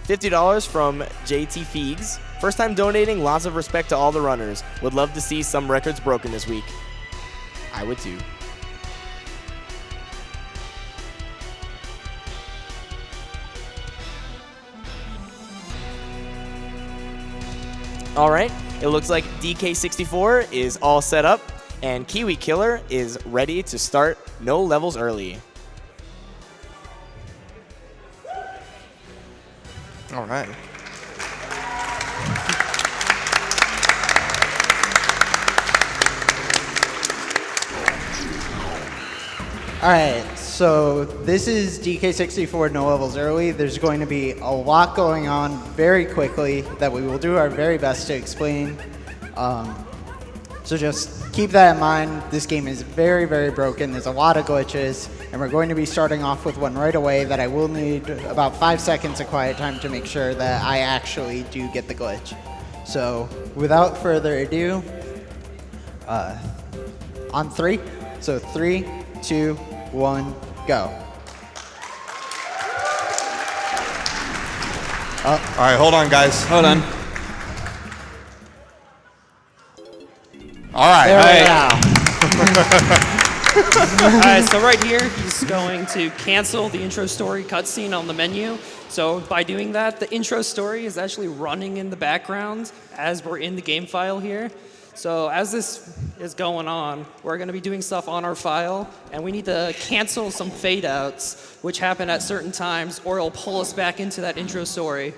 $50 from JT Feegs. First time donating, lots of respect to all the runners. Would love to see some records broken this week. I would too. All right, it looks like DK64 is all set up, and Kiwikiller is ready to start no levels early. All right. All right, so this is DK64 No Levels Early. There's going to be a lot going on very quickly that we will do our very best to explain. So just keep that in mind. This game is very, very broken. There's a lot of glitches, and we're going to be starting off with one right away that I will need about 5 seconds of quiet time to make sure that I actually do get the glitch. So without further ado, on 3. So 3, 2, 1, go. All right, hold on, guys. Hold on. All right. There we go. All right, so right here, he's going to cancel the intro story cutscene on the menu. So by doing that, the intro story is actually running in the background as we're in the game file here. So as this is going on, we're going to be doing stuff on our file, and we need to cancel some fade outs, which happen at certain times, or it'll pull us back into that intro story.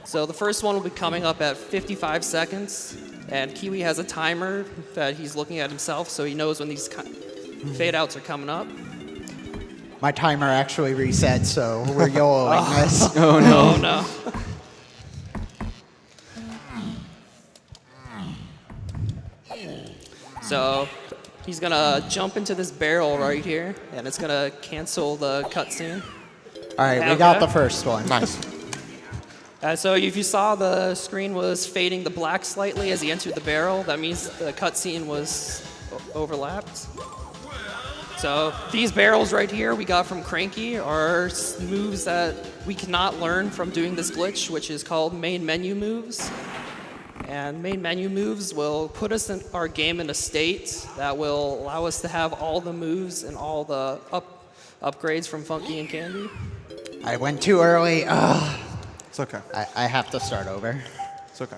So the first one will be coming up at 55 seconds, and Kiwi has a timer that he's looking at himself, so he knows when these fade outs are coming up. My timer actually reset, so we're YOLOing this. Oh no. Oh no. So he's gonna jump into this barrel right here, and it's gonna cancel the cutscene. All right, we got the first one. Nice. So if you saw the screen was fading to black slightly as he entered the barrel, that means the cutscene was overlapped. So these barrels right here we got from Cranky are moves that we cannot learn from doing this glitch, which is called main menu moves. And main menu moves will put us in our game in a state that will allow us to have all the moves and all the upgrades from Funky and Candy. I went too early. Ugh. It's okay. I have to start over. It's okay.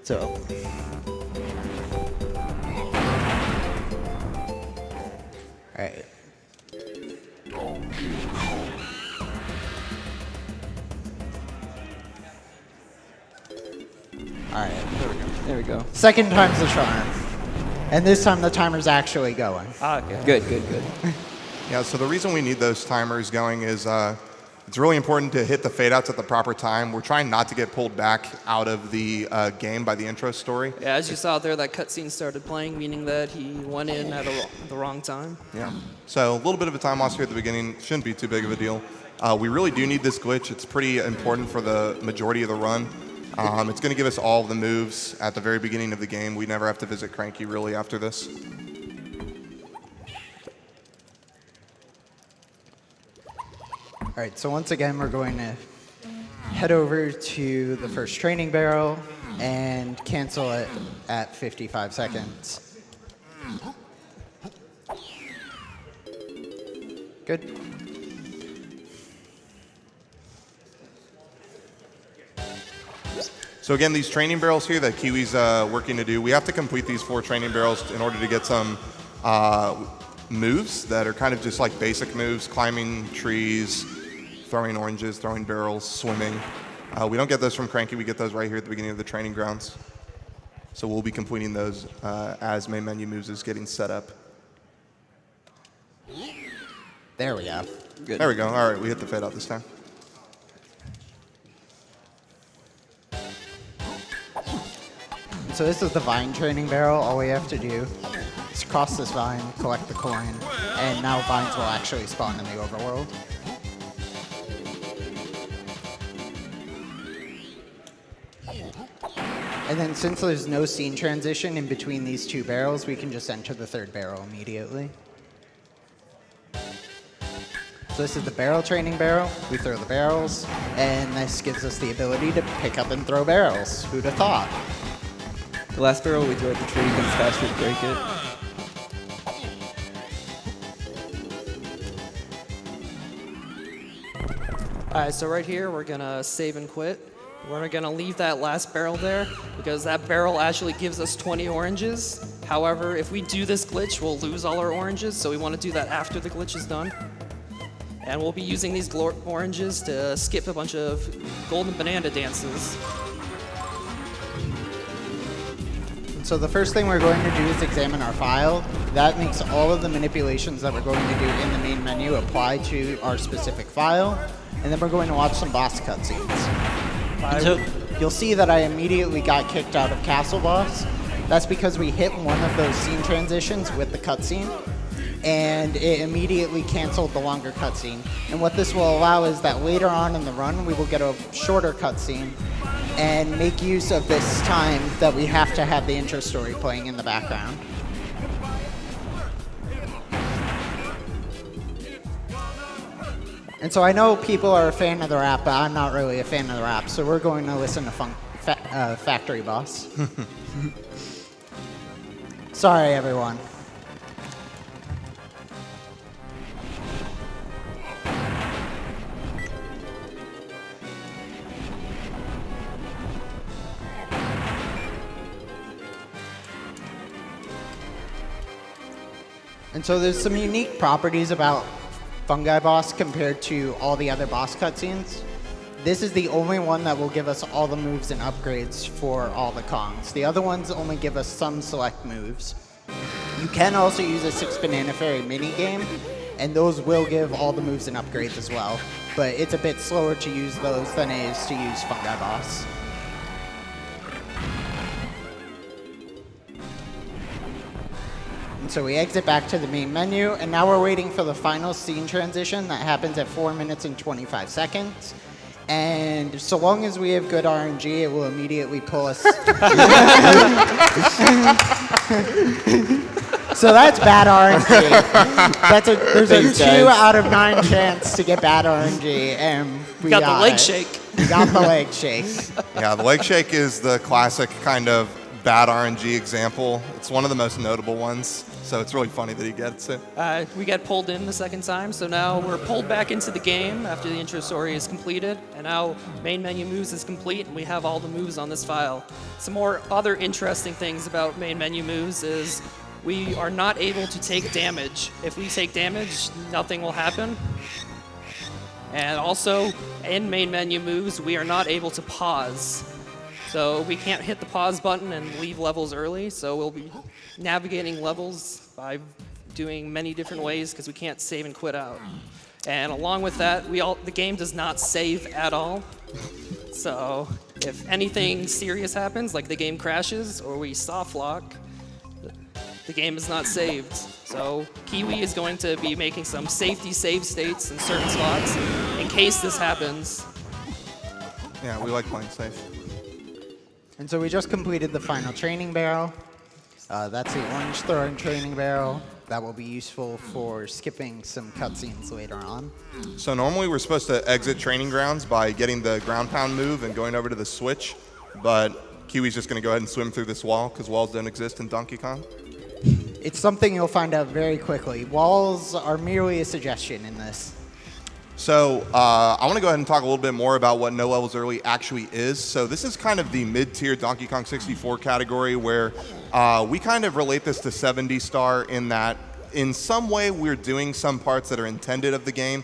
So. All right. All right. There we go. Second time's the charm. And this time the timer's actually going. Okay. Good. Yeah, so the reason we need those timers going is it's really important to hit the fade outs at the proper time. We're trying not to get pulled back out of the game by the intro story. Yeah, as you saw there, that cutscene started playing, meaning that he went in at the wrong time. Yeah. So a little bit of a time loss here at the beginning. Shouldn't be too big of a deal. We really do need this glitch. It's pretty important for the majority of the run. It's going to give us all the moves at the very beginning of the game. We never have to visit Cranky really after this. All right, so once again, we're going to head over to the first training barrel and cancel it at 55 seconds. Good. So again, these training barrels here that Kiwi's working to do, we have to complete these 4 training barrels in order to get some moves that are kind of just like basic moves, climbing trees, throwing oranges, throwing barrels, swimming. We don't get those from Cranky, we get those right here at the beginning of the training grounds. So we'll be completing those as main menu moves is getting set up. There we go. Good. There we go, all right, we hit the fade out this time. So this is the vine training barrel. All we have to do is cross this vine, collect the coin, and now vines will actually spawn in the overworld. And then since there's no scene transition in between these 2 barrels, we can just enter the 3rd barrel immediately. So this is the barrel training barrel. We throw the barrels, and this gives us the ability to pick up and throw barrels. Who'd have thought? The last barrel we throw at the tree because it's faster to break it. Alright, so right here we're gonna save and quit. We're gonna leave that last barrel there because that barrel actually gives us 20 oranges. However, if we do this glitch, we'll lose all our oranges, so we want to do that after the glitch is done. And we'll be using these oranges to skip a bunch of golden banana dances. So the first thing we're going to do is examine our file. That makes all of the manipulations that we're going to do in the main menu apply to our specific file. And then we're going to watch some boss cutscenes. So you'll see that I immediately got kicked out of Castle Boss. That's because we hit one of those scene transitions with the cutscene, and it immediately canceled the longer cutscene. And what this will allow is that later on in the run, we will get a shorter cutscene and make use of this time that we have to have the intro story playing in the background. And so I know people are a fan of the rap, but I'm not really a fan of the rap, so we're going to listen to Factory Boss. Sorry, everyone. And so there's some unique properties about Fungi Boss compared to all the other boss cutscenes. This is the only one that will give us all the moves and upgrades for all the Kongs. The other ones only give us some select moves. You can also use a 6-Banana Fairy minigame, and those will give all the moves and upgrades as well. But it's a bit slower to use those than it is to use Fungi Boss. So we exit back to the main menu, and now we're waiting for the final scene transition that happens at 4 minutes and 25 seconds. And so long as we have good RNG, it will immediately pull us. So that's bad RNG. There's a 2 out of 9 chance to get bad RNG, and we got the leg shake. We got the leg shake. Yeah, the leg shake is the classic kind of bad RNG example. It's one of the most notable ones, so it's really funny that he gets it. We get pulled in the second time, so now we're pulled back into the game after the intro story is completed, and now main menu moves is complete, and we have all the moves on this file. Some more other interesting things about main menu moves is we are not able to take damage. If we take damage, nothing will happen. And also, in main menu moves, we are not able to pause. So we can't hit the pause button and leave levels early, so we'll be navigating levels by doing many different ways because we can't save and quit out. And along with that, the game does not save at all. So if anything serious happens, like the game crashes or we soft lock, the game is not saved. So Kiwi is going to be making some safety save states in certain spots in case this happens. Yeah, we like playing safe. And so we just completed the final training barrel. That's the orange throwing training barrel. That will be useful for skipping some cutscenes later on. So normally we're supposed to exit training grounds by getting the ground pound move and going over to the switch, but Kiwi's just going to go ahead and swim through this wall because walls don't exist in Donkey Kong. It's something you'll find out very quickly. Walls are merely a suggestion in this. So I want to go ahead and talk a little bit more about what No Levels Early actually is. So this is kind of the mid-tier Donkey Kong 64 category where we kind of relate this to 70 Star in that in some way we're doing some parts that are intended of the game.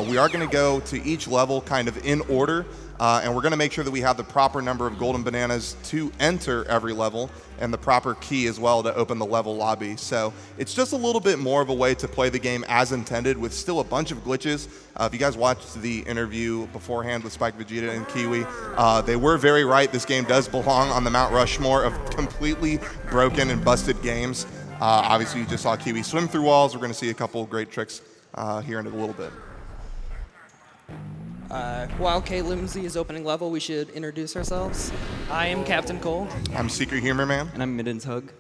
We are going to go to each level kind of in order, and we're going to make sure that we have the proper number of golden bananas to enter every level and the proper key as well to open the level lobby. So it's just a little bit more of a way to play the game as intended with still a bunch of glitches. If you guys watched the interview beforehand with Spike, Vegeta, and Kiwi, they were very right. This game does belong on the Mount Rushmore of completely broken and busted games. Obviously, you just saw Kiwi swim through walls. We're going to see a couple great tricks here in a little bit. While K. Limsey is opening level, we should introduce ourselves. I am Captain Cole. I'm Secret Humor Man. And I'm Middens Hug.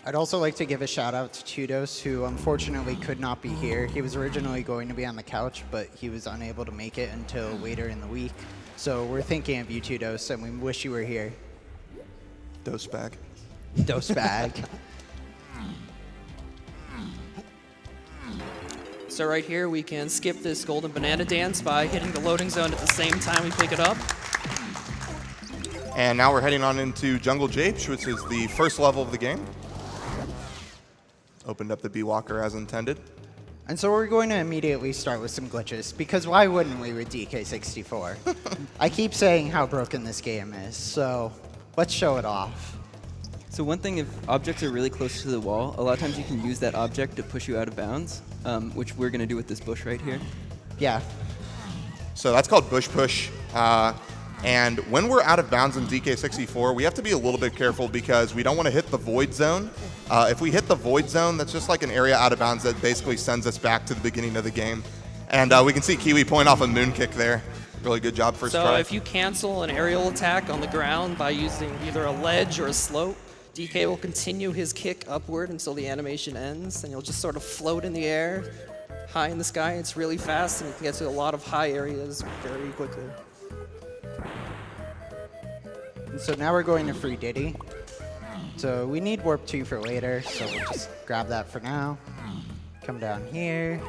I'd also like to give a shout out to Tudos, who unfortunately could not be here. He was originally going to be on the couch, but he was unable to make it until later in the week. So we're thinking of you, Tudos, and we wish you were here. Dose bag. Dose bag. So right here, we can skip this golden banana dance by hitting the loading zone at the same time we pick it up. And now we're heading on into Jungle Japes, which is the first level of the game. Opened up the B-Walker as intended. And so we're going to immediately start with some glitches, because why wouldn't we with DK64? I keep saying how broken this game is, so let's show it off. So one thing, if objects are really close to the wall, a lot of times you can use that object to push you out of bounds, which we're going to do with this bush right here. Yeah. So that's called bush push. And when we're out of bounds in DK64, we have to be a little bit careful because we don't want to hit the void zone. If we hit the void zone, that's just like an area out of bounds that basically sends us back to the beginning of the game. And we can see Kiwi point off a moon kick there. Really good job first try. So if you cancel an aerial attack on the ground by using either a ledge or a slope, DK will continue his kick upward until the animation ends, and you'll just sort of float in the air, high in the sky. It's really fast, and you can get to a lot of high areas very quickly. And so now we're going to free Diddy. So we need Warp 2 for later, so we'll just grab that for now. Come down here.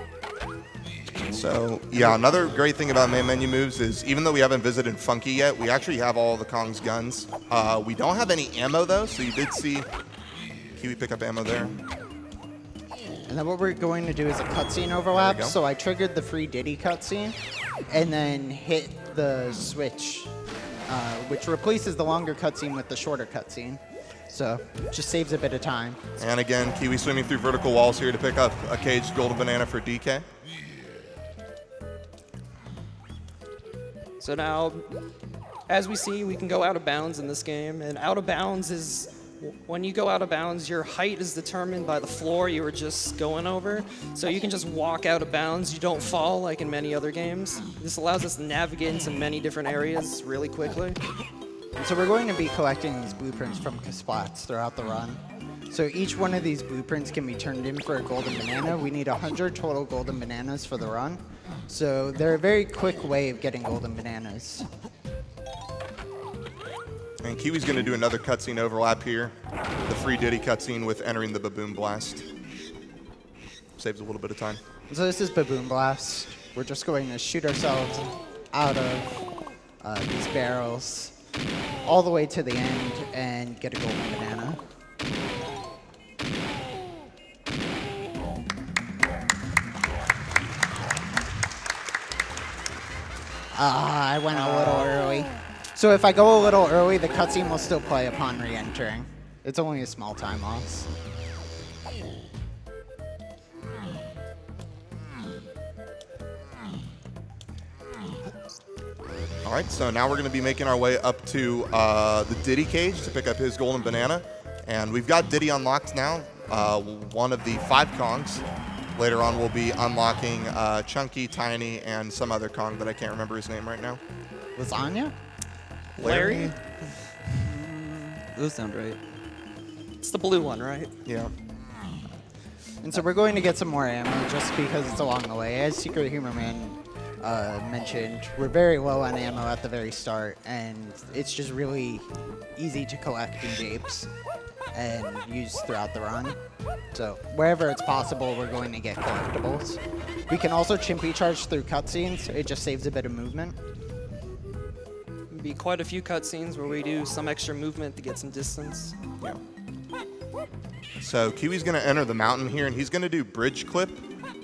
So, yeah, another great thing about main menu moves is even though we haven't visited Funky yet, we actually have all the Kong's guns. We don't have any ammo, though, so you did see Kiwi pick up ammo there. And then what we're going to do is a cutscene overlap. go. So I triggered the free Diddy cutscene, and then hit the switch, which replaces the longer cutscene with the shorter cutscene. So just saves a bit of time. And again, Kiwi swimming through vertical walls here to pick up a caged golden banana for DK. So now, as we see, we can go out of bounds in this game, and out of bounds is, when you go out of bounds, your height is determined by the floor you were just going over. So you can just walk out of bounds, you don't fall like in many other games. This allows us to navigate into many different areas really quickly. And so we're going to be collecting these blueprints from spots throughout the run. So each one of these blueprints can be turned in for a golden banana. We need 100 total golden bananas for the run. So they're a very quick way of getting golden bananas. And Kiwi's going to do another cutscene overlap here. The free Diddy cutscene with entering the Baboon Blast. Saves a little bit of time. So this is Baboon Blast. We're just going to shoot ourselves out of these barrels all the way to the end and get a golden banana. I went a little early. So if I go a little early, the cutscene will still play upon re-entering. It's only a small time loss. All right, so now we're going to be making our way up to the Diddy cage to pick up his golden banana. And we've got Diddy unlocked now, one of the 5 Kongs. Later on, we'll be unlocking Chunky, Tiny, and some other Kong that I can't remember his name right now. Lasagna? Larry? Those sound right. It's the blue one, right? Yeah. And so we're going to get some more ammo just because it's along the way. As Secret Humor Man mentioned, we're very low on ammo at the very start, and it's just really easy to collect in japes and use throughout the run. So wherever it's possible, we're going to get collectibles. We can also chimpy charge through cutscenes. It just saves a bit of movement. Be quite a few cutscenes where we do some extra movement to get some distance. Yeah. So Kiwi's going to enter the mountain here, and he's going to do bridge clip.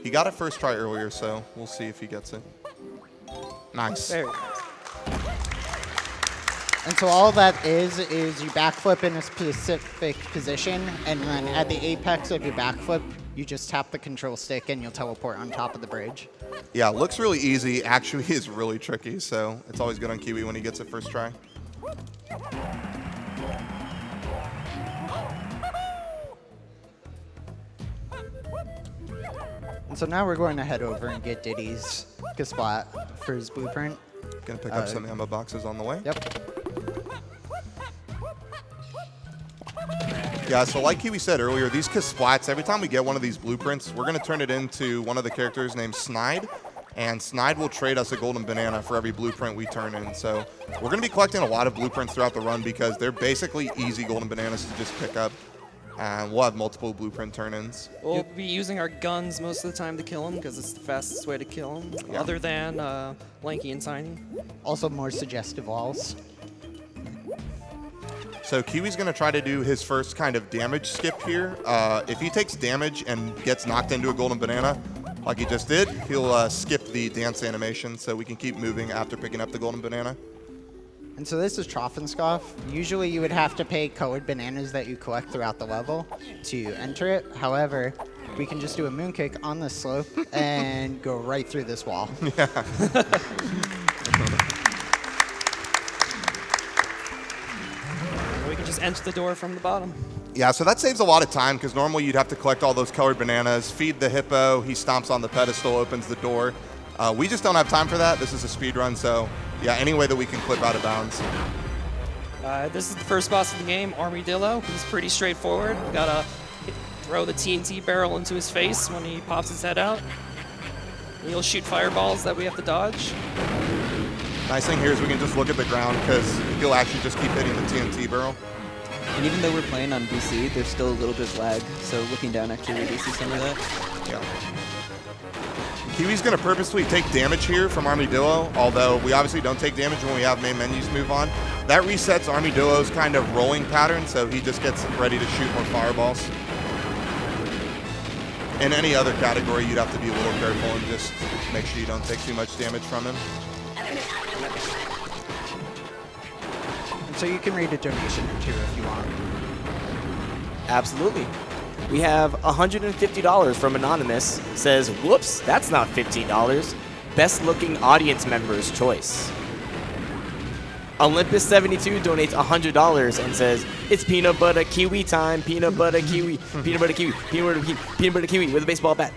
He got it first try earlier, so we'll see if he gets it. Nice. Very nice. And so all that is you backflip in a specific position, and then at the apex of your backflip, you just tap the control stick and you'll teleport on top of the bridge. Yeah, looks really easy. Actually is really tricky, so it's always good on Kiwi when he gets it first try. And so now we're going to head over and get Diddy's spot for his blueprint. Gonna pick up some ammo boxes on the way. Yep. Yeah, so like Kiwi said earlier, these Kasplats, every time we get one of these blueprints, we're going to turn it into one of the characters named Snide. And Snide will trade us a golden banana for every blueprint we turn in. So we're going to be collecting a lot of blueprints throughout the run because they're basically easy golden bananas to just pick up. And we'll have multiple blueprint turn-ins. We'll be using our guns most of the time to kill them because it's the fastest way to kill them, Yeah. other than Lanky and Tiny. Also more suggestive walls. So Kiwi's going to try to do his first kind of damage skip here. If he takes damage and gets knocked into a golden banana, like he just did, he'll skip the dance animation so we can keep moving after picking up the golden banana. And so this is Troffenscoff. Usually you would have to pay colored bananas that you collect throughout the level to enter it. However, we can just do a moon kick on this slope and go right through this wall. We can just enter the door from the bottom. Yeah, so that saves a lot of time because normally you'd have to collect all those colored bananas, feed the hippo, he stomps on the pedestal, opens the door. We just don't have time for that. This is a speed run, so yeah, any way that we can clip out of bounds. This is the first boss of the game, Armadillo. He's pretty straightforward. We gotta throw the TNT barrel into his face when he pops his head out. And he'll shoot fireballs that we have to dodge. Nice thing here is we can just look at the ground because he'll actually just keep hitting the TNT barrel. And even though we're playing on BC, there's still a little bit of lag, so looking down actually reduces some of that. Yeah. Kiwi's going to purposely take damage here from Armadillo, although we obviously don't take damage when we have main menus move on. That resets Armadillo's kind of rolling pattern, so he just gets ready to shoot more fireballs. In any other category, you'd have to be a little careful and just make sure you don't take too much damage from him. And so you can read a donation or two if you want. Absolutely. We have $150 from Anonymous. Says, whoops, that's not $15. Best looking audience member's choice. Olympus72 donates $100 and says, it's peanut butter kiwi time, peanut butter kiwi, peanut butter kiwi, peanut butter kiwi, peanut butter kiwi with a baseball bat.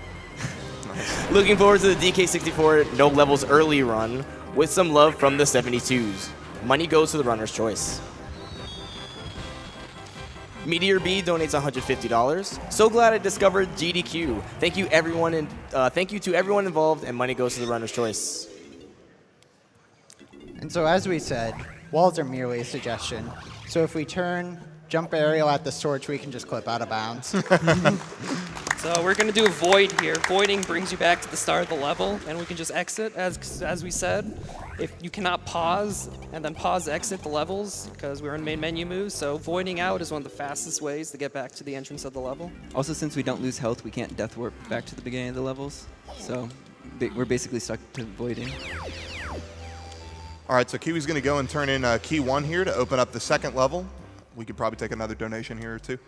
Looking forward to the DK64 No Levels Early run with some love from the 72s. Money goes to the runner's choice. Meteor B donates $150. So glad I discovered GDQ. Thank you everyone, and thank you to everyone involved, and money goes to the runner's choice. And so as we said, walls are merely a suggestion. So if we turn jump aerial at the torch, we can just clip out of bounds. So we're gonna do a void here. Voiding brings you back to the start of the level, and we can just exit, as we said. If you cannot pause, and then pause exit the levels, because we're in main menu moves, so voiding out is one of the fastest ways to get back to the entrance of the level. Also, since we don't lose health, we can't death warp back to the beginning of the levels, so we're basically stuck to voiding. All right, so Kiwi's going to go and turn in key 1 here to open up the second level. We could probably take another donation here or two.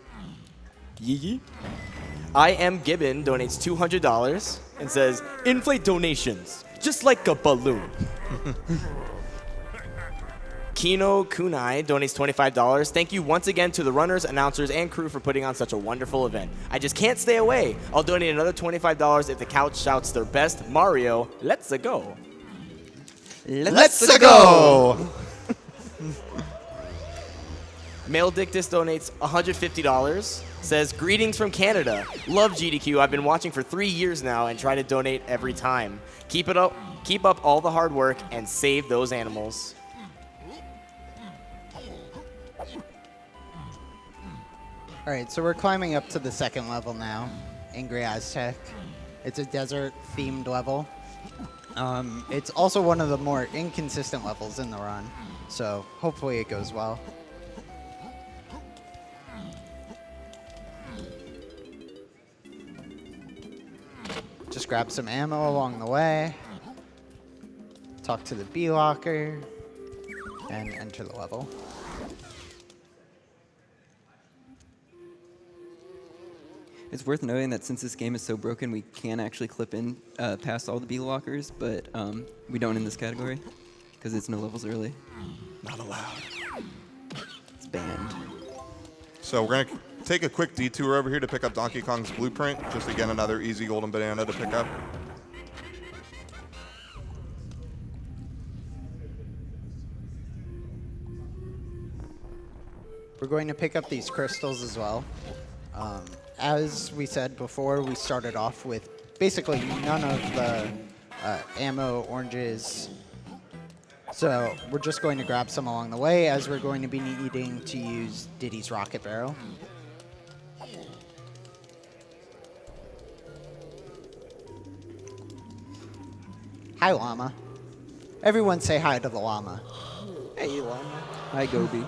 Yee. I Am Gibbon donates $200 and says, inflate donations, just like a balloon. Kino Kunai donates $25. Thank you once again to the runners, announcers, and crew for putting on such a wonderful event. I just can't stay away. I'll donate another $25 if the couch shouts their best Mario, let's go. Let's go! Male Dictus donates $150. Says, greetings from Canada. Love GDQ. I've been watching for 3 years now and try to donate every time. Keep it up. Keep up all the hard work and save those animals. All right, so we're climbing up to the second level now, Angry Aztec. It's a desert-themed level. It's also one of the more inconsistent levels in the run, so hopefully it goes well. Just grab some ammo along the way, talk to the B locker, and enter the level. It's worth noting that since this game is so broken, we can actually clip in past all the B lockers, but we don't in this category because it's no levels early. Not allowed. It's banned. So we're going to take a quick detour over here to pick up Donkey Kong's blueprint, just again another easy golden banana to pick up. we're going to pick up these crystals as well. As we said before, we started off with basically none of the ammo oranges. So we're just going to grab some along the way, as we're going to be needing to use Diddy's rocket barrel. Hi, llama. Everyone say hi to the llama. Hey, Llama. Hi, Gobi.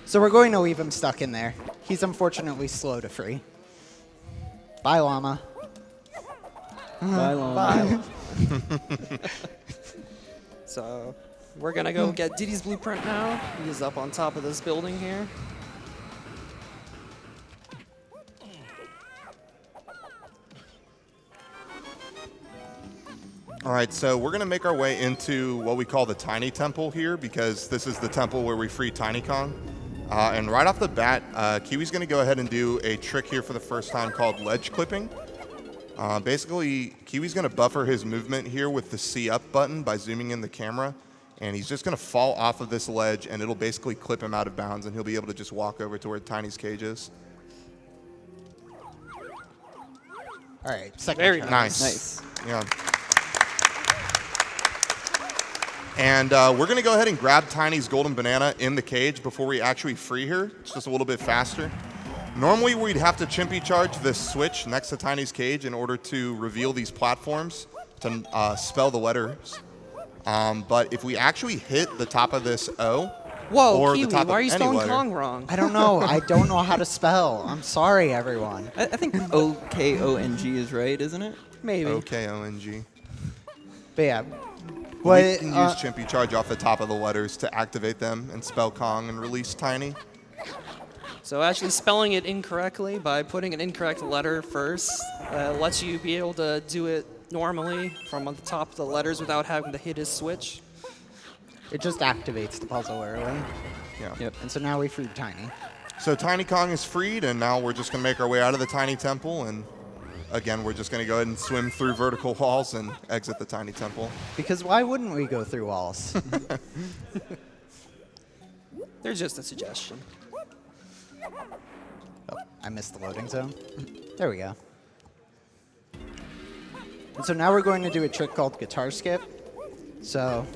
So we're going to leave him stuck in there. He's unfortunately slow to free. Bye, llama. Bye, Llama. So we're gonna go get Diddy's blueprint now. He is up on top of this building here. All right, so we're going to make our way into what we call the Tiny Temple here, because this is the temple where we free Tiny Kong. And right off the bat, Kiwi's going to go ahead and do a trick here for the first time called ledge clipping. Basically, Kiwi's going to buffer his movement here with the C up button by zooming in the camera. And he's just going to fall off of this ledge, and it'll basically clip him out of bounds, and he'll be able to just walk over to where Tiny's cage is. All right, second Very try. Nice. Nice. Yeah. And we're going to go ahead and grab Tiny's golden banana in the cage before we actually free her. It's just a little bit faster. Normally, we'd have to chimpy charge this switch next to Tiny's cage in order to reveal these platforms to spell the letters. But if we actually hit the top of this O, Whoa, or Kiwi, the top why are of you any spelling letter, Kong wrong? I don't know. I don't know how to spell. I'm sorry, everyone. I think O-K-O-N-G is right, isn't it? Maybe. O-K-O-N-G. But yeah. We What, can use chimpy charge off the top of the letters to activate them and spell Kong and release Tiny. So actually spelling it incorrectly by putting an incorrect letter first lets you be able to do it normally from on the top of the letters without having to hit his switch. it just activates the puzzle early. Yeah. Yep. And so now we freed Tiny. So Tiny Kong is freed, and now we're just going to make our way out of the Tiny Temple. And again, we're just going to go ahead and swim through vertical walls and exit the Tiny Temple. Because why wouldn't we go through walls? There's just a suggestion. Oh, I missed the loading zone. There we go. And so now we're going to do a trick called guitar skip. So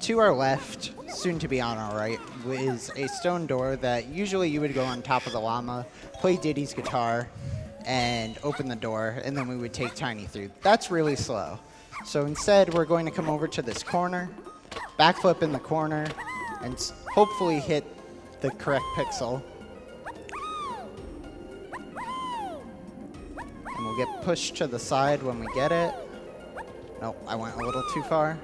to our left, soon to be on our right, is a stone door that usually you would go on top of the llama, play Diddy's guitar, and open the door, and then we would take Tiny through. That's really slow. So instead, we're going to come over to this corner, backflip in the corner, and hopefully hit the correct pixel. And we'll get pushed to the side when we get it. Nope, I went a little too far.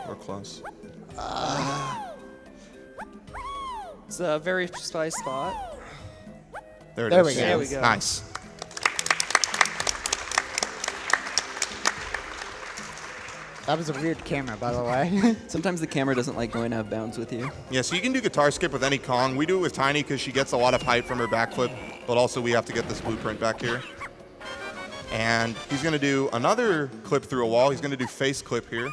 We're close. It's a very precise spot. There it There is. we go. There we go. Nice. That was a weird camera, by the way. Sometimes the camera doesn't like going out of bounds with you. Yeah, so you can do guitar skip with any Kong. We do it with Tiny because she gets a lot of height from her backflip, but also we have to get this blueprint back here. And he's going to do another clip through a wall. He's going to do face clip here.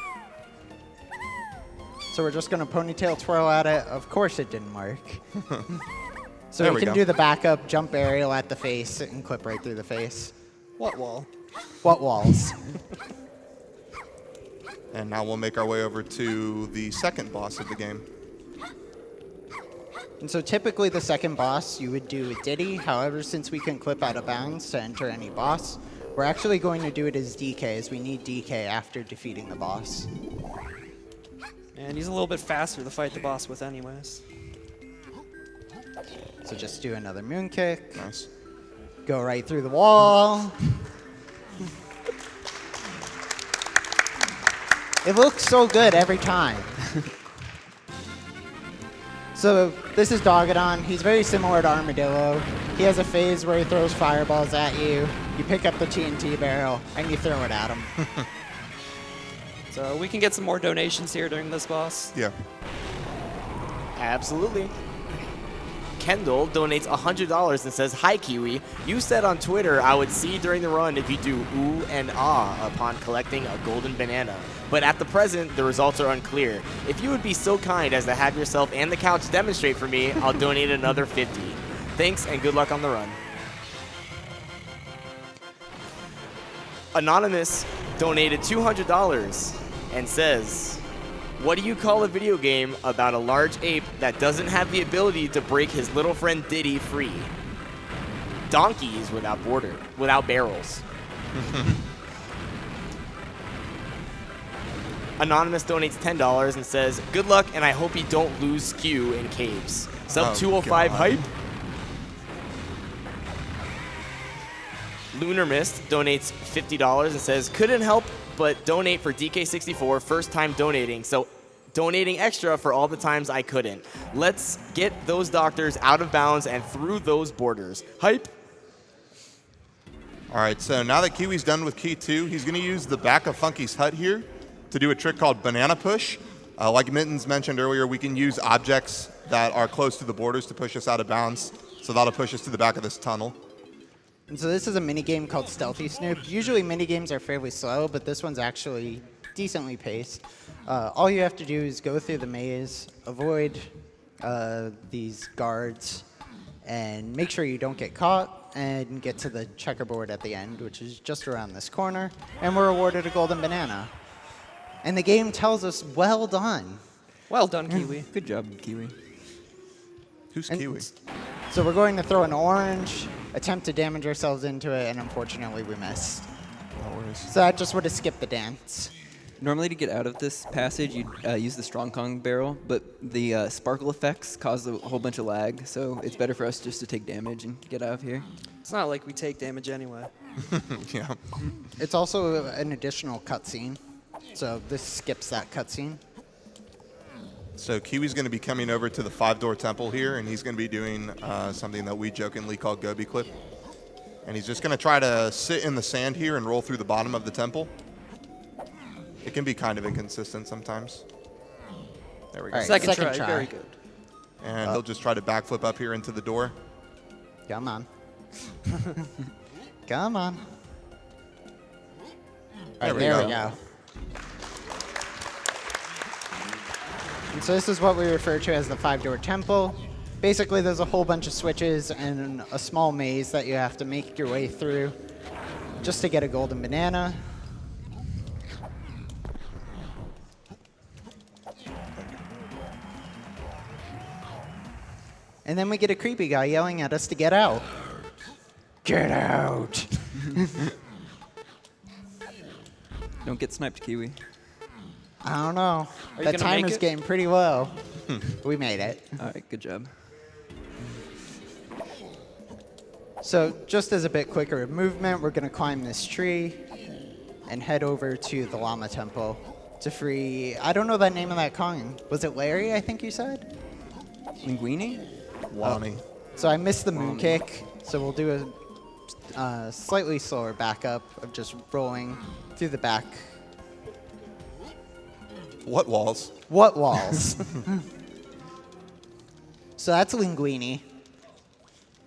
So we're just going to ponytail twirl at it. Of course it didn't work. So There we we can go. do the backup jump aerial at the face and clip right through the face. What wall? What walls? And now we'll make our way over to the second boss of the game. And so typically the second boss you would do with Diddy. However, since we can clip out of bounds to enter any boss, we're actually going to do it as DK, as we need DK after defeating the boss. And he's a little bit faster to fight the boss with anyways. So just do another moon kick, Nice. go right through the wall. It looks so good every time. So this is Dogadon. He's very similar to Armadillo. He has a phase where he throws fireballs at you. You pick up the TNT barrel and you throw it at him. So we can get some more donations here during this boss. Yeah. Absolutely. Kendall donates $100 and says, "Hi Kiwi, you said on Twitter I would see during the run if you do ooh and ah upon collecting a golden banana. But at the present, the results are unclear. If you would be so kind as to have yourself and the couch demonstrate for me, I'll donate another 50. Thanks and good luck on the run." Anonymous donated $200 and says, "What do you call a video game about a large ape that doesn't have the ability to break his little friend Diddy free? Donkeys without barrels." Anonymous donates $10 and says, "Good luck and I hope you don't lose skew in caves. Sub 205 hype." Lunar Mist donates $50 and says, "Couldn't help but donate for DK64, first time donating, so donating extra for all the times I couldn't. Let's get those doctors out of bounds and through those borders. Hype." All right, so now that Kiwi's done with key 2, he's going to use the back of Funky's hut here to do a trick called banana push. Like Mittens mentioned earlier, we can use objects that are close to the borders to push us out of bounds, so that'll push us to the back of this tunnel. And so this is a mini game called Stealthy Snoop. Usually mini games are fairly slow, but this one's actually decently paced. All you have to do is go through the maze, avoid these guards, and make sure you don't get caught, and get to the checkerboard at the end, which is just around this corner, and we're awarded a golden banana. And the game tells us, well done. Well done, Kiwi. Good job, Kiwi. Who's And Kiwi? So we're going to throw an orange, attempt to damage ourselves into it, and unfortunately we missed. No worries. So I just would have skipped the dance. Normally, to get out of this passage, you'd use the Strong Kong barrel, but the sparkle effects cause a whole bunch of lag, so it's better for us just to take damage and get out of here. It's not like we take damage anyway. Yeah. It's also an additional cutscene, so this skips that cutscene. So Kiwi's going to be coming over to the 5-door temple here, and he's going to be doing something that we jokingly call Gobi Clip. And he's just going to try to sit in the sand here and roll through the bottom of the temple. It can be kind of inconsistent sometimes. There we go. All right, Second second try. try. Very good. And he'll just try to backflip up here into the door. Come on. Come on. All right, there we go. And so this is what we refer to as the 5-door temple. Basically, there's a whole bunch of switches and a small maze that you have to make your way through just to get a golden banana. And then we get a creepy guy yelling at us to get out. Get out! Don't get sniped, Kiwi. I don't know. you That gonna make timer's it? getting pretty low. We made it. All right, good job. So just as a bit quicker of movement, we're going to climb this tree and head over to the llama temple to free, I don't know the name of that Kong. Was it Larry, I think you said? Linguini? Lonnie. So I missed the moon kick, so we'll do a slightly slower backup of just rolling through the back. What walls? What walls? So that's Linguini.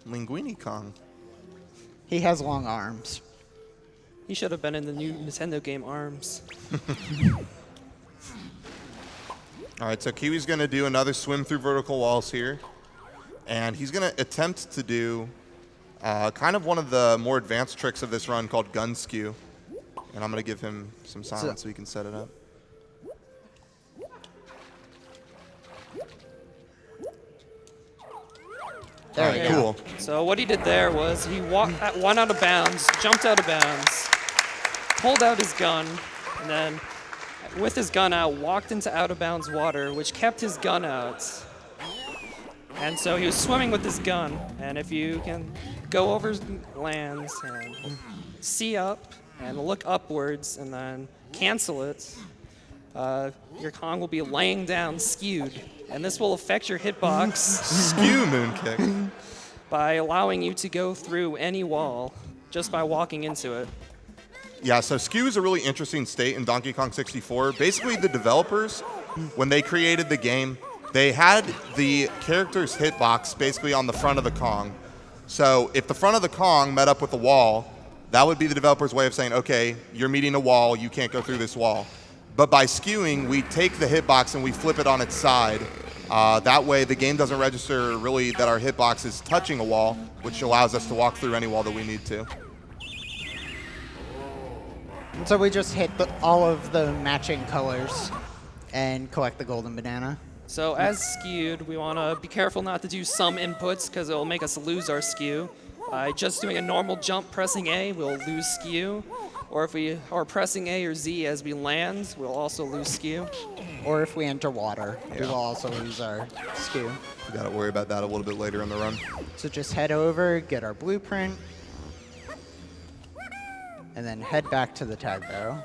Linguini Kong. He has long arms. He should have been in the new Nintendo game ARMS. All right, so Kiwi's going to do another swim through vertical walls here. And he's going to attempt to do kind of one of the more advanced tricks of this run called gun skew. And I'm going to give him some silence so he can set it up. There All we right, go. cool. So what he did there was he went out of bounds, jumped out of bounds, pulled out his gun, and then with his gun out, walked into out of bounds water, which kept his gun out. And so he was swimming with his gun, and if you can go over lands and see up and look upwards and then cancel it, your Kong will be laying down skewed, and this will affect your hitbox Skew moon kick. by allowing you to go through any wall just by walking into it. Yeah, so skew is a really interesting state in Donkey Kong 64. Basically, the developers, when they created the game, They had the character's hitbox basically on the front of the Kong. So if the front of the Kong met up with the wall, that would be the developer's way of saying, okay, you're meeting a wall, you can't go through this wall. But by skewing, we take the hitbox and we flip it on its side. That way, the game doesn't register really that our hitbox is touching a wall, which allows us to walk through any wall that we need to. And so we just hit all of the matching colors and collect the golden banana. So as skewed, we want to be careful not to do some inputs because it will make us lose our skew. Just doing a normal jump pressing A, we'll lose skew. Or if we are pressing A or Z as we land, we'll also lose skew. Or if we enter water, we will also lose our skew. We got to worry about that a little bit later in the run. So just head over, get our blueprint, and then head back to the tag barrel.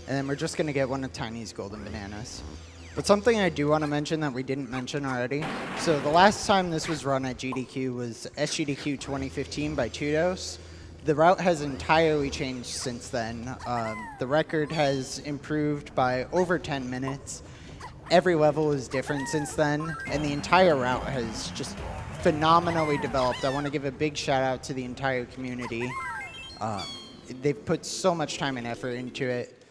And then we're just going to get one of Tiny's golden bananas. But something I do want to mention that we didn't mention already. So the last time this was run at GDQ was SGDQ 2015 by Tudos. The route has entirely changed since then. The record has improved by over 10 minutes. Every level is different since then, and the entire route has just phenomenally developed. I want to give a big shout out to the entire community. They've put so much time and effort into it.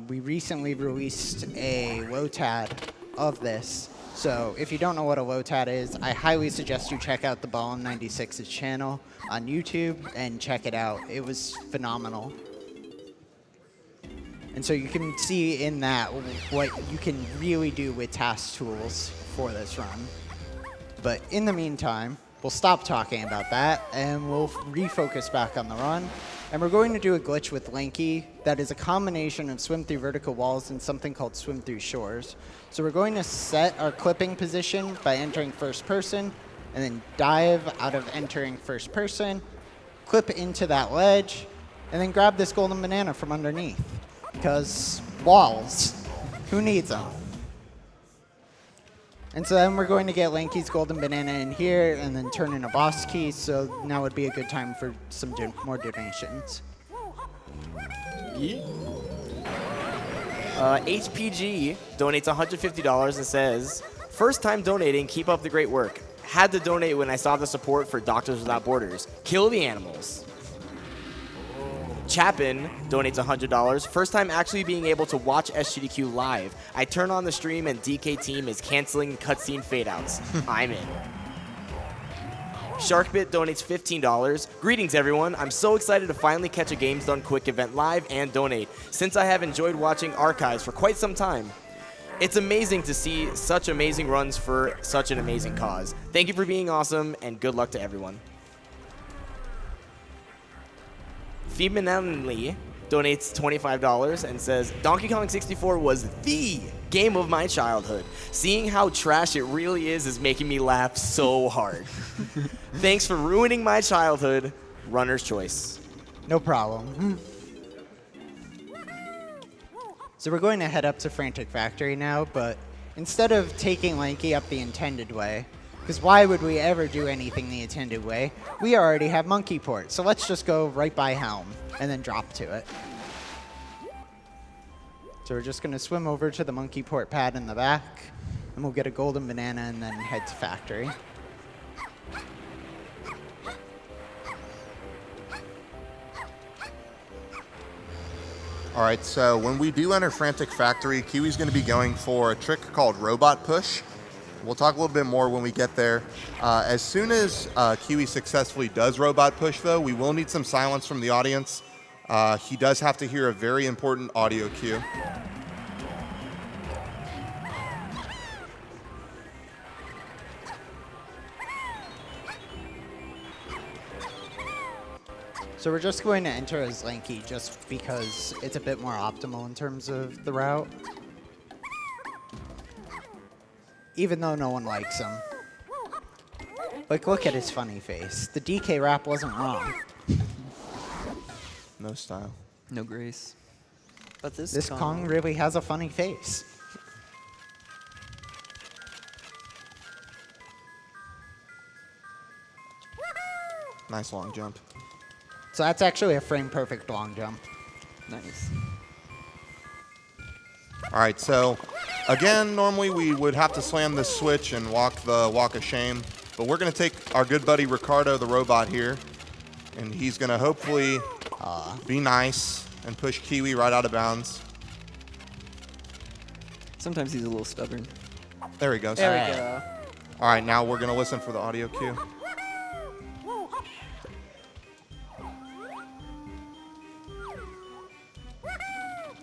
We recently released a LOTAD of this. So if you don't know what a LOTAD is, I highly suggest you check out the Ballin96's channel on YouTube and check it out. It was phenomenal. And so you can see in that what you can really do with task tools for this run. But in the meantime, we'll stop talking about that and we'll refocus back on the run. And we're going to do a glitch with Lanky that is a combination of swim through vertical walls and something called swim through shores. So we're going to set our clipping position by entering first person and then dive out of entering first person, clip into that ledge, and then grab this golden banana from underneath. Because walls, who needs them? And so then we're going to get Lanky's golden banana in here and then turn in a boss key, so now would be a good time for some more donations. HPG donates $150 and says, first time donating, keep up the great work. Had to donate when I saw the support for Doctors Without Borders. Kill the animals. Chapin donates $100. First time actually being able to watch SGDQ live. I turn on the stream and DK team is canceling cutscene fadeouts. I'm in. Sharkbit donates $15. Greetings everyone. I'm so excited to finally catch a Games Done Quick event live and donate, since I have enjoyed watching archives for quite some time. It's amazing to see such amazing runs for such an amazing cause. Thank you for being awesome and good luck to everyone. Feminenly donates $25 and says, Donkey Kong 64 was the game of my childhood. Seeing how trash it really is making me laugh so hard. Thanks for ruining my childhood. Runner's choice. No problem. So we're going to head up to Frantic Factory now, but instead of taking Lanky up the intended way, because why would we ever do anything the intended way? We already have Monkey Port, so let's just go right by Helm and then drop to it. So we're just going to swim over to the Monkey Port pad in the back, and we'll get a golden banana and then head to Factory. All right, so when we do enter Frantic Factory, Kiwi's going to be going for a trick called Robot Push. We'll talk a little bit more when we get there. As soon as Kiwi successfully does Robot Push, though, we will need some silence from the audience. He does have to hear a very important audio cue. So we're just going to enter as Lanky just because it's a bit more optimal in terms of the route. Even though no one likes him. Like, look at his funny face. The DK rap wasn't wrong. No style. No grace. But This Kong really has a funny face. Nice long jump. So that's actually a frame-perfect long jump. Nice. All right, so again, normally we would have to slam this switch and walk the walk of shame, but we're going to take our good buddy Ricardo, the robot here, and he's going to hopefully be nice and push Kiwi right out of bounds. Sometimes he's a little stubborn. There he goes. There we go. All right, now we're going to listen for the audio cue.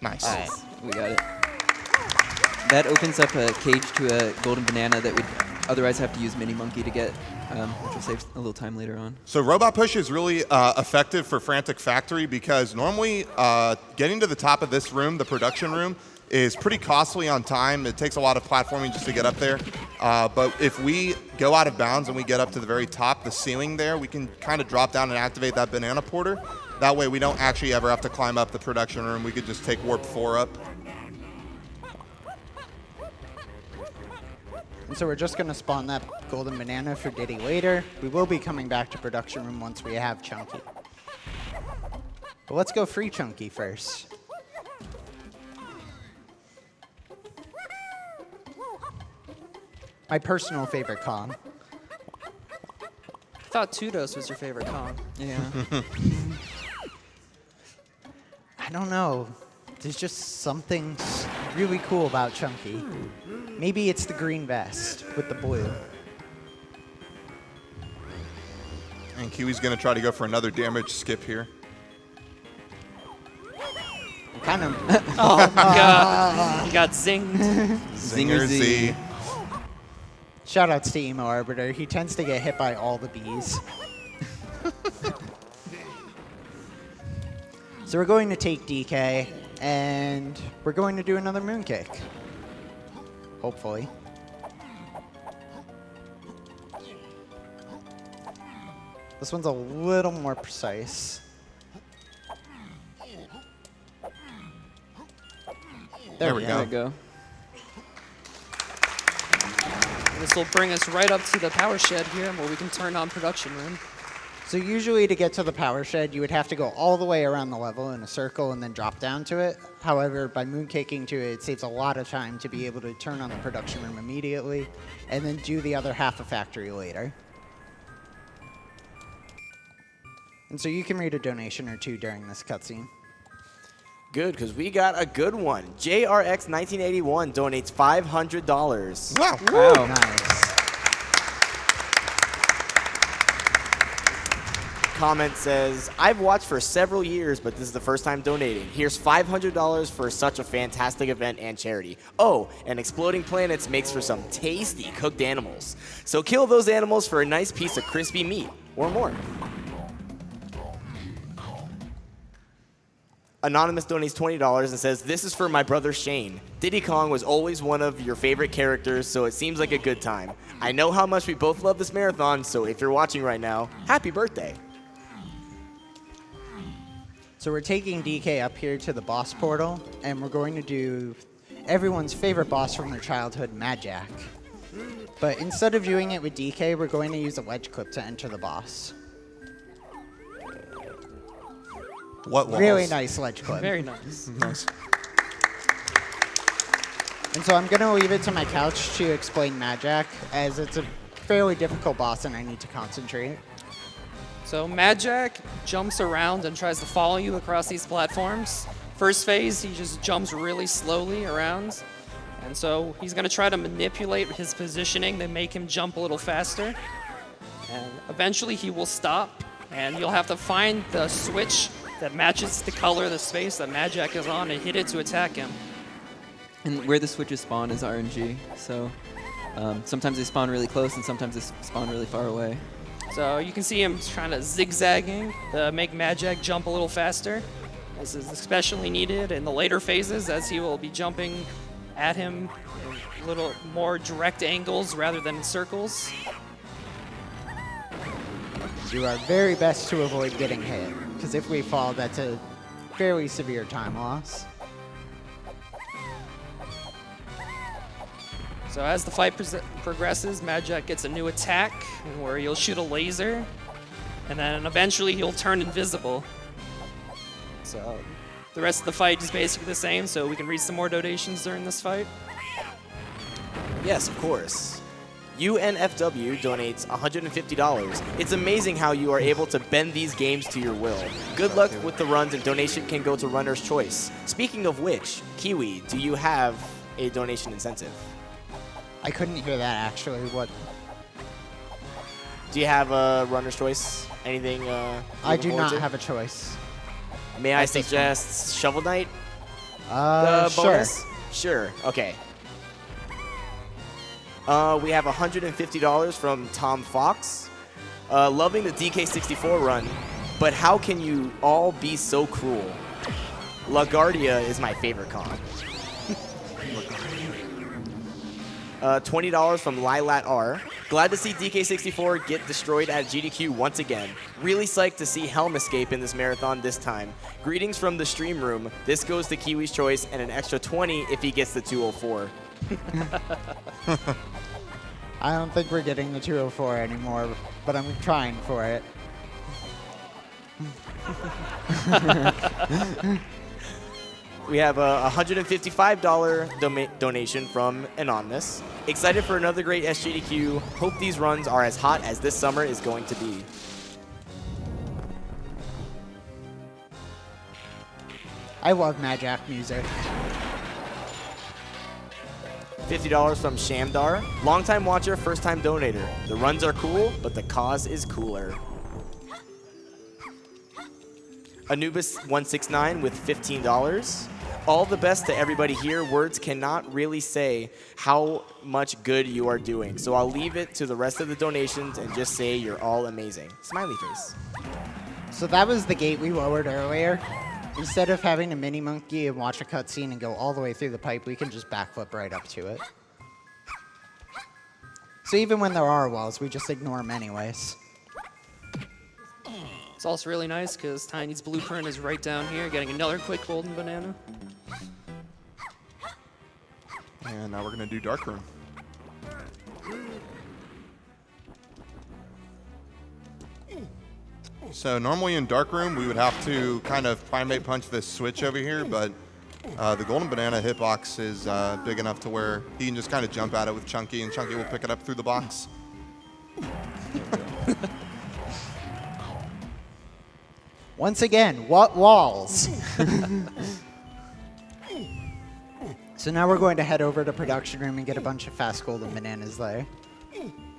Nice. All right. We got it. That opens up a cage to a golden banana that we'd otherwise have to use Mini Monkey to get, which will save a little time later on. So Robot Push is really effective for Frantic Factory because normally getting to the top of this room, the production room, is pretty costly on time. It takes a lot of platforming just to get up there. But if we go out of bounds and we get up to the very top, the ceiling there, we can kind of drop down and activate that banana porter. That way we don't actually ever have to climb up the production room. We could just take Warp 4 up. And so we're just going to spawn that golden banana for Diddy later. We will be coming back to production room once we have Chunky. But let's go free Chunky first. My personal favorite Kong. I thought Tudos was your favorite Kong. Yeah. I don't know. There's just something really cool about Chunky. Maybe it's the green vest with the blue. And Kiwi's going to try to go for another damage skip here. Kind of. Oh my god. You got zinged. Zinger Z. Shoutouts to Emo Arbiter. He tends to get hit by all the bees. So we're going to take DK, and we're going to do another Moonkick. Hopefully. This one's a little more precise. There we There we go. go. This will bring us right up to the power shed here where we can turn on production room. So usually to get to the power shed, you would have to go all the way around the level in a circle and then drop down to it. However, by moonkicking to it, it saves a lot of time to be able to turn on the production room immediately and then do the other half of factory later. And so you can read a donation or two during this cutscene. Good, because we got a good one. JRX1981 donates $500. Wow. Wow. Nice. Comment says, I've watched for several years, but this is the first time donating. Here's $500 for such a fantastic event and charity. Oh, and Exploding Planets makes for some tasty cooked animals. So kill those animals for a nice piece of crispy meat, or more. Anonymous donates $20 and says, this is for my brother Shane. Diddy Kong was always one of your favorite characters, so it seems like a good time. I know how much we both love this marathon, so if you're watching right now, happy birthday. So we're taking DK up here to the boss portal, and we're going to do everyone's favorite boss from their childhood, Mad Jack. But instead of doing it with DK, we're going to use a wedge clip to enter the boss. What walls? Really nice ledge clip. Very nice. Nice. And so I'm going to leave it to my couch to explain Mad Jack, as it's a fairly difficult boss and I need to concentrate. So Mad Jack jumps around and tries to follow you across these platforms. First phase, he just jumps really slowly around. And so he's going to try to manipulate his positioning to make him jump a little faster. And eventually he will stop, and you'll have to find the switch that matches the color of the space that Mad Jack is on and hit it to attack him. And where the switches spawn is RNG, so sometimes they spawn really close and sometimes they spawn really far away. So you can see him trying to zigzagging to make Mad Jack jump a little faster. This is especially needed in the later phases, as he will be jumping at him in a little more direct angles rather than in circles. Do our very best to avoid getting hit, because if we fall, that's a fairly severe time loss. So as the fight progresses, Mad Jack gets a new attack where you'll shoot a laser. and then eventually he'll turn invisible. So the rest of the fight is basically the same, so we can read some more donations during this fight. Yes, of course. UNFW donates $150. It's amazing how you are able to bend these games to your will. Good luck with the runs, and donation can go to Runner's Choice. Speaking of which, Kiwi, do you have a donation incentive? I couldn't hear that actually. What? Do you have a Runner's Choice? Anything? I do not have a choice. May I suggest Shovel Knight? Sure. Bonus? Sure. Okay. We have $150 from Tom Fox. Loving the DK64 run, but how can you all be so cruel? LaGuardia is my favorite con. $20 from Lilat R. Glad to see DK64 get destroyed at GDQ once again. Really psyched to see Helm escape in this marathon this time. Greetings from the stream room. This goes to Kiwi's choice and an extra 20 if he gets the 204. I don't think we're getting the 204 anymore, but I'm trying for it. We have a $155 donation from Anonymous. Excited for another great SGDQ. Hope these runs are as hot as this summer is going to be. I love Majak music. $50 from Shamdar. Longtime watcher, first time donator. The runs are cool, but the cause is cooler. Anubis169 with $15. All the best to everybody here. Words cannot really say how much good you are doing. So I'll leave it to the rest of the donations and just say you're all amazing. Smiley face. So that was the gate we lowered earlier. Instead of having to mini monkey and watch a cutscene and go all the way through the pipe, we can just backflip right up to it. So even when there are walls, we just ignore them anyways. It's also really nice because Tiny's blueprint is right down here, getting another quick golden banana. And now we're going to do Dark Room. So normally in Dark Room, we would have to kind of primate punch this switch over here, but the golden banana hitbox is big enough to where he can just kind of jump at it with Chunky, and Chunky will pick it up through the box. Once again, what walls? So now we're going to head over to production room and get a bunch of fast golden bananas there.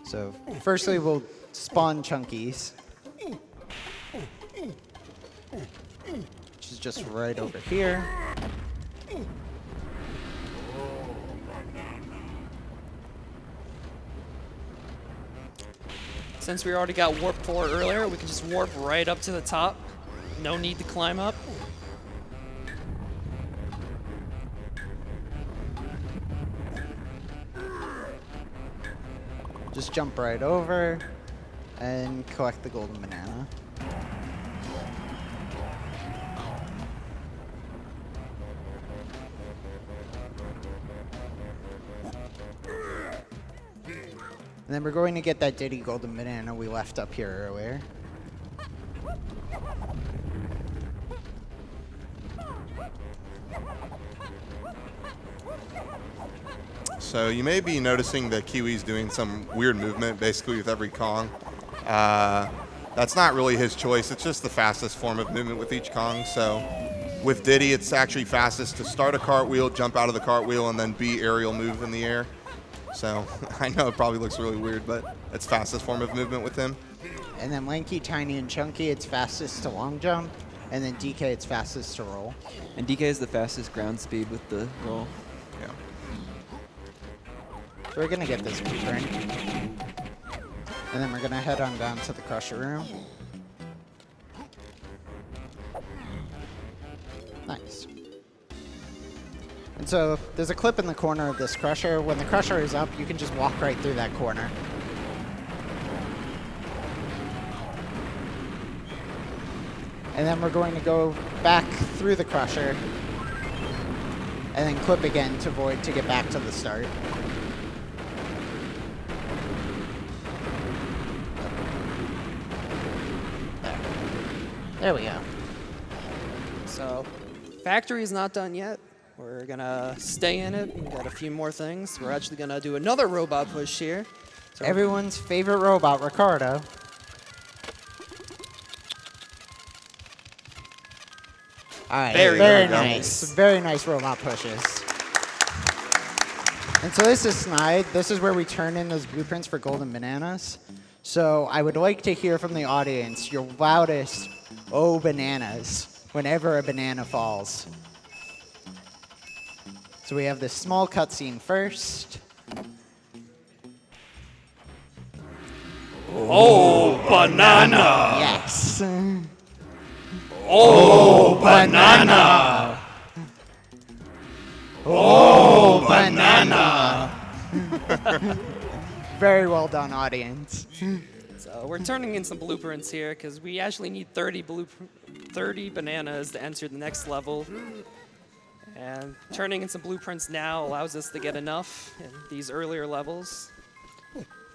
So firstly, we'll spawn Chunkies, which is just right over here. Since we already got warp 4 earlier, we can just warp right up to the top. No need to climb up. Just jump right over and collect the golden banana. And then we're going to get that Diddy golden banana we left up here earlier. So you may be noticing that Kiwi's doing some weird movement basically with every Kong. That's not really his choice. It's just the fastest form of movement with each Kong. So with Diddy, it's actually fastest to start a cartwheel, jump out of the cartwheel, and then be aerial move in the air. So I know it probably looks really weird, but it's fastest form of movement with him. And then Lanky, Tiny, and Chunky, it's fastest to long jump. And then DK, it's fastest to roll. And DK is the fastest ground speed with the roll. Yeah. So we're going to get this blueprint. And then we're going to head on down to the Crusher room. Nice. And so there's a clip in the corner of this Crusher. When the Crusher is up, you can just walk right through that corner. And then we're going to go back through the Crusher and then clip again to Void to get back to the start. There we go. So, factory is not done yet. We're gonna stay in it. We got a few more things. We're actually gonna do another robot push here. So Everyone's favorite robot, Ricardo. All right, Very very good. nice. Very nice robot pushes. And so this is Snide. This is where we turn in those blueprints for golden bananas. So I would like to hear from the audience your loudest "oh bananas" whenever a banana falls. So we have this small cutscene first. oh, banana! Yes. Oh, banana! Oh, banana! Very well done, audience. So we're turning in some blueprints here because we actually need 30 bananas to enter the next level. And turning in some blueprints now allows us to get enough in these earlier levels.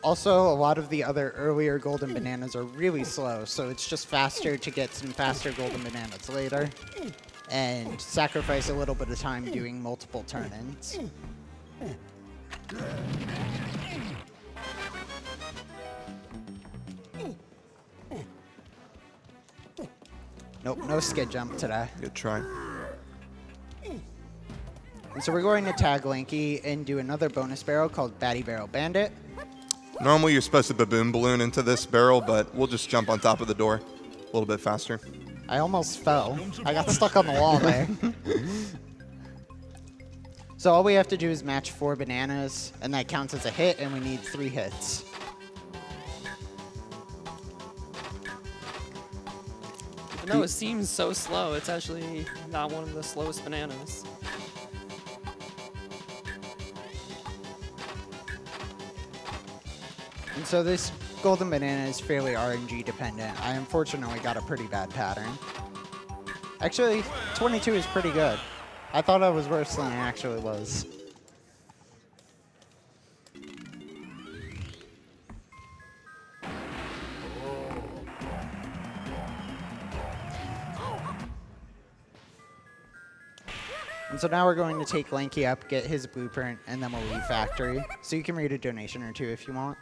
Also, a lot of the other earlier golden bananas are really slow, so it's just faster to get some faster golden bananas later and sacrifice a little bit of time doing multiple turn-ins. Nope, no skid jump today. Good try. And so we're going to tag Lanky and do another bonus barrel called Batty Barrel Bandit. Normally you're supposed to baboon balloon into this barrel, but we'll just jump on top of the door a little bit faster. I almost fell. I got stuck on the wall there. So all we have to do is match 4 bananas, and that counts as a hit, and we need 3 hits. Even though it seems so slow, it's actually not one of the slowest bananas. And so this golden banana is fairly RNG dependent. I unfortunately got a pretty bad pattern. Actually, 22 is pretty good. I thought I was worse than I actually was. And so now we're going to take Lanky up, get his blueprint, and then we'll leave factory. So you can read a donation or two if you want.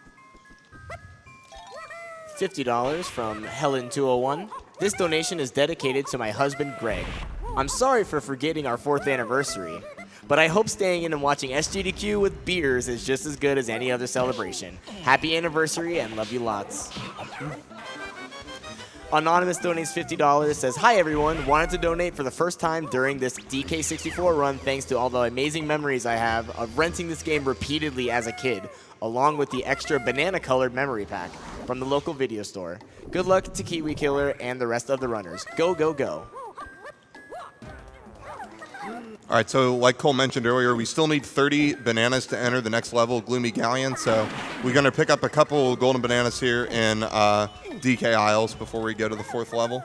$50 from Helen201. This donation is dedicated to my husband, Greg. I'm sorry for forgetting our 4th anniversary, but I hope staying in and watching SGDQ with beers is just as good as any other celebration. Happy anniversary and love you lots. Anonymous donates $50, says, hi everyone, wanted to donate for the first time during this DK64 run thanks to all the amazing memories I have of renting this game repeatedly as a kid, along with the extra banana-colored memory pack from the local video store. Good luck to Kiwikiller and the rest of the runners. Go, go, go. All right, so like Cole mentioned earlier, we still need 30 bananas to enter the next level, Gloomy Galleon. So we're going to pick up a couple golden bananas here in DK Isles before we go to the 4th level.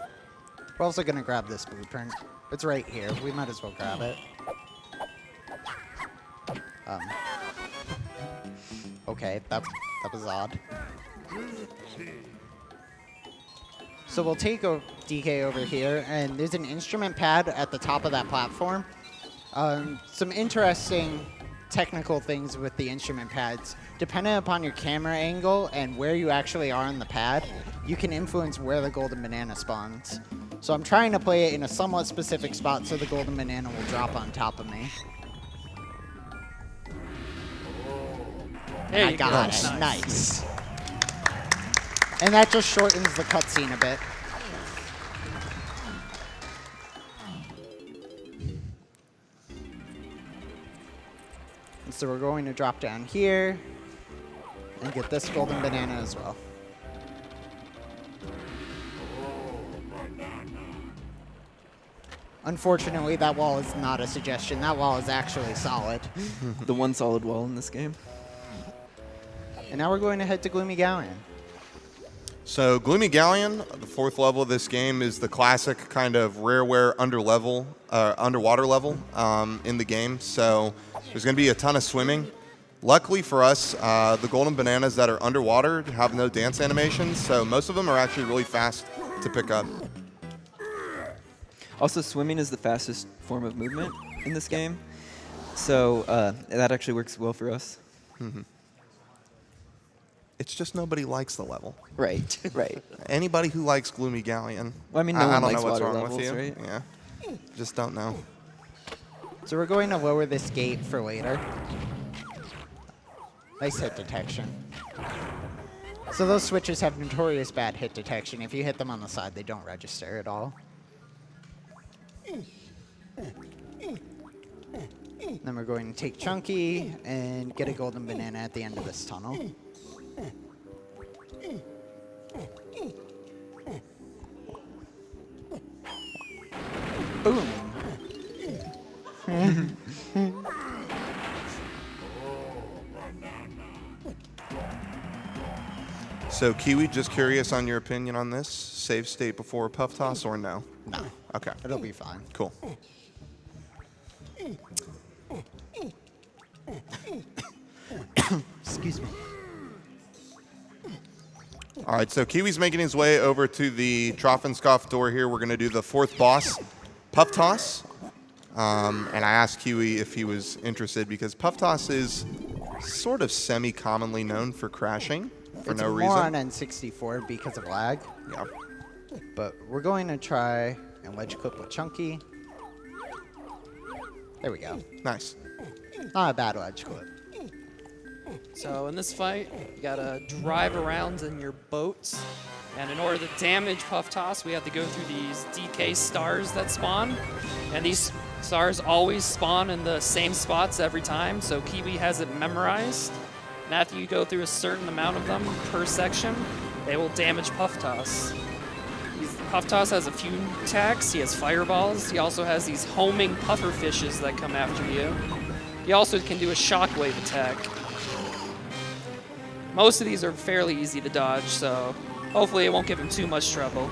We're also going to grab this blueprint. It's right here. We might as well grab it. Okay, that was odd. So we'll take a DK over here, and there's an instrument pad at the top of that platform. Some interesting technical things with the instrument pads. Depending upon your camera angle and where you actually are on the pad, you can influence where the golden banana spawns. So I'm trying to play it in a somewhat specific spot so the golden banana will drop on top of me. There I you got go. it. Nice. And that just shortens the cutscene a bit. And so we're going to drop down here and get this golden banana as well. Unfortunately, that wall is not a suggestion. That wall is actually solid. The one solid wall in this game. And now we're going to head to Gloomy Galleon. So Gloomy Galleon, the 4th level of this game, is the classic kind of rareware underwater level in the game. So there's going to be a ton of swimming. Luckily for us, the golden bananas that are underwater have no dance animations, so most of them are actually really fast to pick up. Also, swimming is the fastest form of movement in this game, so that actually works well for us. It's just nobody likes the level. Right, right. Anybody who likes Gloomy Galleon, Well, I mean, no one don't likes know what's water wrong levels, with you. right? Yeah, just don't know. So we're going to lower this gate for later. Nice hit detection. So those switches have notorious bad hit detection. If you hit them on the side, they don't register at all. Then we're going to take Chunky and get a golden banana at the end of this tunnel. Boom. So Kiwi, just curious on your opinion on this. Save state before puff toss or no? No, Okay, it'll be fine. cool. Excuse me. All right, so Kiwi's making his way over to the Troffenscoff door here. We're going to do the fourth boss, Puff Toss. And I asked Kiwi if he was interested because Puff Toss is sort of semi-commonly known for crashing for It's no more reason. on N64 because of lag, Yeah. but we're going to try and wedge clip with Chunky. There we go. Nice. Not a bad wedge clip. So in this fight, you gotta drive around in your boat, and in order to damage Puff Toss, we have to go through these DK stars that spawn, and these stars always spawn in the same spots every time, so Kiwi has it memorized. And after you go through a certain amount of them per section, they will damage Puff Toss. Puff Toss has a few attacks. He has fireballs. He also has these homing puffer fishes that come after you. He also can do a shockwave attack. Most of these are fairly easy to dodge, so hopefully it won't give him too much trouble.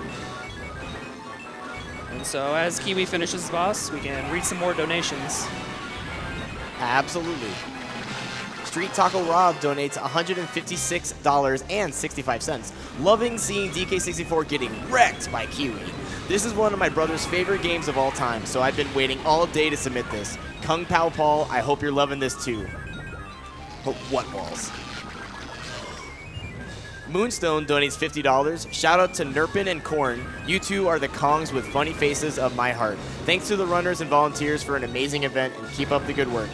And so as Kiwi finishes the boss, we can read some more donations. Absolutely. Street Taco Rob donates $156.65. Loving seeing DK64 getting wrecked by Kiwi. This is one of my brother's favorite games of all time, so I've been waiting all day to submit this. Kung Pao Paul, I hope you're loving this too. What balls? Moonstone donates $50. Shout out to Nerpin and Korn. You two are the Kongs with funny faces of my heart. Thanks to the runners and volunteers for an amazing event, and keep up the good work.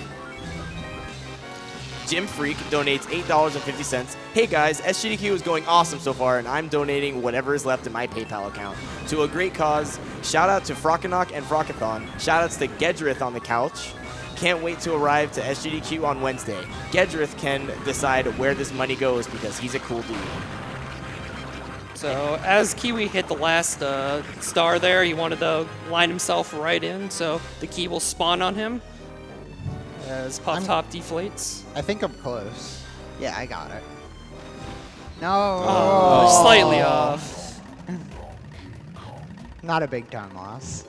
Jim Freak donates $8.50. Hey guys, SGDQ is going awesome so far, and I'm donating whatever is left in my PayPal account to a great cause. Shout out to Frockenok and Frockathon. Shout outs to Gedrith on the couch. Can't wait to arrive to SGDQ on Wednesday. Gedrith can decide where this money goes because he's a cool dude. So as Kiwi hit the last star there, he wanted to line himself right in, so the key will spawn on him as Puff Top deflates. I think I'm close. Yeah, I got it. No. Oh, slightly off. Not a big time loss.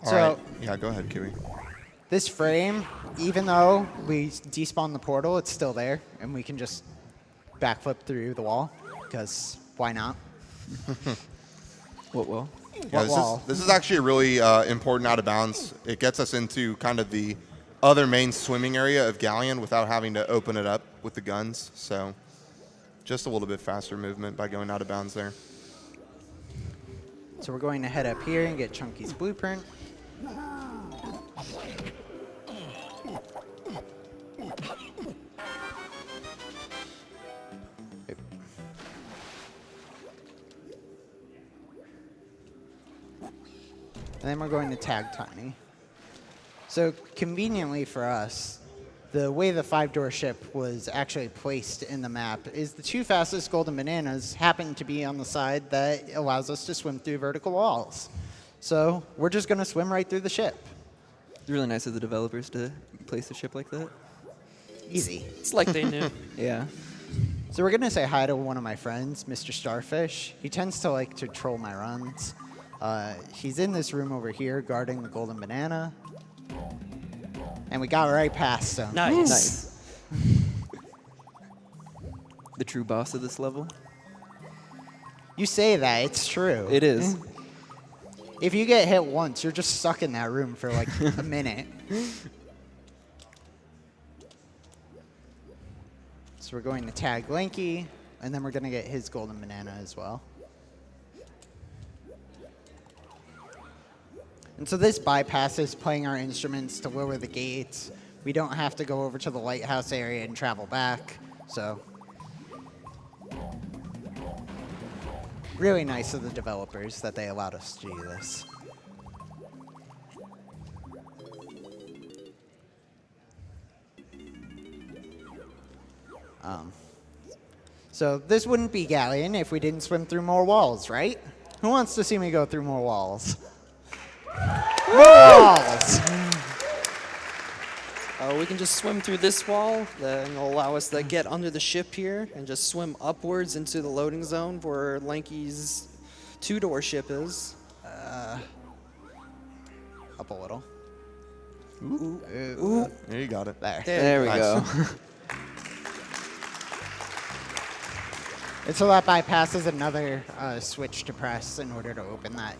All So- right. Yeah, go ahead, Kiwi. This frame, even though we despawn the portal, it's still there, and we can just backflip through the wall, because why not? What wall? Yeah, What wall? this is actually a really important out of bounds. It gets us into kind of the other main swimming area of Galleon without having to open it up with the guns. So just a little bit faster movement by going out of bounds there. So we're going to head up here and get Chunky's blueprint. And then we're going to tag Tiny. So conveniently for us, the way the 5-door ship was actually placed in the map is the two fastest golden bananas happen to be on the side that allows us to swim through vertical walls. So we're just going to swim right through the ship. It's really nice of the developers to place a ship like that. Easy. It's like they knew. Yeah. So we're going to say hi to one of my friends, Mr. Starfish. He tends to like to troll my runs. He's in this room over here guarding the golden banana. And we got right past him. Nice. Nice. The true boss of this level. You say that, it's true. It is. if you get hit once, you're just stuck in that room for like a minute. So we're going to tag Lanky, and then we're going to get his golden banana as well. And so this bypasses playing our instruments to lower the gates. We don't have to go over to the lighthouse area and travel back. So really nice of the developers that they allowed us to do this. So this wouldn't be Galleon if we didn't swim through more walls, right? Who wants to see me go through more walls? More walls! We can just swim through this wall, then it'll allow us to get under the ship here and just swim upwards into the loading zone where Lanky's 2-door ship is. Up a little. Ooh. Yeah, you got it. There we Nice. go. And so that bypasses another switch to press in order to open that.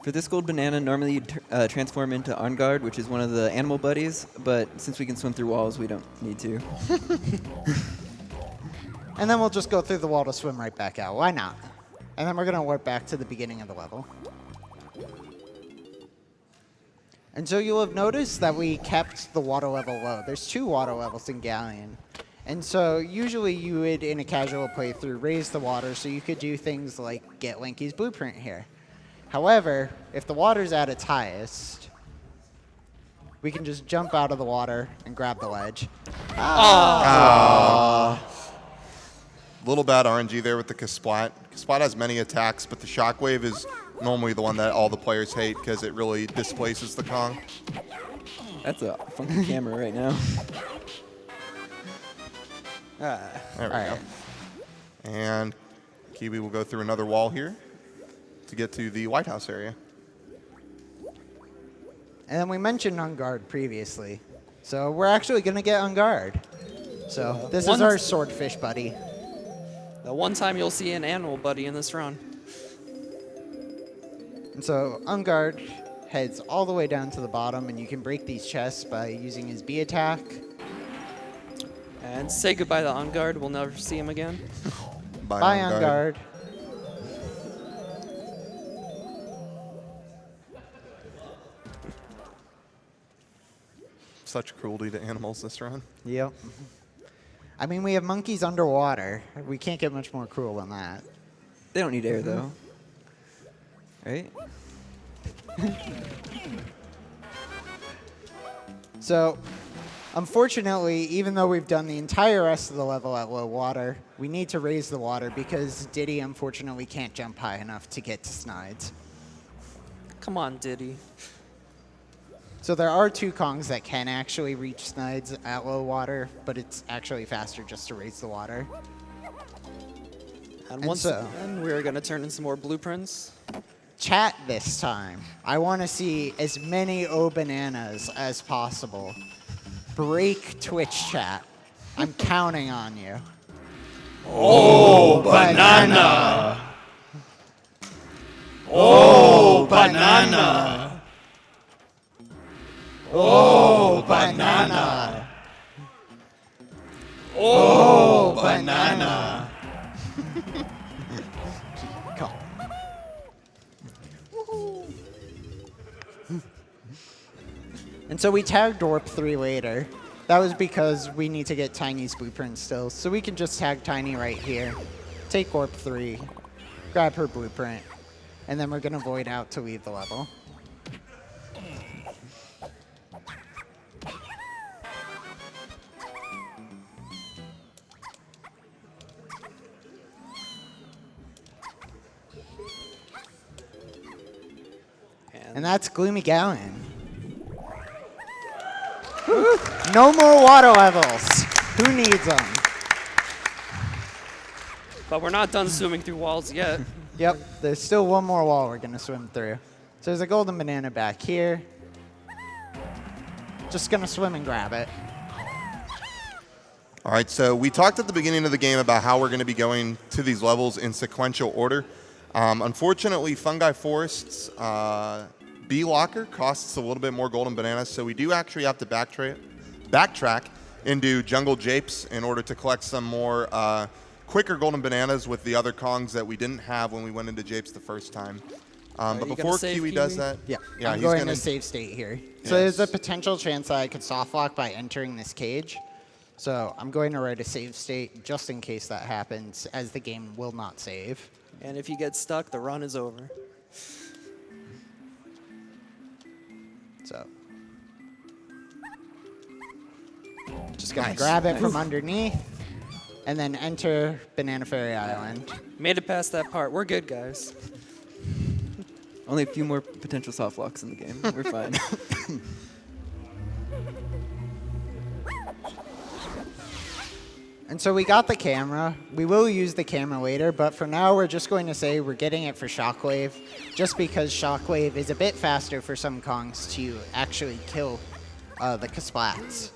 For this gold banana, normally you'd transform into On Guard, which is one of the animal buddies, but since we can swim through walls, we don't need to. And then we'll just go through the wall to swim right back out. Why not? And then we're going to warp back to the beginning of the level. And so you'll have noticed that we kept the water level low. There's 2 water levels in Galleon. And so usually you would, in a casual playthrough, raise the water so you could do things like get Lanky's blueprint here. However, if the water's at its highest, we can just jump out of the water and grab the ledge. Little bad RNG there with the Kasplat. Kasplat has many attacks, but the Shockwave is normally the one that all the players hate because it really displaces the Kong. That's a funky camera right now. There we All right. go. And Kiwi will go through another wall here to get to the White House area. And then we mentioned On Guard previously. So we're actually going to get On Guard. So this is our swordfish buddy. The one time you'll see an animal buddy in this run. And so On Guard heads all the way down to the bottom, and you can break these chests by using his B attack. And say goodbye to On Guard. We'll never see him again. Bye, On Guard. Such cruelty to animals this run. Yep. I mean, we have monkeys underwater. We can't get much more cruel than that. They don't need air, though. Right? So, unfortunately, even though we've done the entire rest of the level at low water, we need to raise the water because Diddy unfortunately can't jump high enough to get to Snides. Come on, Diddy. So there are 2 Kongs that can actually reach Snides at low water, but it's actually faster just to raise the water. And And once so- then, we're going to turn in some more blueprints. Chat this time. I want to see as many O bananas as possible. Break Twitch chat. I'm counting on you. Oh, banana! Oh, banana! Oh, banana! Oh, banana! Come. And so we tagged Warp 3 later. That was because we need to get Tiny's blueprint still. So we can just tag Tiny right here, take Warp 3, grab her blueprint, and then we're going to void out to leave the level. And that's Gloomy Galleon. No more water levels. Who needs them? But we're not done swimming through walls yet. Yep, there's still one more wall we're going to swim through. So there's a golden banana back here. Just going to swim and grab it. All right, so we talked at the beginning of the game about how we're going to be going to these levels in sequential order. Unfortunately, Fungi Forest's B locker costs a little bit more golden bananas, so we do actually have to backtrack into Jungle Japes in order to collect some more quicker golden bananas with the other Kongs that we didn't have when we went into Japes the first time. But you before gonna save Kiwi does Kiwi? that, I'm he's going gonna to save state here. So Yes. there's a potential chance that I could soft lock by entering this cage. So I'm going to write a save state just in case that happens, as the game will not save. And if you get stuck, the run is over. So just gonna Nice. grab it from underneath and then enter Banana Ferry Island. Made it past that part. We're good, guys. Only a few more potential soft locks in the game. We're fine. And so we got the camera. We will use the camera later, but for now we're just going to say we're getting it for Shockwave, just because Shockwave is a bit faster for some Kongs to actually kill the Kasplats.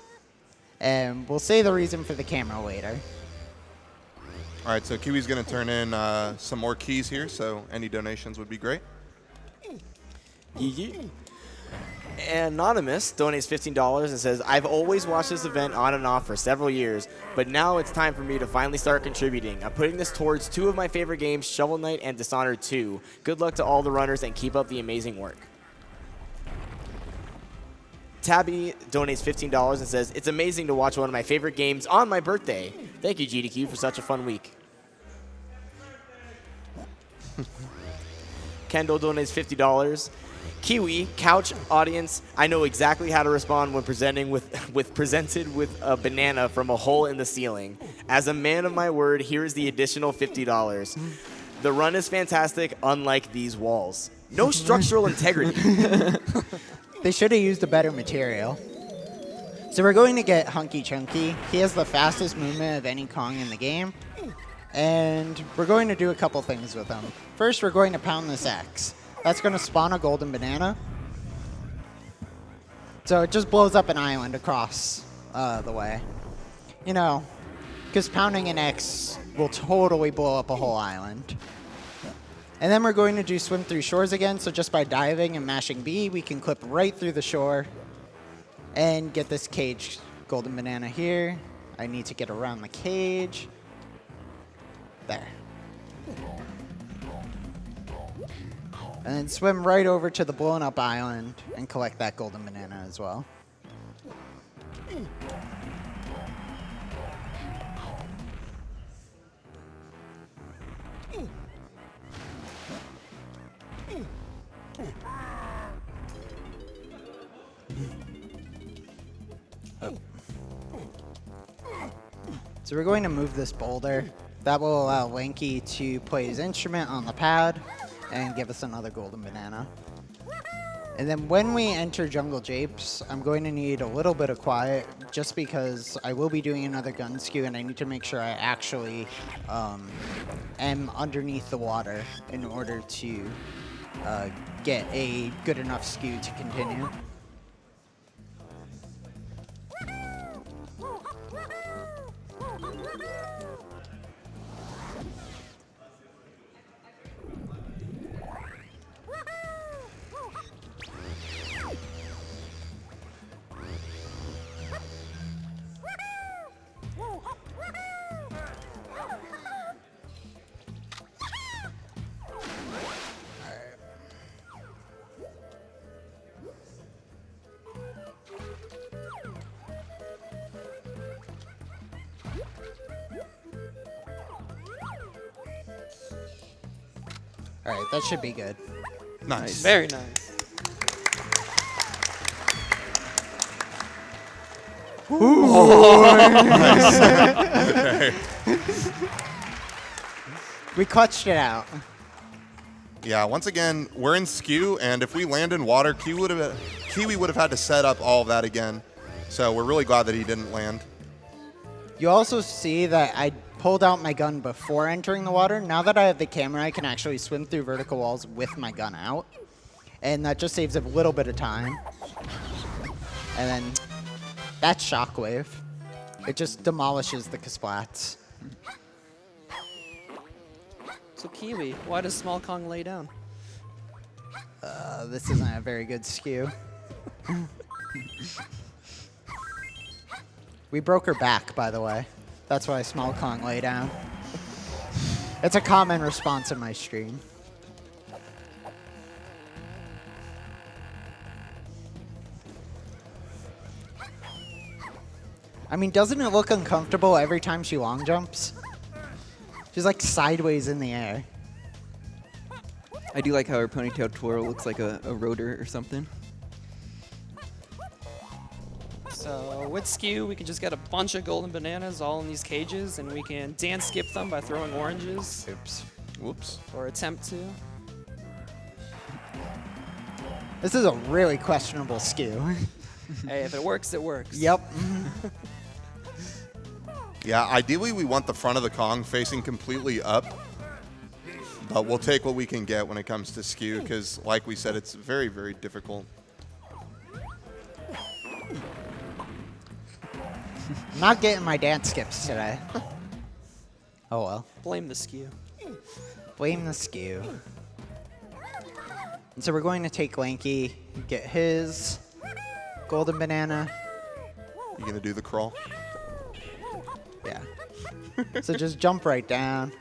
And we'll say the reason for the camera later. All right, so Kiwi's going to turn in some more keys here, so any donations would be great. Anonymous donates $15 and says, I've always watched this event on and off for several years, but now it's time for me to finally start contributing. I'm putting this towards two of my favorite games, Shovel Knight and Dishonored 2. Good luck to all the runners and keep up the amazing work. Tabby donates $15 and says, it's amazing to watch one of my favorite games on my birthday. Thank you, GDQ, for such a fun week. Kendall donates $50. Kiwi, couch audience, I know exactly how to respond when presented with a banana from a hole in the ceiling. As a man of my word, here is the additional $50. The run is fantastic, unlike these walls. No structural integrity. They should have used a better material. So we're going to get Hunky Chunky. He has the fastest movement of any Kong in the game. And we're going to do a couple things with him. First, we're going to pound this X. That's going to spawn a golden banana. So it just blows up an island across the way. You know, because pounding an X will totally blow up a whole island. And then we're going to do swim through shores again. So just by diving and mashing B, we can clip right through the shore and get this cage golden banana here. I need to get around the cage. There. And then swim right over to the blown up island and collect that golden banana as well. So we're going to move this boulder. That will allow Lanky to play his instrument on the pad and give us another golden banana. And then when we enter Jungle Japes, I'm going to need a little bit of quiet just because I will be doing another gun skew and I need to make sure I actually am underneath the water in order to get a good enough skew to continue. All right, that should be good. Nice. Very nice. We clutched it out. Yeah, once again, we're in skew, and if we land in water, Kiwi would have had to set up all of that again. So we're really glad that he didn't land. You also see that I pulled out my gun before entering the water. Now that I have the camera, I can actually swim through vertical walls with my gun out. And that just saves a little bit of time. And then that's Shockwave. It just demolishes the Kasplats. So Kiwi, why does Small Kong lay down? This isn't a very good skew. We broke her back, by the way. That's why Small Kong lay down. It's a common response in my stream. I mean, doesn't it look uncomfortable every time she long jumps? She's like sideways in the air. I do like how her ponytail twirl looks like a rotor or something. So with Skew, we can just get a bunch of golden bananas all in these cages, and we can dance skip them by throwing oranges. Oops. Whoops. Or attempt to. This is a really questionable skew. Hey, if it works, it works. Yep. Yeah, ideally we want the front of the Kong facing completely up, but we'll take what we can get when it comes to skew because, like we said, it's very, very difficult. I'm not getting my dance skips today. Oh well. Blame the Skew. Blame the skew. And so we're going to take Lanky, get his golden banana. You gonna do the crawl? Yeah. So just jump right down.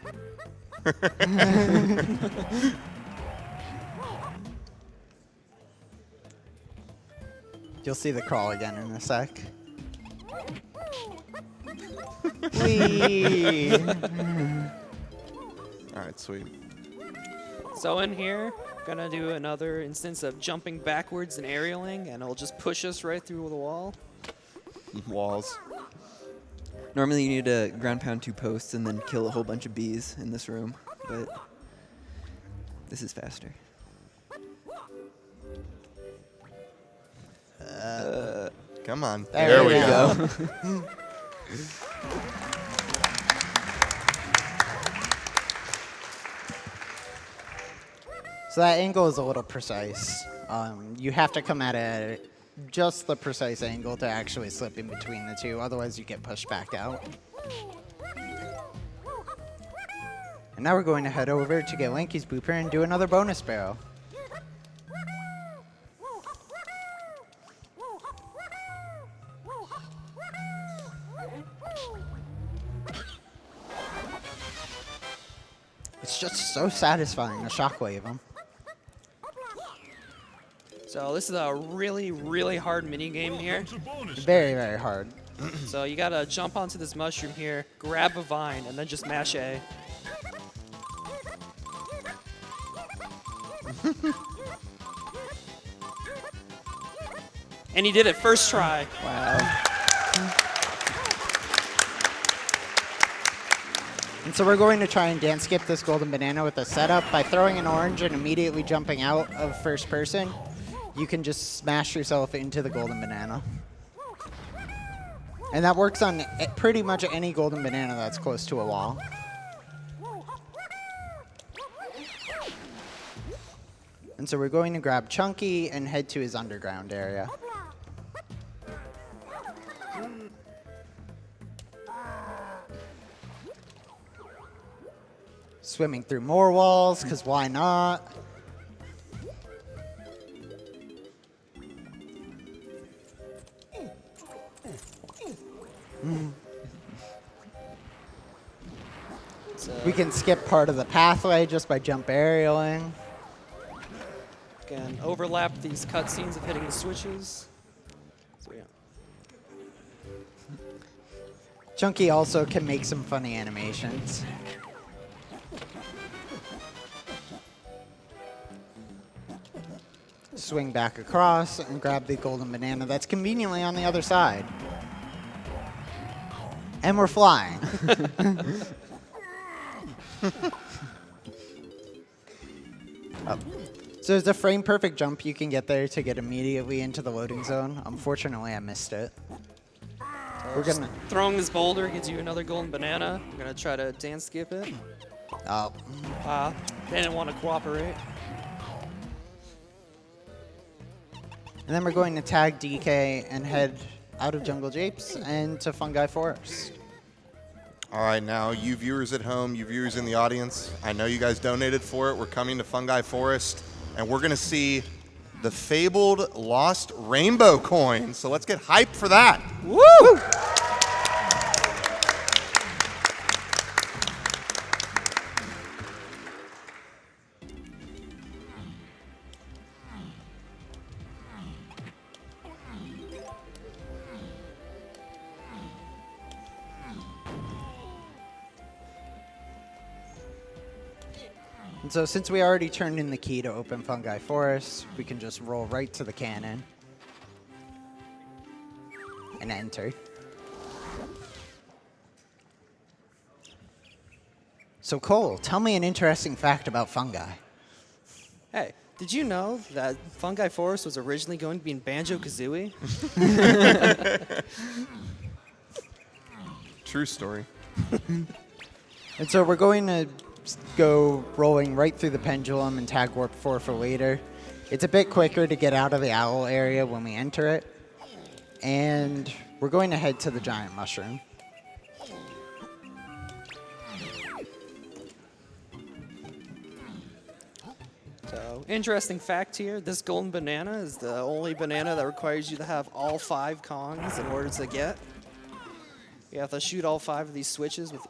You'll see the crawl again in a sec. Whee! All right, sweet. So in here, gonna do another instance of jumping backwards and aerialing, and it'll just push us right through the wall. Walls. Normally you need to ground pound 2 posts and then kill a whole bunch of bees in this room, but this is faster. Come on. There we go. So that angle is a little precise. You have to come at it just the precise angle to actually slip in between the two, otherwise you get pushed back out. And now we're going to head over to get Lanky's Booper and do another bonus barrel. It's just so satisfying to shockwave him. So this is a really, really hard mini game here. Very, very hard. So you gotta jump onto this mushroom here, grab a vine, and then just mash A. And he did it first try. Wow. And so we're going to try and dance skip this golden banana with a setup by throwing an orange and immediately jumping out of first person. You can just smash yourself into the golden banana. And that works on pretty much any golden banana that's close to a wall. And so we're going to grab Chunky and head to his underground area. Swimming through more walls, because why not? We can skip part of the pathway just by jump aerialing. Can overlap these cutscenes of hitting the switches. So yeah. Chunky also can make some funny animations. Swing back across and grab the golden banana that's conveniently on the other side. And we're flying. Oh. So there's a frame perfect jump you can get there to get immediately into the loading zone. Unfortunately, I missed it. We're gonna Throwing this boulder gives you another golden banana. I'm gonna try to dance skip it. Oh. They didn't want to cooperate. And then we're going to tag DK and head out of Jungle Japes and to Fungi Forest. All right, now you viewers at home, you viewers in the audience, I know you guys donated for it. We're coming to Fungi Forest, and we're going to see the fabled lost rainbow coin. So let's get hyped for that. Woo! And so since we already turned in the key to open Fungi Forest, we can just roll right to the cannon and enter. So Cole, tell me an interesting fact about fungi. Hey, did you know that Fungi Forest was originally going to be in Banjo-Kazooie? True story. And so we're going to go rolling right through the pendulum and tag warp 4 for later. It's a bit quicker to get out of the owl area when we enter it. And we're going to head to the giant mushroom. So, interesting fact here, this golden banana is the only banana that requires you to have all 5 Kongs in order to get. You have to shoot all 5 of these switches with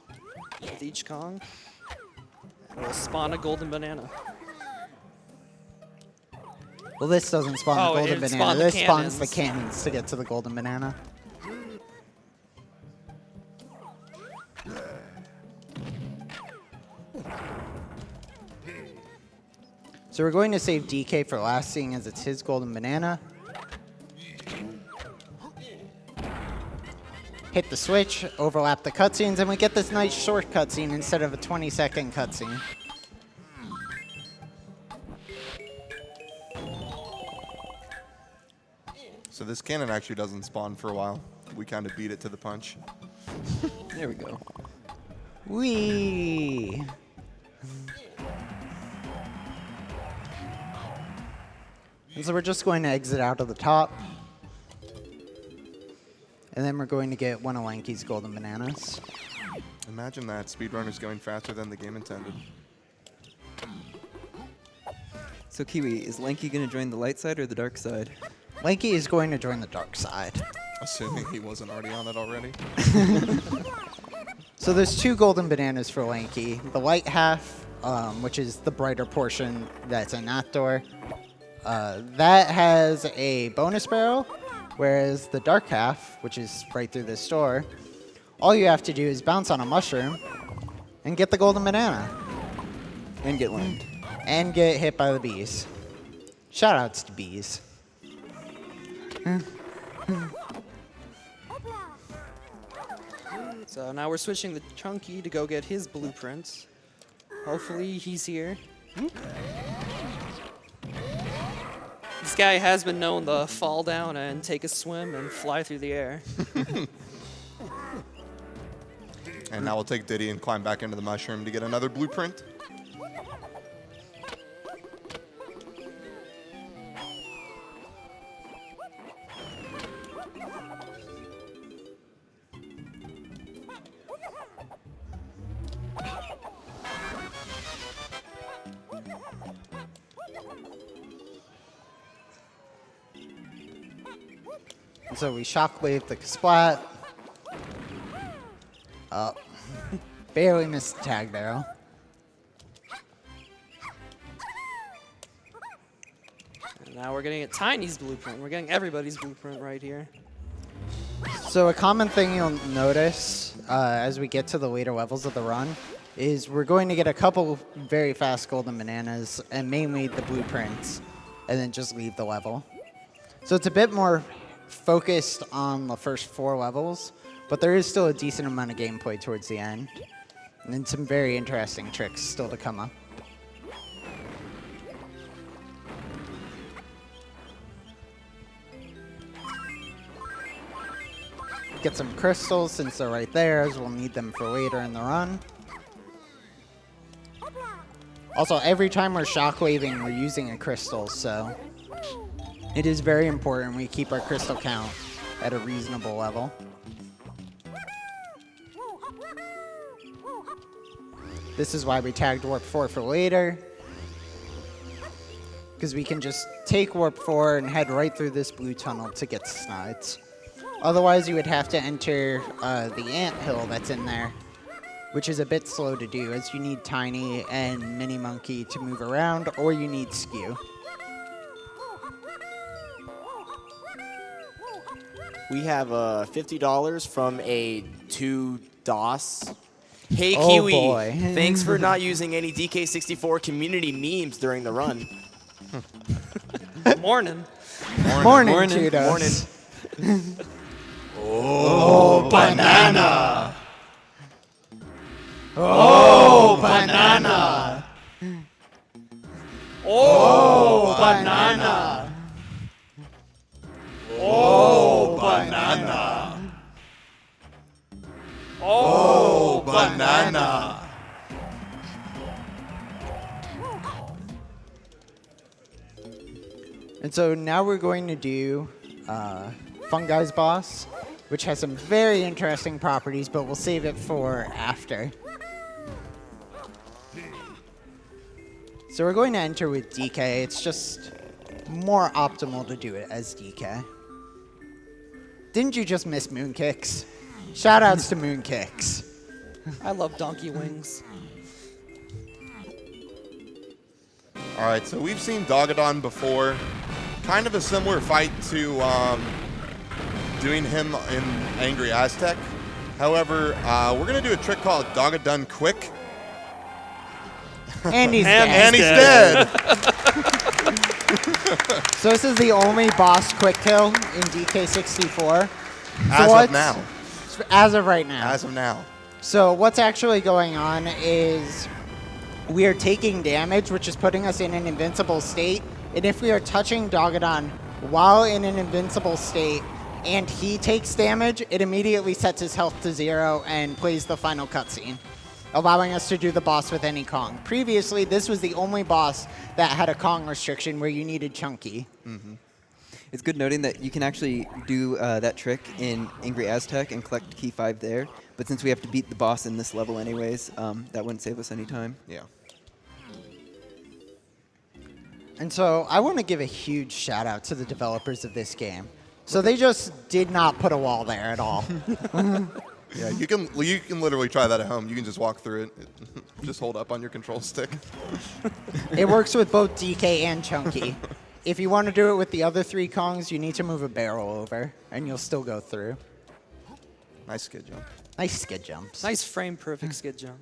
each Kong. And it'll spawn a golden banana. Well, this doesn't spawn Oh, the golden it banana. spawned the This spawns the cannons. cannons to get to the golden banana. So we're going to save DK for last, seeing as it's his golden banana. Hit the switch, overlap the cutscenes, and we get this nice short cutscene instead of a 20-second cutscene. So this cannon actually doesn't spawn for a while. We kind of beat it to the punch. There we go. Whee! And so we're just going to exit out of the top. And then we're going to get one of Lanky's golden bananas. Imagine that, speedrunners going faster than the game intended. So Kiwi, is Lanky going to join the light side or the dark side? Lanky is going to join the dark side. Assuming he wasn't already on it already. So there's 2 golden bananas for Lanky. The light half, which is the brighter portion that's in that door, that has a bonus barrel, whereas the dark half, which is right through this door, all you have to do is bounce on a mushroom and get the golden banana. And get limed. And get hit by the bees. Shoutouts to bees. So now we're switching the Chunky to go get his blueprints. Hopefully he's here. This guy has been known to fall down and take a swim and fly through the air. And now we'll take Diddy and climb back into the mushroom to get another blueprint. And so we shockwave the splat. Up. Barely missed the tag barrel. And now we're getting a Tiny's blueprint. We're getting everybody's blueprint right here. So a common thing you'll notice as we get to the later levels of the run is we're going to get a couple very fast golden bananas and mainly the blueprints and then just leave the level. So it's a bit more focused on the first 4 levels, but there is still a decent amount of gameplay towards the end and then some very interesting tricks still to come up. Get some crystals since they're right there, as we'll need them for later in the run. Also, every time we're shockwaving, we're using a crystal, so it is very important we keep our crystal count at a reasonable level. This is why we tagged Warp 4 for later. Because we can just take Warp 4 and head right through this blue tunnel to get to Snides. Otherwise, you would have to enter the anthill that's in there, which is a bit slow to do, as you need Tiny and Mini Monkey to move around, or you need Skew. We have $50 from a 2DOS. Hey, Oh, Kiwi. boy. Thanks for not using any DK64 community memes during the run. Morning. Morning, Morning. Cheetos. Morning. Oh, banana. Oh, banana. Oh, banana. Oh, banana. Oh, banana. And so now we're going to do Fungi's boss, which has some very interesting properties, but we'll save it for after. So we're going to enter with DK. It's just more optimal to do it as DK. Didn't you just miss Moonkicks? Shoutouts to Moonkicks. I love donkey wings. All right, so we've seen Dogadon before. Kind of a similar fight to doing him in Angry Aztec. However, we're going to do a trick called Dogadon Quick. And he's And dead. And he's dead. So this is the only boss quick kill in DK64. As what's- of now. As of right now. As of now. So what's actually going on is we are taking damage, which is putting us in an invincible state. And if we are touching Dogadon while in an invincible state and he takes damage, it immediately sets his health to 0 and plays the final cutscene, allowing us to do the boss with any Kong. Previously, this was the only boss that had a Kong restriction where you needed Chunky. It's good noting that you can actually do that trick in Angry Aztec and collect key 5 there. But since we have to beat the boss in this level anyways, that wouldn't save us any time. Yeah. And so I want to give a huge shout out to the developers of this game. So they just did not put a wall there at all. Yeah, you can literally try that at home. You can just walk through it. Just hold up on your control stick. It works with both DK and Chunky. If you want to do it with the other 3 Kongs, you need to move a barrel over, and you'll still go through. Nice skid jump. Nice skid jumps. Nice frame perfect skid jump.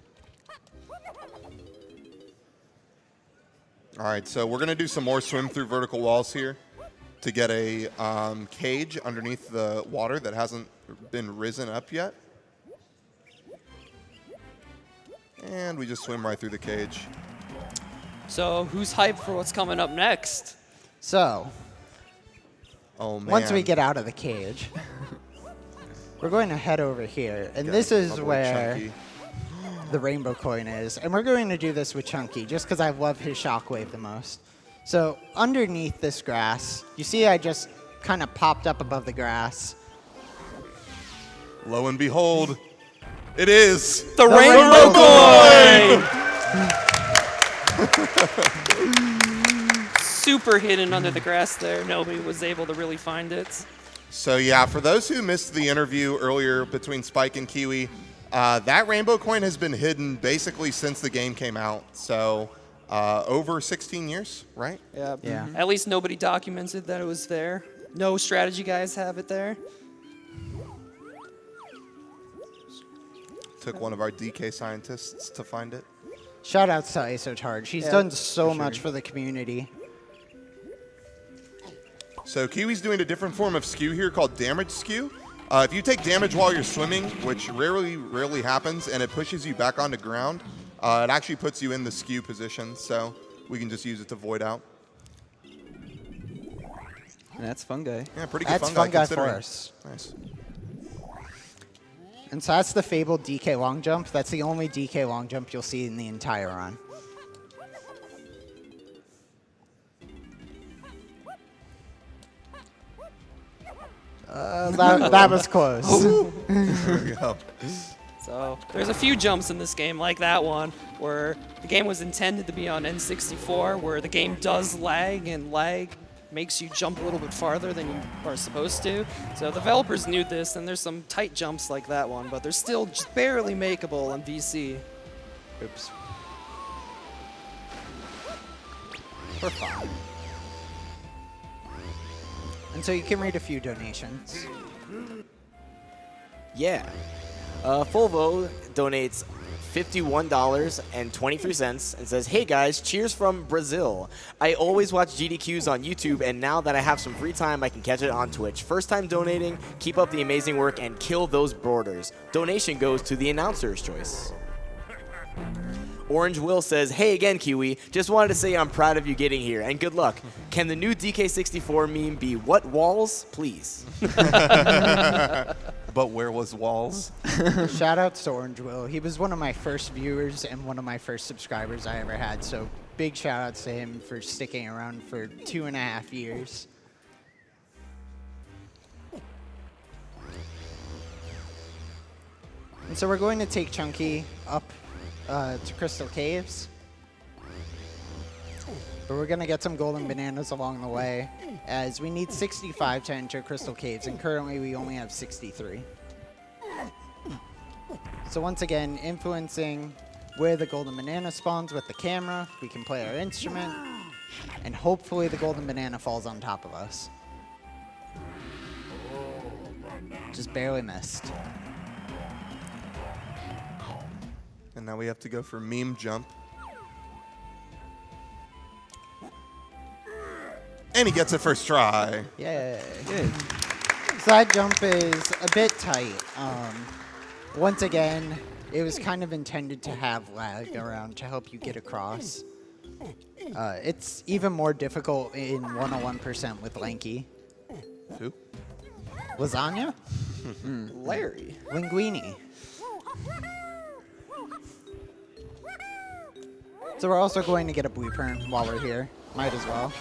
All right, so we're going to do some more swim through vertical walls here to get a cage underneath the water that hasn't been risen up yet. And we just swim right through the cage. So who's hyped for what's coming up next? So, Oh, man. once we get out of the cage, we're going to head over here. And Got this my is boy where Chunky. the rainbow coin is. And we're going to do this with Chunky, just because I love his shockwave the most. So, underneath this grass, you see I just kind of popped up above the grass. Lo and behold, it is The rainbow coin! Super hidden under the grass there. Nobody was able to really find it. So yeah, for those who missed the interview earlier between Spike and Kiwi, that rainbow coin has been hidden basically since the game came out. So over 16 years, right? Yeah. Yeah. At least nobody documented that it was there. No strategy guys have it there. Took one of our DK scientists to find it. Shout outs to Isotard. She's Yeah, done so for much sure. for the community. So Kiwi's doing a different form of skew here called damage skew. If you take damage while you're swimming, which rarely happens, and it pushes you back onto ground, it actually puts you in the skew position. So we can just use it to void out. And that's Fungi. Yeah, pretty good That's fungi Fungi considering. Force. Nice. And so that's the fabled DK long jump. That's the only DK long jump you'll see in the entire run. That was close. There we go. So there's a few jumps in this game, like that one, where the game was intended to be on N64, where the game does lag, and lag makes you jump a little bit farther than you are supposed to. So developers knew this, and there's some tight jumps like that one, but they're still just barely makeable on VC. Oops. For fun. And so you can read a few donations. Yeah. Fulvo donates $51.23 and says, "Hey guys, cheers from Brazil. I always watch GDQs on YouTube, and now that I have some free time, I can catch it on Twitch. First time donating. Keep up the amazing work and kill those borders. Donation goes to the announcer's choice." Orange Will says, "Hey again, Kiwi. Just wanted to say I'm proud of you getting here, and good luck. Can the new DK64 meme be what walls, please?" But where was Walls? Shout out to Orange Will. He was one of my first viewers and one of my first subscribers I ever had. So big shout outs to him for sticking around for 2.5 years. And so we're going to take Chunky up to Crystal Caves. But we're going to get some golden bananas along the way, as we need 65 to enter Crystal Caves, and currently we only have 63. So once again, influencing where the golden banana spawns with the camera, we can play our instrument, and hopefully the golden banana falls on top of us. Just barely missed. And now we have to go for meme jump. And he gets it first try. Yay. Good. So that jump is a bit tight. Once again, it was kind of intended to have lag around to help you get across. It's even more difficult in 101% with Lanky. Who? Lasagna? Larry. Linguini. So we're also going to get a blueprint while we're here. Might as well.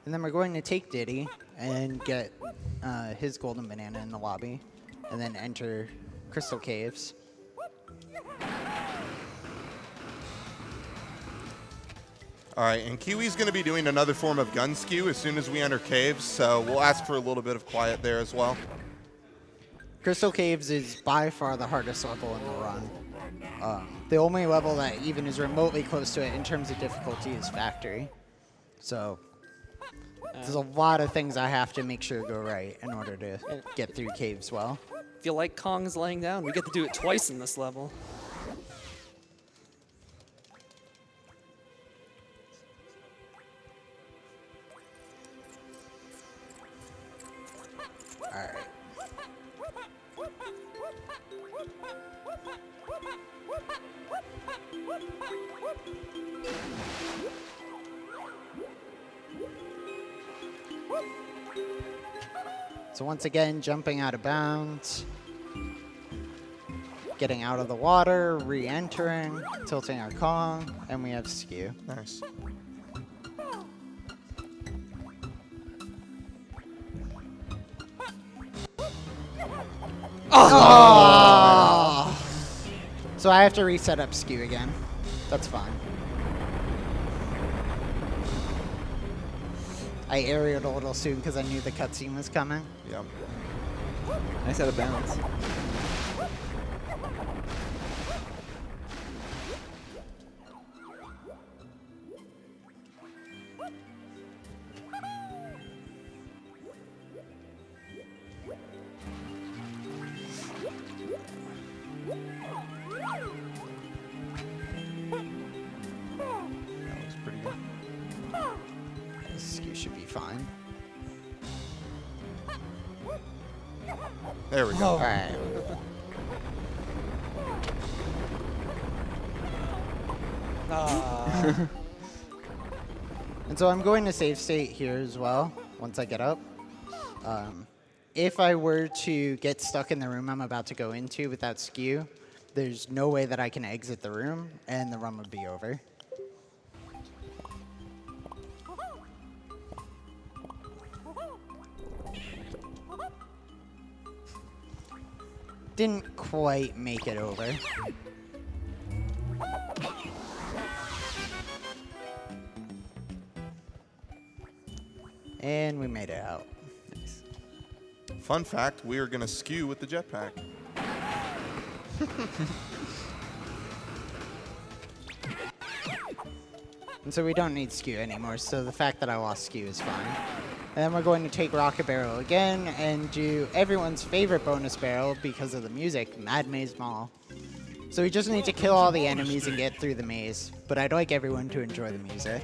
And then we're going to take Diddy and get his golden banana in the lobby, and then enter Crystal Caves. All right, and Kiwi's going to be doing another form of gun skew as soon as we enter caves, so we'll ask for a little bit of quiet there as well. Crystal Caves is by far the hardest level in the run. The only level that even is remotely close to it in terms of difficulty is Factory. So there's a lot of things I have to make sure go right in order to get through caves well. Feel like Kong's laying down. We get to do it twice in this level. All right. So once again, jumping out of bounds, getting out of the water, re-entering, tilting our Kong, and we have skew. Nice. Oh! So I have to reset up skew again. That's fine. I aerialed a little soon because I knew the cutscene was coming. Yeah. Nice out of bounds. That looks pretty good. This skew should be fine. There we go. All right. And so I'm going to save state here as well once I get up. If I were to get stuck in the room I'm about to go into without skew, there's no way that I can exit the room and the run would be over. didn't quite make it over. And we made it out. Nice. Fun fact, we are going to skew with the jetpack. And so we don't need skew anymore, so the fact that I lost skew is fine. And then we're going to take Rocket Barrel again and do everyone's favorite bonus barrel because of the music, Mad Maze Mall. So we just need to kill all the enemies and get through the maze, but I'd like everyone to enjoy the music.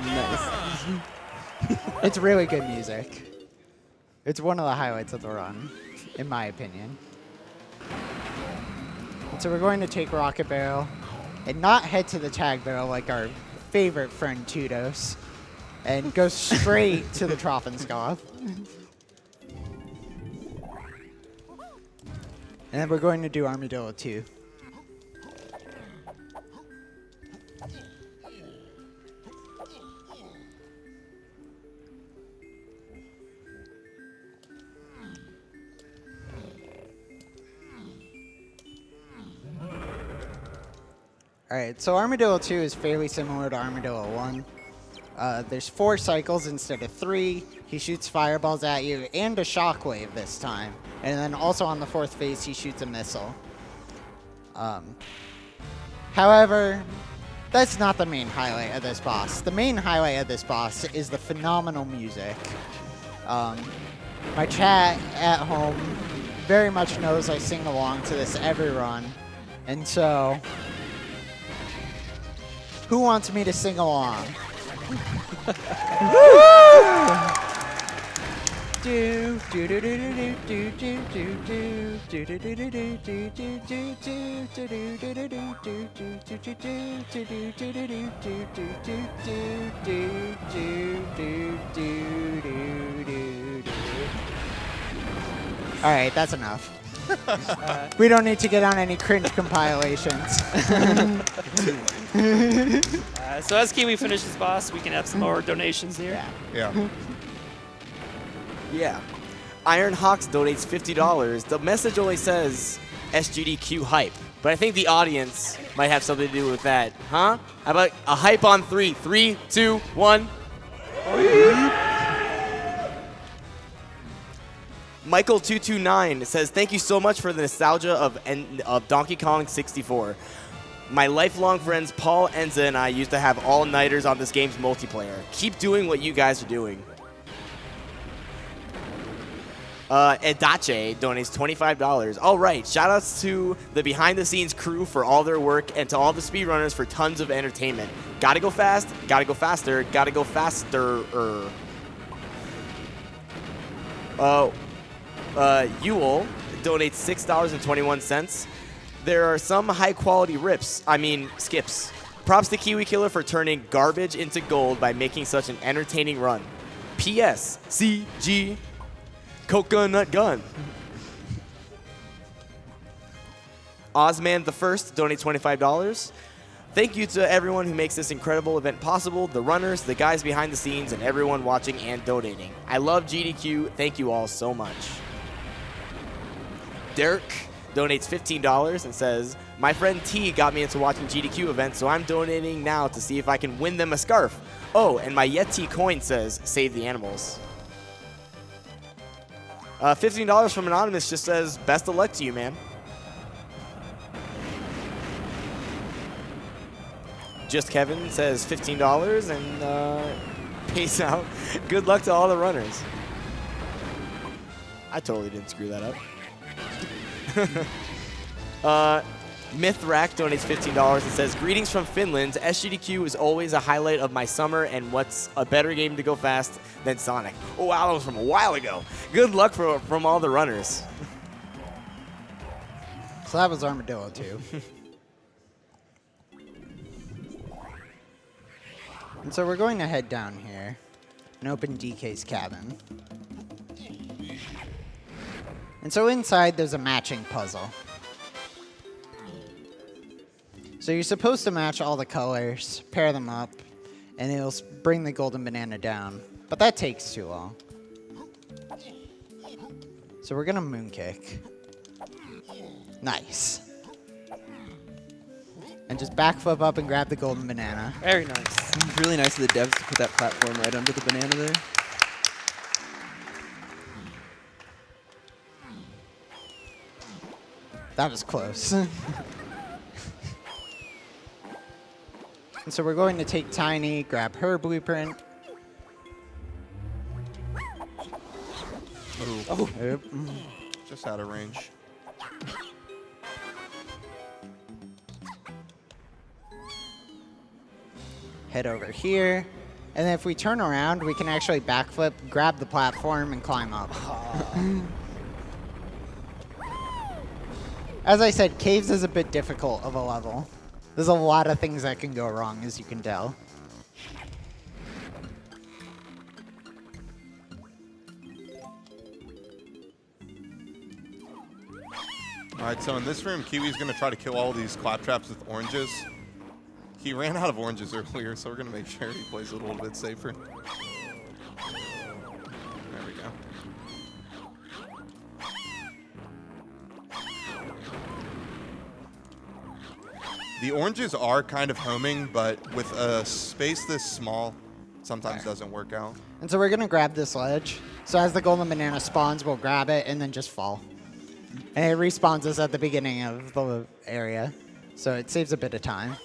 Nice. It's really good music. It's one of the highlights of the run, in my opinion. And so we're going to take Rocket Barrel and not head to the tag barrel like our favorite friend Tudos and go straight to the Trophenskov. And then we're going to do Armadillo 2. Alright, so Armadillo 2 is fairly similar to Armadillo 1. There's 4 cycles instead of 3. He shoots fireballs at you and a shockwave this time. And then also on the 4th phase, he shoots a missile. However, that's not the main highlight of this boss. The main highlight of this boss is the phenomenal music. My chat at home very much knows I sing along to this every run. And so, who wants me to sing along? All right, that's enough. We don't need to get on any cringe compilations. So as Kiwi finishes boss, we can have some more donations here. Yeah. Yeah. Iron Hawks donates $50. The message only says SGDQ hype, but I think the audience might have something to do with that. Huh? How about a hype on 3? 3, 2, 1. Michael229 says, thank you so much for the nostalgia of Donkey Kong 64. My lifelong friends Paul, Enza, and I used to have all-nighters on this game's multiplayer. Keep doing what you guys are doing. Edache donates $25. All right, shoutouts to the behind-the-scenes crew for all their work and to all the speedrunners for tons of entertainment. Gotta go fast, gotta go faster, gotta go faster. Ewell donates $6.21. There are some high-quality skips. Props to Kiwikiller for turning garbage into gold by making such an entertaining run. P.S. CG Coconut Gun. Ozman the First donates $25. Thank you to everyone who makes this incredible event possible, the runners, the guys behind the scenes, and everyone watching and donating. I love GDQ. Thank you all so much. Dirk donates $15 and says, my friend T got me into watching GDQ events, so I'm donating now to see if I can win them a scarf. Oh, and my Yeti coin says, save the animals. $15 from Anonymous just says, best of luck to you, man. Just Kevin says $15 and peace out. Good luck to all the runners. I totally didn't screw that up. Mythrack donates $15 and says, greetings from Finland. SGDQ is always a highlight of my summer, and what's a better game to go fast than Sonic? Oh, wow, that was from a while ago. Good luck from all the runners. So that was Armadillo, too. And so we're going to head down here and open DK's cabin. And so inside, there's a matching puzzle. So you're supposed to match all the colors, pair them up, and it'll bring the golden banana down. But that takes too long. So we're going to moonkick. Nice. And just backflip up and grab the golden banana. Very nice. It's really nice of the devs to put that platform right under the banana there. That was close. And so we're going to take Tiny, grab her blueprint. Ooh, Yep. just out of range. Head over here. And then if we turn around, we can actually backflip, grab the platform, and climb up. As I said, Caves is a bit difficult of a level. There's a lot of things that can go wrong, as you can tell. All right, so in this room, Kiwi's going to try to kill all these claptraps with oranges. He ran out of oranges earlier, so we're going to make sure he plays it a little bit safer. There we go. The oranges are kind of homing, but with a space this small, sometimes doesn't work out. And so we're going to grab this ledge. So as the golden banana spawns, we'll grab it and then just fall. And it respawns us at the beginning of the area. So it saves a bit of time.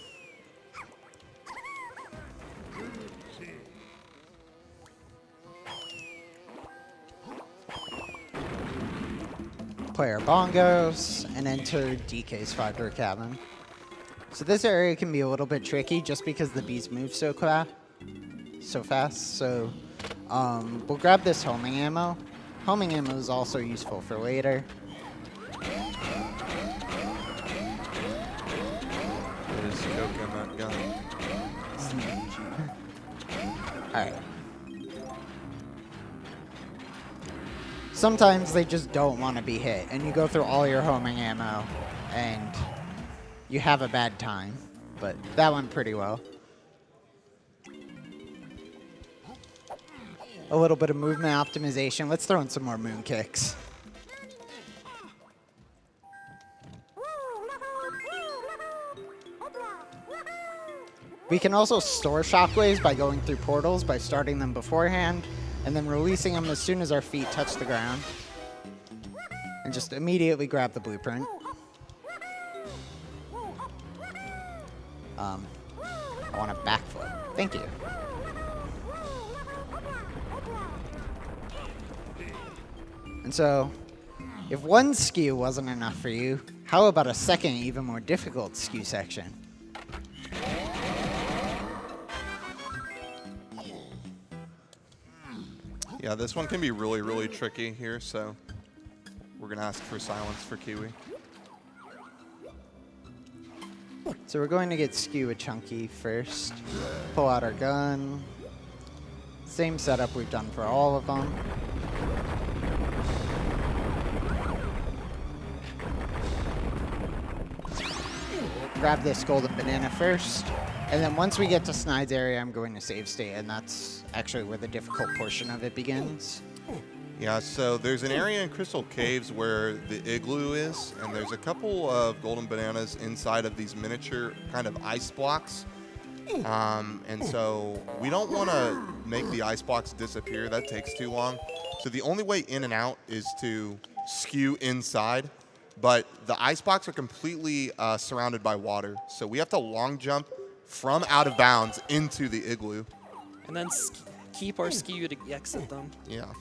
Play our bongos and enter DK's 5-door cabin. So this area can be a little bit tricky just because the bees move so fast. So we'll grab this homing ammo. Homing ammo is also useful for later. There's coke in that gun. Alright. Sometimes they just don't want to be hit, and you go through all your homing ammo, and you have a bad time. But that went pretty well. A little bit of movement optimization. Let's throw in some more moon kicks. We can also store shockwaves by going through portals by starting them beforehand and then releasing them as soon as our feet touch the ground. And just immediately grab the blueprint. I want a backflip. Thank you. And so, if one skew wasn't enough for you, how about a second, even more difficult skew section? Yeah, this one can be really, really tricky here, so we're going to ask for silence for Kiwi. So we're going to get skew a chunky first. Pull out our gun. Same setup we've done for all of them. Grab this golden banana first. And then once we get to Snide's area, I'm going to save state, and that's actually where the difficult portion of it begins. Yeah, so there's an area in Crystal Caves where the igloo is, and there's a couple of golden bananas inside of these miniature kind of ice blocks. And so we don't want to make the ice blocks disappear. That takes too long. So the only way in and out is to skew inside. But the ice blocks are completely surrounded by water. So we have to long jump from out of bounds into the igloo. And then keep our skew to exit them. Yeah.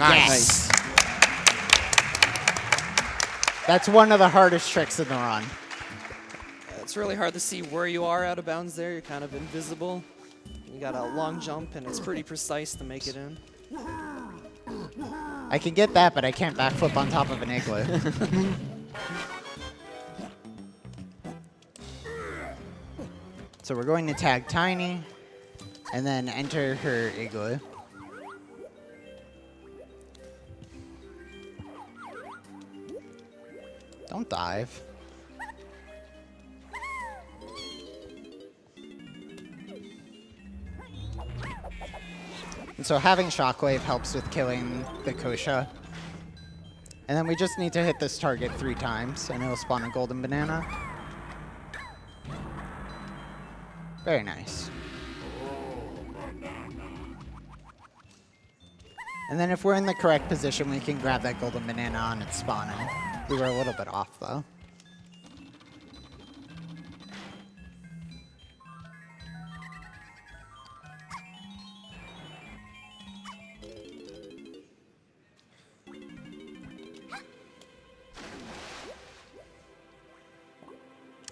Nice. That's one of the hardest tricks in the run. It's really hard to see where you are out of bounds there. You're kind of invisible. You got a long jump, and it's pretty precise to make it in. I can get that, but I can't backflip on top of an igloo. So we're going to tag Tiny, and then enter her igloo. Don't dive. And so having Shockwave helps with killing the Kosha. And then we just need to hit this target 3 times, and it'll spawn a golden banana. Very nice. And then if we're in the correct position, we can grab that golden banana on its spawning. We were a little bit off, though.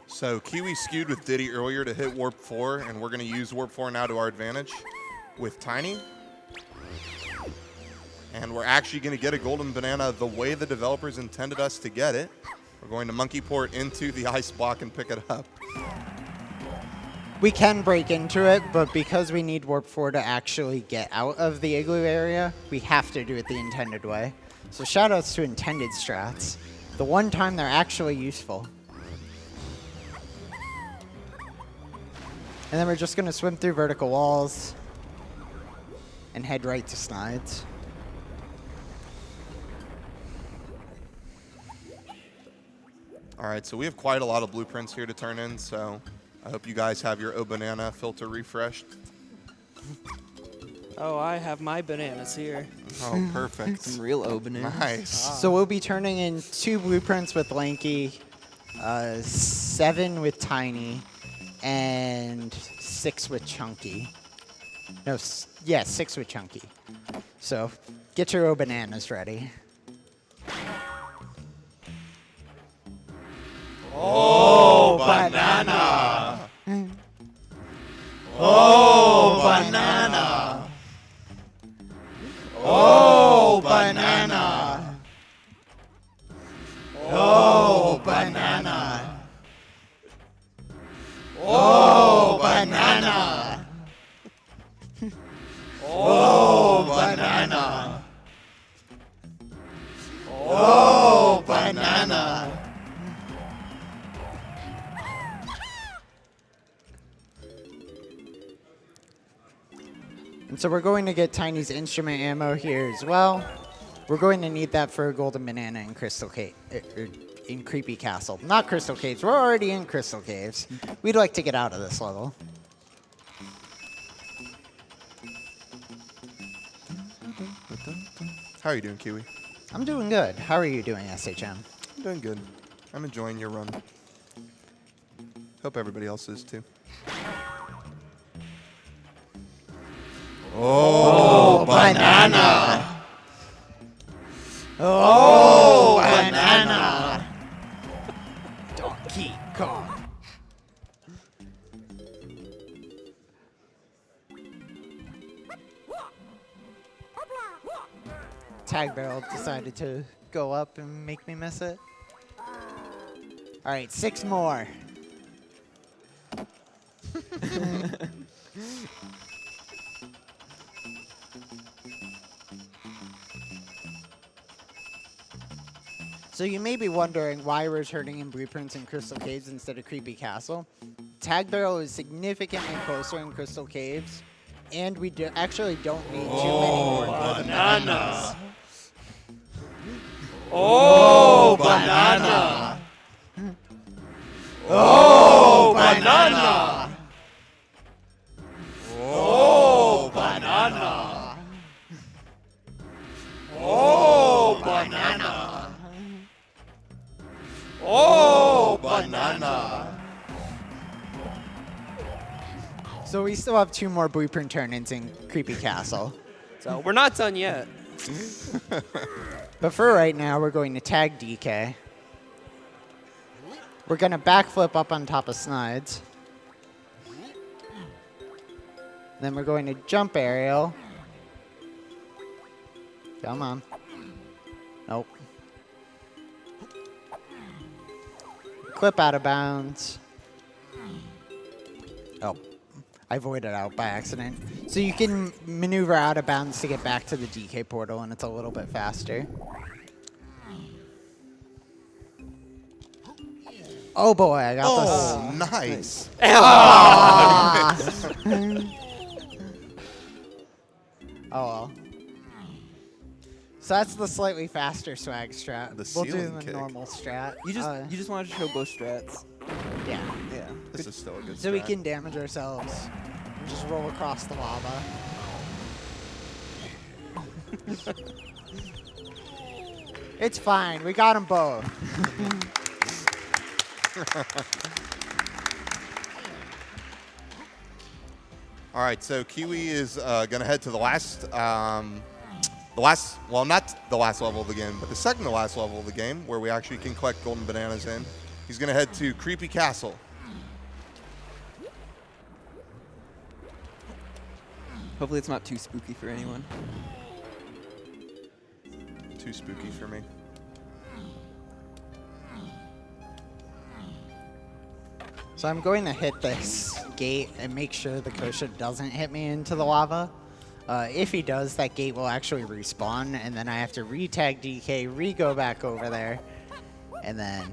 So Kiwi skewed with Diddy earlier to hit Warp 4, and we're going to use Warp 4 now to our advantage with Tiny. And we're actually going to get a golden banana the way the developers intended us to get it. We're going to monkey port into the ice block and pick it up. We can break into it, but because we need Warp 4 to actually get out of the igloo area, we have to do it the intended way. So shoutouts to intended strats. The one time they're actually useful. And then we're just going to swim through vertical walls and head right to slides. All right, so we have quite a lot of blueprints here to turn in, so I hope you guys have your O Banana filter refreshed. Oh, I have my bananas here. Oh, perfect. Some real openings. Nice. So we'll be turning in 2 blueprints with Lanky, 7 with Tiny, and 6 with Chunky. No, 6 with Chunky. So get your O bananas ready. Oh, banana. Oh, banana. Oh, banana. Oh, banana. Oh, banana. Oh, banana. Oh, banana. And so we're going to get Tiny's instrument ammo here as well. We're going to need that for a golden banana in Crystal Cave, in Creepy Castle. Not Crystal Caves. We're already in Crystal Caves. We'd like to get out of this level. How are you doing, Kiwi? I'm doing good. How are you doing, SHM? I'm doing good. I'm enjoying your run. Hope everybody else is too. Oh, banana. Oh, banana. Donkey Kong. Tag Barrel decided to go up and make me miss it. All right, 6 more. So you may be wondering why we're turning in blueprints in Crystal Caves instead of Creepy Castle. Tag Barrel is significantly closer in Crystal Caves, and we actually don't need too many more golden bananas. Oh, banana. Oh, banana. Oh, banana. Oh, banana. Oh, banana. So we still have 2 more blueprint turn-ins in Creepy Castle. So we're not done yet. But for right now, we're going to tag DK. We're going to backflip up on top of Snides. Then we're going to jump aerial. Come on. Nope. Clip out of bounds. Oh, I voided out by accident. So you can maneuver out of bounds to get back to the DK portal, and it's a little bit faster. Oh boy, I got this. Oh, nice. Oh well. So that's the slightly faster swag strat. The We'll do ceiling the kick. normal strat. You just wanted to show both strats. Yeah. Yeah. This is still a good So we strat. can damage ourselves and just roll across the lava. It's fine. We got them both. All right, so Kiwi is going to head to the last, well, not the last level of the game, but the second to last level of the game, where we actually can collect golden bananas in. He's going to head to Creepy Castle. Hopefully it's not too spooky for anyone. Too spooky for me. So I'm going to hit this gate and make sure the Kosha doesn't hit me into the lava. If he does, that gate will actually respawn, and then I have to re-tag DK, re-go back over there, and then,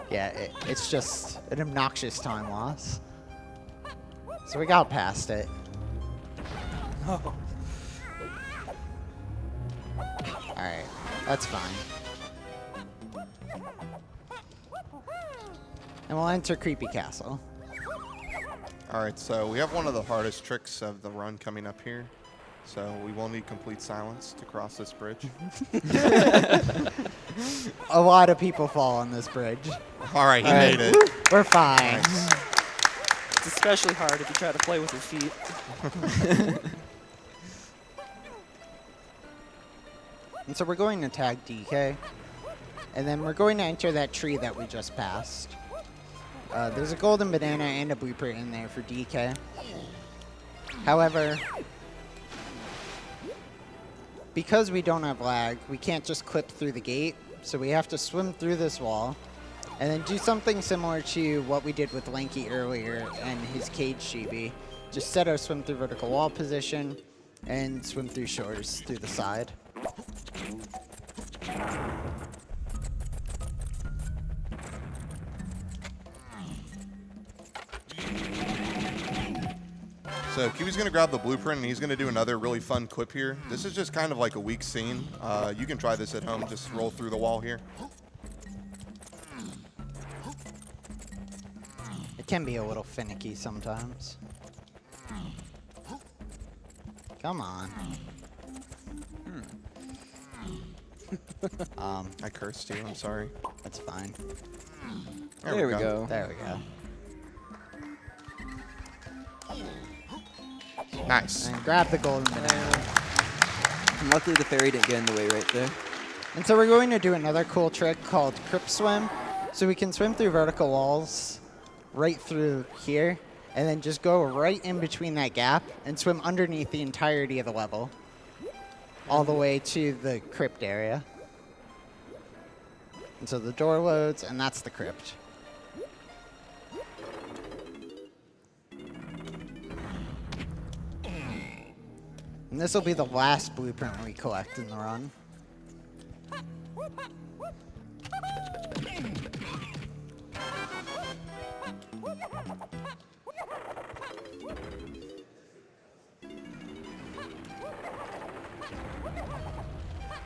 yeah, it's just an obnoxious time loss. So we got past it. Oh. Alright, that's fine. And we'll enter Creepy Castle. All right, so we have one of the hardest tricks of the run coming up here. So we will need complete silence to cross this bridge. A lot of people fall on this bridge. All right, he All made right. it. We're fine. Nice. It's especially hard if you try to play with your feet. And so we're going to tag DK. And then we're going to enter that tree that we just passed. There's a golden banana and a blueprint in there for DK. However, because we don't have lag, we can't just clip through the gate. So we have to swim through this wall and then do something similar to what we did with Lanky earlier and his cage chibi. Just set our swim through vertical wall position and swim through shores through the side. So Kiwi's going to grab the blueprint, and he's going to do another really fun clip here. This is just kind of like a weak scene. You can try this at home. Just roll through the wall here. It can be a little finicky sometimes. Come on. I cursed you. I'm sorry. That's fine. There we go. There we go. Nice. And grab the golden banana. And luckily the fairy didn't get in the way right there. And so we're going to do another cool trick called Crypt Swim. So we can swim through vertical walls right through here and then just go right in between that gap and swim underneath the entirety of the level all the way to the crypt area. And so the door loads, and that's the crypt. And this will be the last blueprint we collect in the run.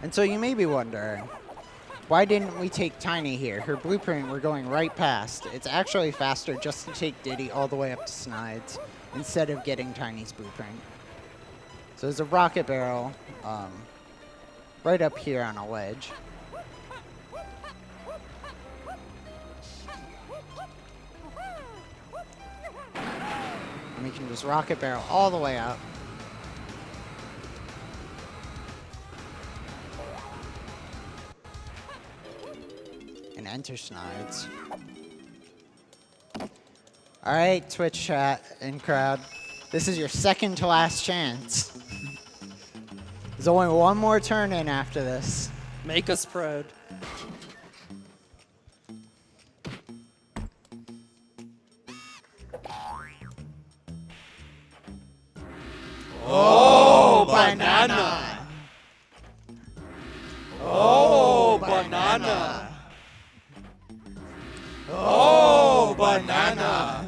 And so you may be wondering, why didn't we take Tiny here? Her blueprint we're going right past. It's actually faster just to take Diddy all the way up to Snides instead of getting Tiny's blueprint. So there's a rocket barrel right up here on a ledge. And we can just rocket barrel all the way up. can enter Snards. All right, Twitch chat and crowd. This is your second to last chance. There's only one more turn in after this. Make us proud. Oh, banana. Oh, banana. Oh, banana.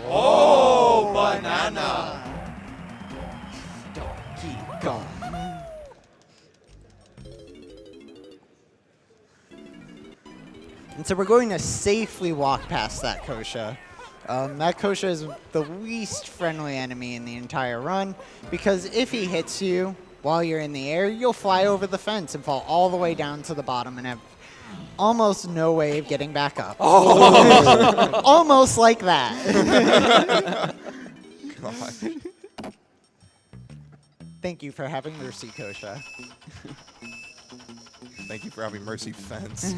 Oh, banana. Keep going. And so we're going to safely walk past that Kosha. That Kosha is the least friendly enemy in the entire run, because if he hits you while you're in the air, you'll fly over the fence and fall all the way down to the bottom and have almost no way of getting back up. Oh. Almost like that. Gosh. Thank you for having mercy, Kosha. Thank you for having mercy fence.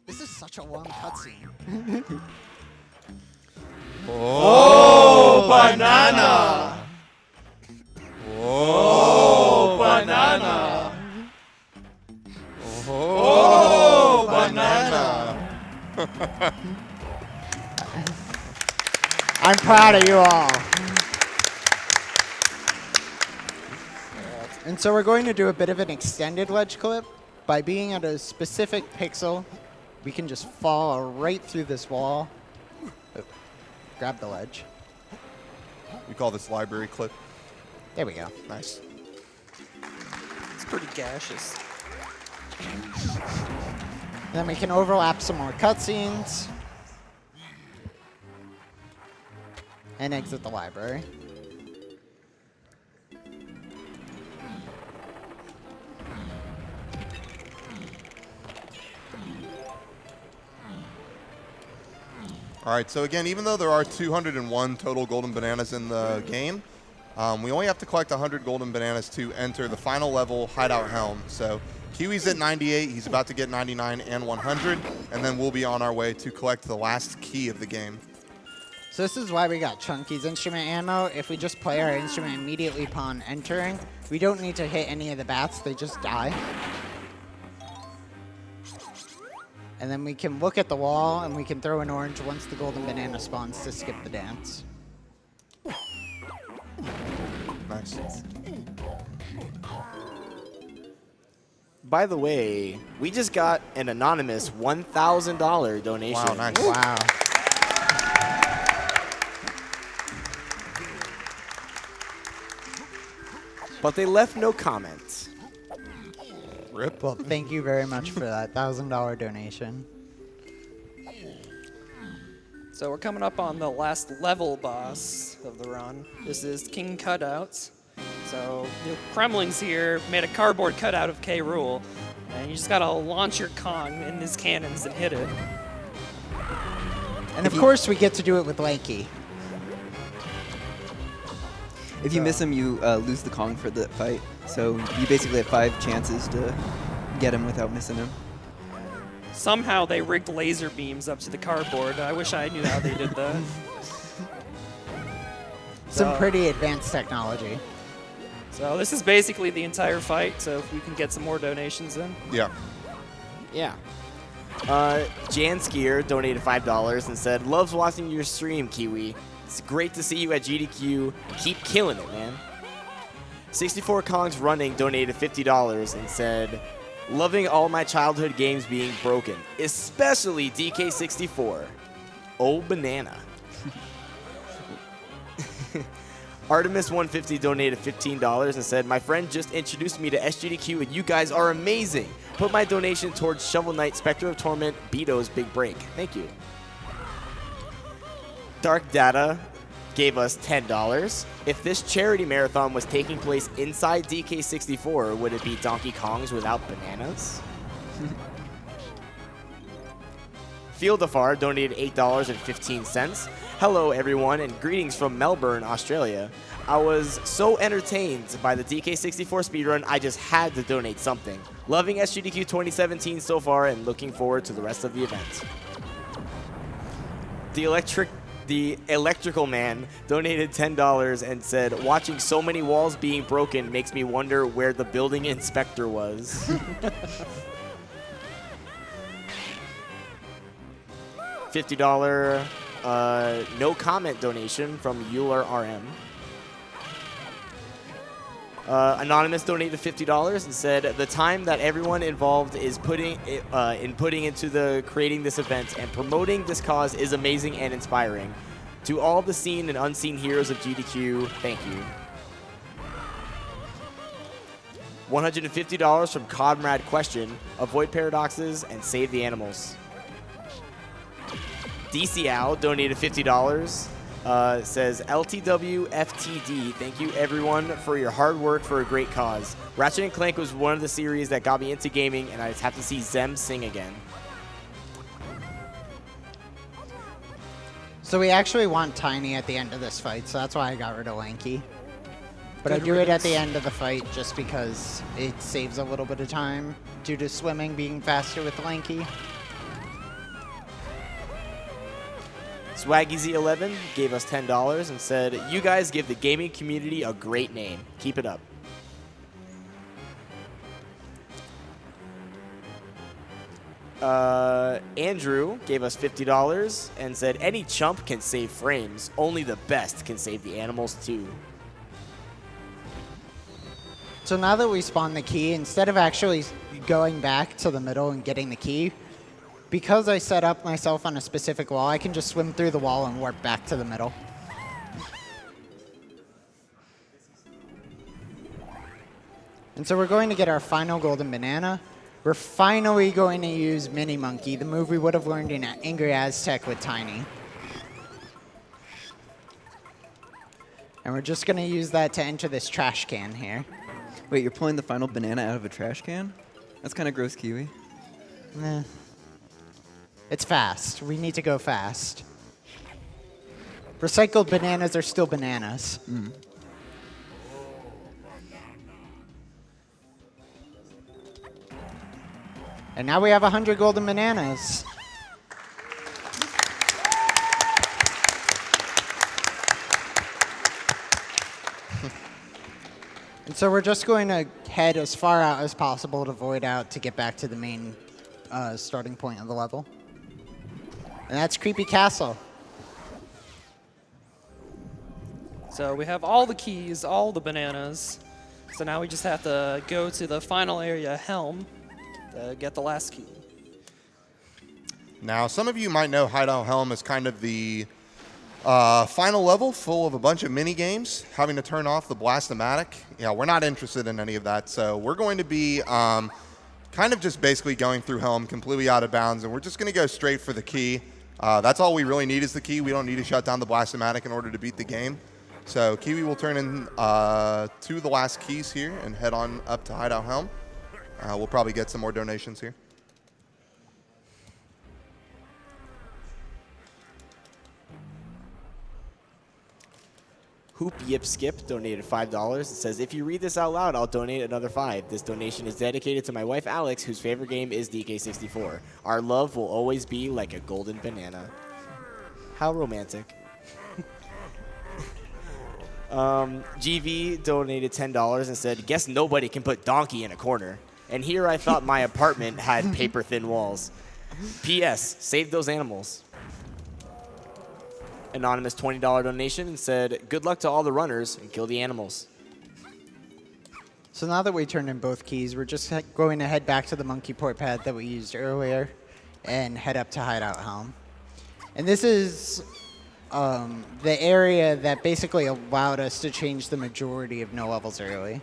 This is such a long cutscene. Oh, banana. Oh, banana. Oh, banana. I'm proud of you all. And so we're going to do a bit of an extended ledge clip. By being at a specific pixel, we can just fall right through this wall. Oh, grab the ledge. We call this library clip. There we go. Nice. It's pretty gaseous. Then we can overlap some more cutscenes. And exit the library. All right, so again, even though there are 201 total golden bananas in the game, we only have to collect 100 golden bananas to enter the final level, Hideout Helm. So Kiwi's at 98, he's about to get 99 and 100, and then we'll be on our way to collect the last key of the game. So this is why we got Chunky's instrument ammo. If we just play our instrument immediately upon entering, we don't need to hit any of the bats, they just die. And then we can look at the wall and we can throw an orange once the golden banana spawns to skip the dance. Nice. By the way, we just got an anonymous $1,000 donation. Wow, nice. Wow. But they left no comments. Rip. Well, thank you very much for that $1,000 donation. So we're coming up on the last level boss of the run. This is King Cutouts. So the Kremlings here made a cardboard cutout of K. Rool, and you just gotta launch your Kong in his cannons and hit it. And of course, we get to do it with Lanky. If you miss him, you lose the Kong for the fight. So you basically have 5 chances to get him without missing him. Somehow they rigged laser beams up to the cardboard. I wish I knew how they did that. Some pretty advanced technology. So this is basically the entire fight, so if we can get some more donations in. Yeah. Yeah. Jan Skier donated $5 and said, "Loves watching your stream, Kiwi. It's great to see you at GDQ. Keep killing it, man." 64 Kongs Running donated $50 and said, "Loving all my childhood games being broken, especially DK64. Oh, banana." Artemis150 donated $15 and said, "My friend just introduced me to SGDQ and you guys are amazing. Put my donation towards Shovel Knight, Spectre of Torment, Beto's big break. Thank you." Dark Data gave us $10. If this charity marathon was taking place inside DK64, would it be Donkey Kongs without bananas? Field of Far donated $8.15 Hello, everyone, and greetings from Melbourne, Australia. I was so entertained by the DK64 speedrun, I just had to donate something. Loving SGDQ 2017 so far and looking forward to the rest of the event. The electrical man donated $10 and said, watching so many walls being broken makes me wonder where the building inspector was. $50 no comment donation from Euler RM. Anonymous donated $50 and said, the time that everyone involved is putting into creating this event and promoting this cause is amazing and inspiring. To all the seen and unseen heroes of GDQ, thank you. $150 from Comrade Question, avoid paradoxes and save the animals. DCAL donated $50. Says LTW FTD, thank you everyone for your hard work for a great cause. Ratchet & Clank was one of the series that got me into gaming, and I just have to see Zem sing again. So we actually want Tiny at the end of this fight, so that's why I got rid of Lanky. But I do it at the end of the fight just because it saves a little bit of time due to swimming being faster with Lanky. SwaggyZ11 gave us $10 and said, you guys give the gaming community a great name. Keep it up. Andrew gave us $50 and said, any chump can save frames. Only the best can save the animals too. So now that we spawn the key, instead of actually going back to the middle and getting the key, because I set up myself on a specific wall, I can just swim through the wall and warp back to the middle. And so we're going to get our final golden banana. We're finally going to use Mini Monkey, the move we would have learned in Angry Aztec with Tiny. And we're just going to use that to enter this trash can here. Wait, you're pulling the final banana out of a trash can? That's kind of gross, Kiwi. Nah. It's fast. We need to go fast. Recycled bananas are still bananas. Mm. And now we have 100 golden bananas. And so we're just going to head as far out as possible to void out to get back to the main starting point of the level. And that's Creepy Castle. So we have all the keys, all the bananas. So now we just have to go to the final area, Helm, to get the last key. Now, some of you might know Hideout Helm is kind of the final level full of a bunch of mini games, having to turn off the Blast-O-Matic. Yeah, we're not interested in any of that, so we're going to be kind of just basically going through Helm completely out of bounds, and we're just going to go straight for the key. That's all we really need is the key. We don't need to shut down the Blast-O-Matic in order to beat the game. So Kiwi will turn in to the last keys here and head on up to Hideout Helm. We'll probably get some more donations here. Hoop Yip Skip donated $5. It says, if you read this out loud, I'll donate another $5. This donation is dedicated to my wife, Alex, whose favorite game is DK64. Our love will always be like a golden banana. How romantic. GV donated $10 and said, guess nobody can put donkey in a corner. And here I thought my apartment had paper-thin walls. P.S. Save those animals. Anonymous $20 donation and said, good luck to all the runners and kill the animals. So now that we turned in both keys, we're just going to head back to the monkey port pad that we used earlier and head up to Hideout Helm. And this is the area that basically allowed us to change the majority of no levels early.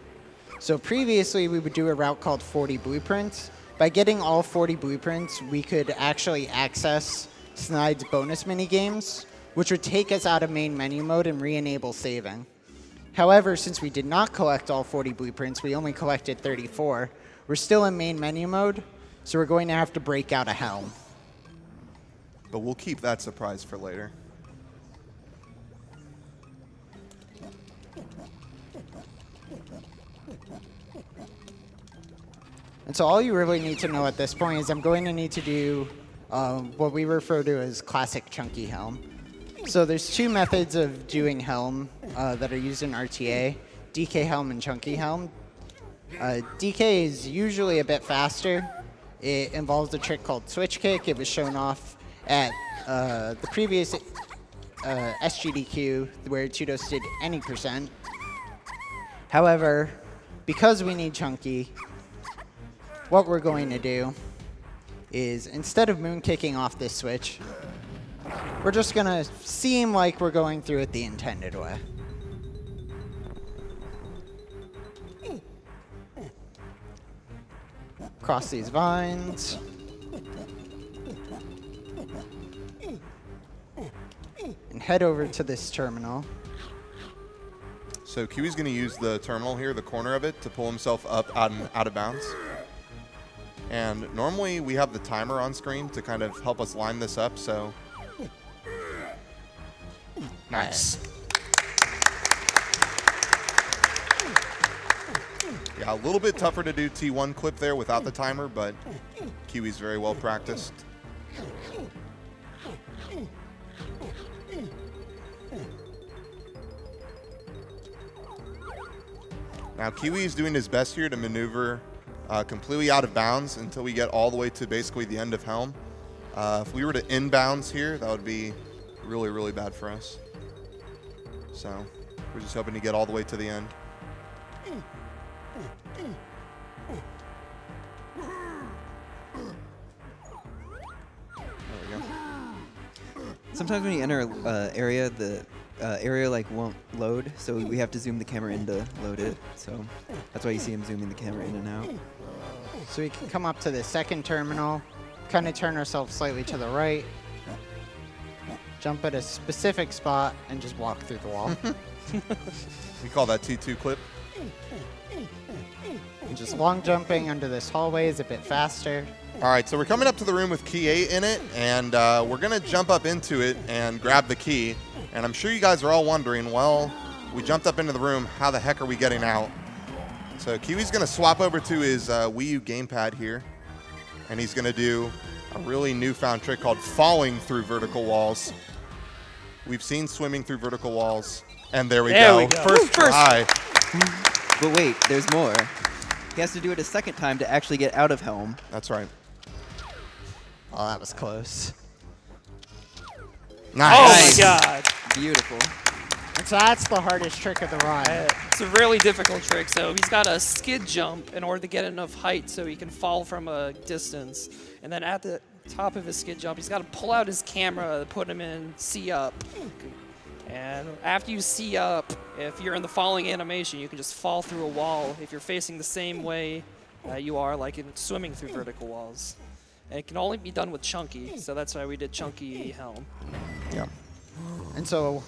So previously, we would do a route called 40 blueprints. By getting all 40 blueprints, we could actually access Snide's bonus minigames, which would take us out of main menu mode and re-enable saving. However, since we did not collect all 40 blueprints, we only collected 34, we're still in main menu mode, so we're going to have to break out a Helm. But we'll keep that surprise for later. And so all you really need to know at this point is I'm going to need to do what we refer to as classic chunky helm. So there's two methods of doing helm that are used in RTA, DK helm and chunky helm. DK is usually a bit faster. It involves a trick called switch kick. It was shown off at the previous SGDQ where Tudos did any percent. However, because we need chunky, what we're going to do is instead of moon kicking off this switch, we're just going to seem like we're going through it the intended way. Cross these vines. And head over to this terminal. So Kiwi's going to use the terminal here, the corner of it, to pull himself up out of bounds. And normally we have the timer on screen to kind of help us line this up, so. Nice. Yeah, a little bit tougher to do T1 clip there without the timer, but Kiwi's very well practiced. Now Kiwi's doing his best here to maneuver completely out of bounds until we get all the way to basically the end of helm. If we were to inbounds here, that would be really, really bad for us. So we're just hoping to get all the way to the end. There we go. Sometimes when you enter an area, the area like won't load, so we have to zoom the camera in to load it. So that's why you see him zooming the camera in and out. So we can come up to the second terminal, kind of turn ourselves slightly to the right, jump at a specific spot, and just walk through the wall. We call that T2 clip. And just long jumping under this hallway is a bit faster. All right, so we're coming up to the room with key 8 in it, and we're going to jump up into it and grab the key. And I'm sure you guys are all wondering, well, we jumped up into the room, how the heck are we getting out? So Kiwi's going to swap over to his Wii U gamepad here, and he's going to do a really newfound trick called falling through vertical walls. We've seen swimming through vertical walls, and there we go. First try. But wait, there's more. He has to do it a second time to actually get out of helm. That's right. Oh, that was close. Nice. Oh my god. Beautiful. And so that's the hardest trick of the run. It's a really difficult trick. So he's got a skid jump in order to get enough height so he can fall from a distance. And then at the top of his skid jump, he's got to pull out his camera to put him in C up. And after you C up, if you're in the falling animation, you can just fall through a wall if you're facing the same way you are, like in swimming through vertical walls. And it can only be done with chunky, so that's why we did chunky helm. Yeah. And so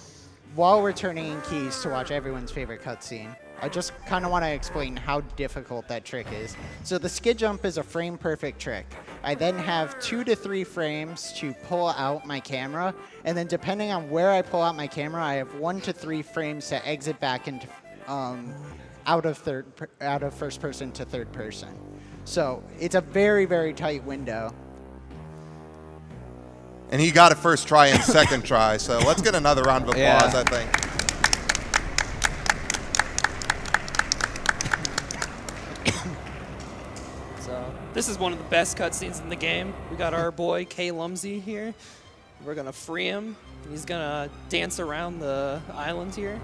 while we're turning in keys to watch everyone's favorite cutscene, I just kind of want to explain how difficult that trick is. So the skid jump is a frame-perfect trick. I then have 2 to 3 frames to pull out my camera, and then depending on where I pull out my camera, I have 1 to 3 frames to exit back into out of first person to third person. So it's a very, very tight window. And he got it first try and second try, so let's get another round of applause, I think. So this is one of the best cutscenes in the game. We got our boy K Lumsey here. We're gonna free him. He's gonna dance around the island here.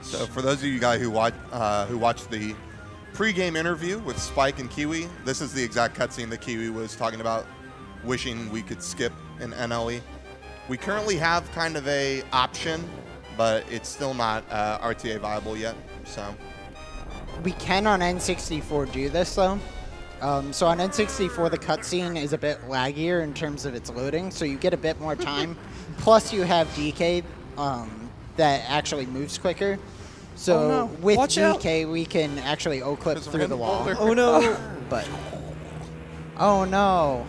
So for those of you guys who watched the pre-game interview with Spike and Kiwi, this is the exact cutscene that Kiwi was talking about, wishing we could skip in NLE. We currently have kind of a option, but it's still not RTA viable yet. So We can on N64 do this though. So on N64, the cutscene is a bit laggier in terms of its loading, so you get a bit more time. Plus, you have DK that actually moves quicker. So with Watch out. DK, we can actually O-clip through the wall. Oh no! But Oh no.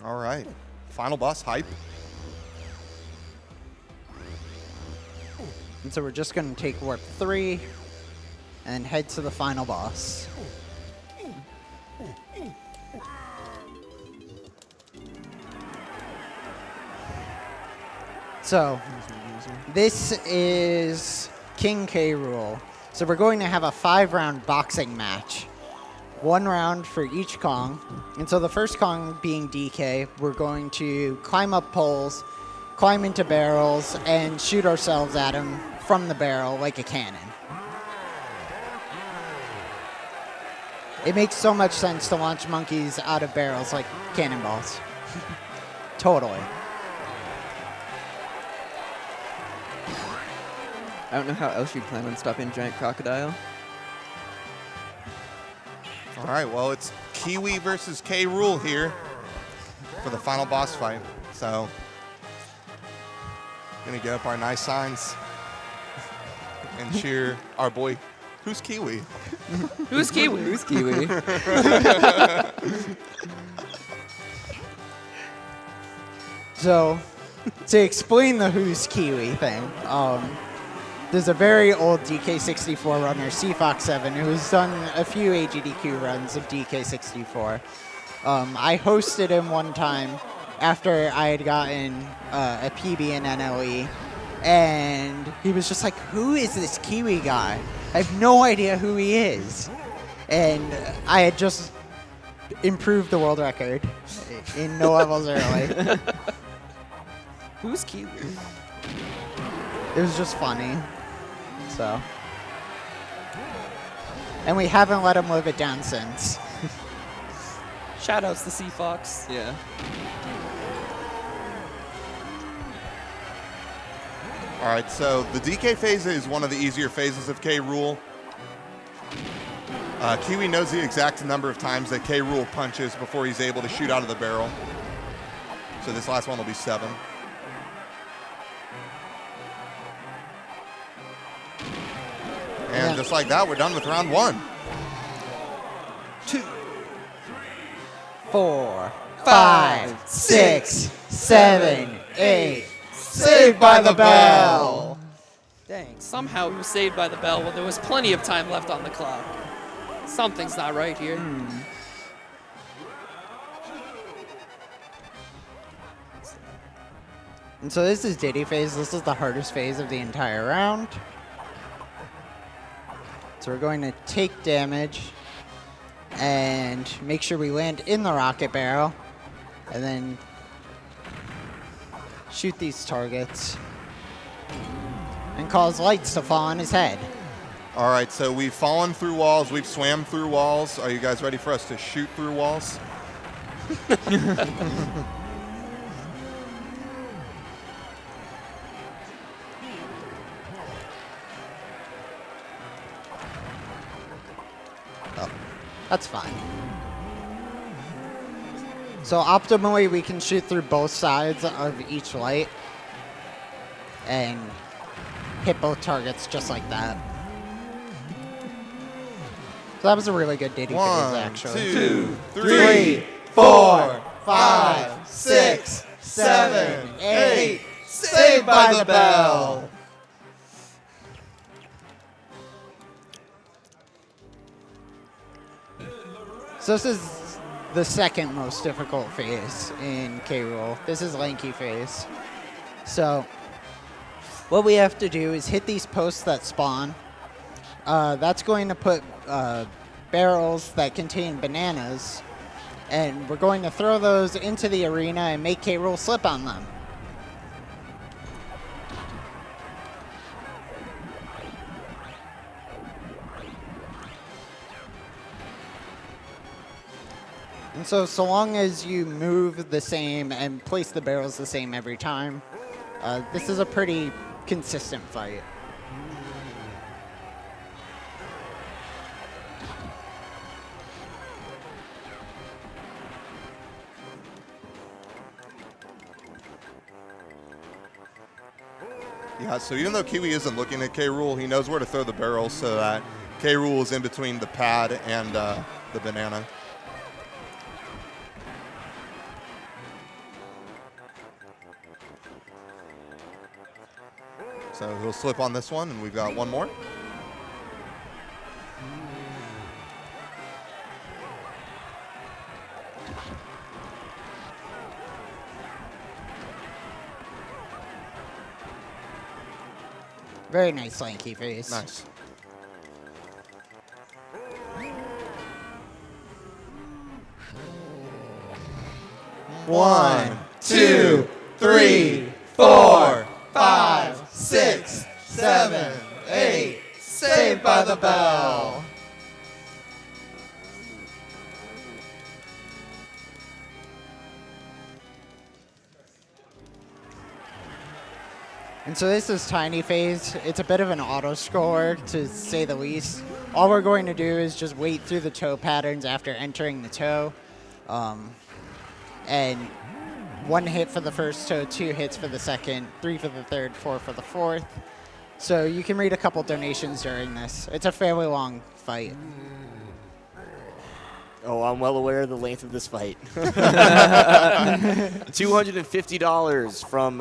All right. Final boss hype. And so we're just going to take warp 3 and head to the final boss. So, this is King K. Rool. So we're going to have a 5-round boxing match. 1 round for each Kong. And so the first Kong being DK, we're going to climb up poles, climb into barrels, and shoot ourselves at him from the barrel like a cannon. It makes so much sense to launch monkeys out of barrels like cannonballs. Totally. I don't know how else you'd plan on stopping a giant crocodile. All right, well, it's Kiwi versus K. Rool here for the final boss fight. So, gonna get up our nice signs and cheer our boy. Who's Kiwi? Who's Kiwi? Who's Kiwi? So, to explain the Who's Kiwi thing, there's a very old DK64 runner, CFox7, who's done a few AGDQ runs of DK64. I hosted him one time after I had gotten a PB in NLE, and he was just like, who is this Kiwi guy? I have no idea who he is. And I had just improved the world record in no levels early. Who's Kiwi? It was just funny. So. And we haven't let him live it down since. Shoutouts to Sea Fox. Yeah. All right, so the DK phase is one of the easier phases of K. Rool. Kiwi knows the exact number of times that K. Rool punches before he's able to shoot out of the barrel. So this last one will be 7. And just like that, we're done with round 1. 2, 4, 5, 6, 7, 8. Saved by the bell! Dang, somehow he was saved by the bell when there was plenty of time left on the clock. Something's not right here. And so this is Diddy phase. This is the hardest phase of the entire round. So we're going to take damage and make sure we land in the rocket barrel and then shoot these targets and cause lights to fall on his head. All right, so we've fallen through walls, we've swam through walls. Are you guys ready for us to shoot through walls? That's fine. So optimally, we can shoot through both sides of each light and hit both targets just like that. So that was a really good Diddy phase, 1, actually. 2, 3, 4, 5, 6, 7, 8. Saved by the bell! So this is the second most difficult phase in K. Rool. This is Lanky phase. So what we have to do is hit these posts that spawn. That's going to put barrels that contain bananas, and we're going to throw those into the arena and make K. Rool slip on them. And so long as you move the same and place the barrels the same every time, this is a pretty consistent fight. Yeah, so even though Kiwi isn't looking at K-Rool, he knows where to throw the barrels so that K-Rool is in between the pad and the banana. So he'll slip on this one, and we've got one more. Very nice lanky face. Nice. One, two, three, 4, 5, 6, 7, 8. Saved by the bell. And so this is Tiny Phase. It's a bit of an auto-scroller, to say the least. All we're going to do is just wait through the toe patterns after entering the toe. And 1 hit for the first toe, 2 hits for the second, 3 for the third, 4 for the fourth. So you can read a couple donations during this. It's a fairly long fight. Oh, I'm well aware of the length of this fight. $250 from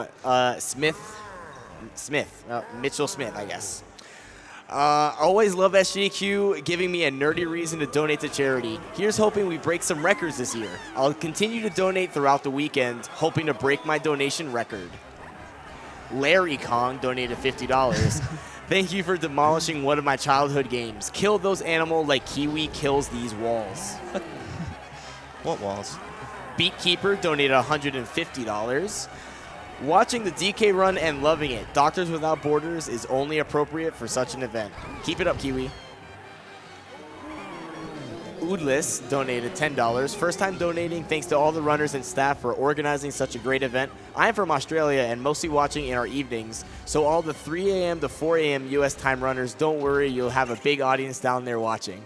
Mitchell Smith, I guess. Always love SGDQ giving me a nerdy reason to donate to charity. Here's hoping we break some records this year. I'll continue to donate throughout the weekend, hoping to break my donation record. Larry Kong donated $50. Thank you for demolishing one of my childhood games. Kill those animals like Kiwi kills these walls. What walls? Beatkeeper donated $150. Watching the DK run and loving it. Doctors Without Borders is only appropriate for such an event. Keep it up, Kiwi. Oodless donated $10. First time donating, thanks to all the runners and staff for organizing such a great event. I'm from Australia and mostly watching in our evenings, so all the 3 a.m. to 4 a.m. U.S. time runners, don't worry, you'll have a big audience down there watching.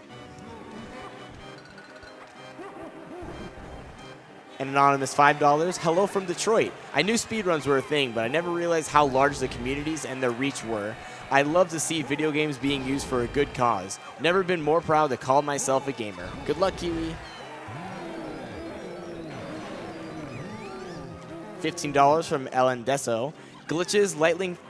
An anonymous $5. Hello from Detroit. I knew speedruns were a thing, but I never realized how large the communities and their reach were. I love to see video games being used for a good cause. Never been more proud to call myself a gamer. Good luck, Kiwi. $15 from Ellen Deso. Glitches,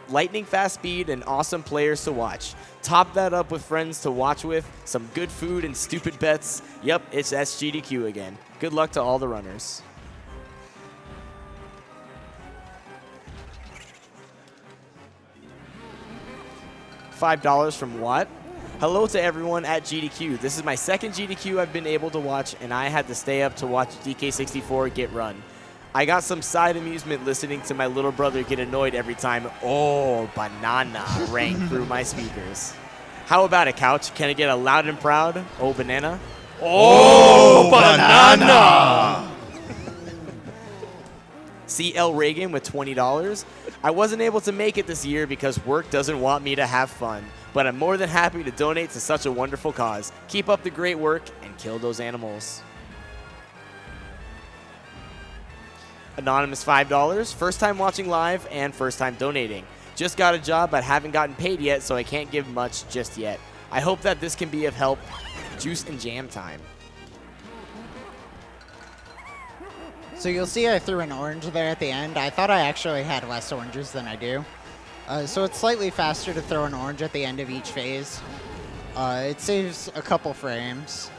lightning fast speed, and awesome players to watch. Top that up with friends to watch with, some good food and stupid bets. Yep, it's SGDQ again. Good luck to all the runners. $5 from Watt. Hello to everyone at GDQ. This is my second GDQ I've been able to watch, and I had to stay up to watch DK64 get run. I got some side amusement listening to my little brother get annoyed every time "Oh, banana" rang through my speakers. How about it, Couch? Can I get a loud and proud "Oh, banana"? Oh, banana! CL Reagan with $20. I wasn't able to make it this year because work doesn't want me to have fun, but I'm more than happy to donate to such a wonderful cause. Keep up the great work and kill those animals. Anonymous $5. First time watching live and first time donating. Just got a job but haven't gotten paid yet, so I can't give much just yet. I hope that this can be of help. Juice and jam time. So you'll see I threw an orange there at the end. I thought I actually had less oranges than I do. So it's slightly faster to throw an orange at the end of each phase. It saves a couple frames.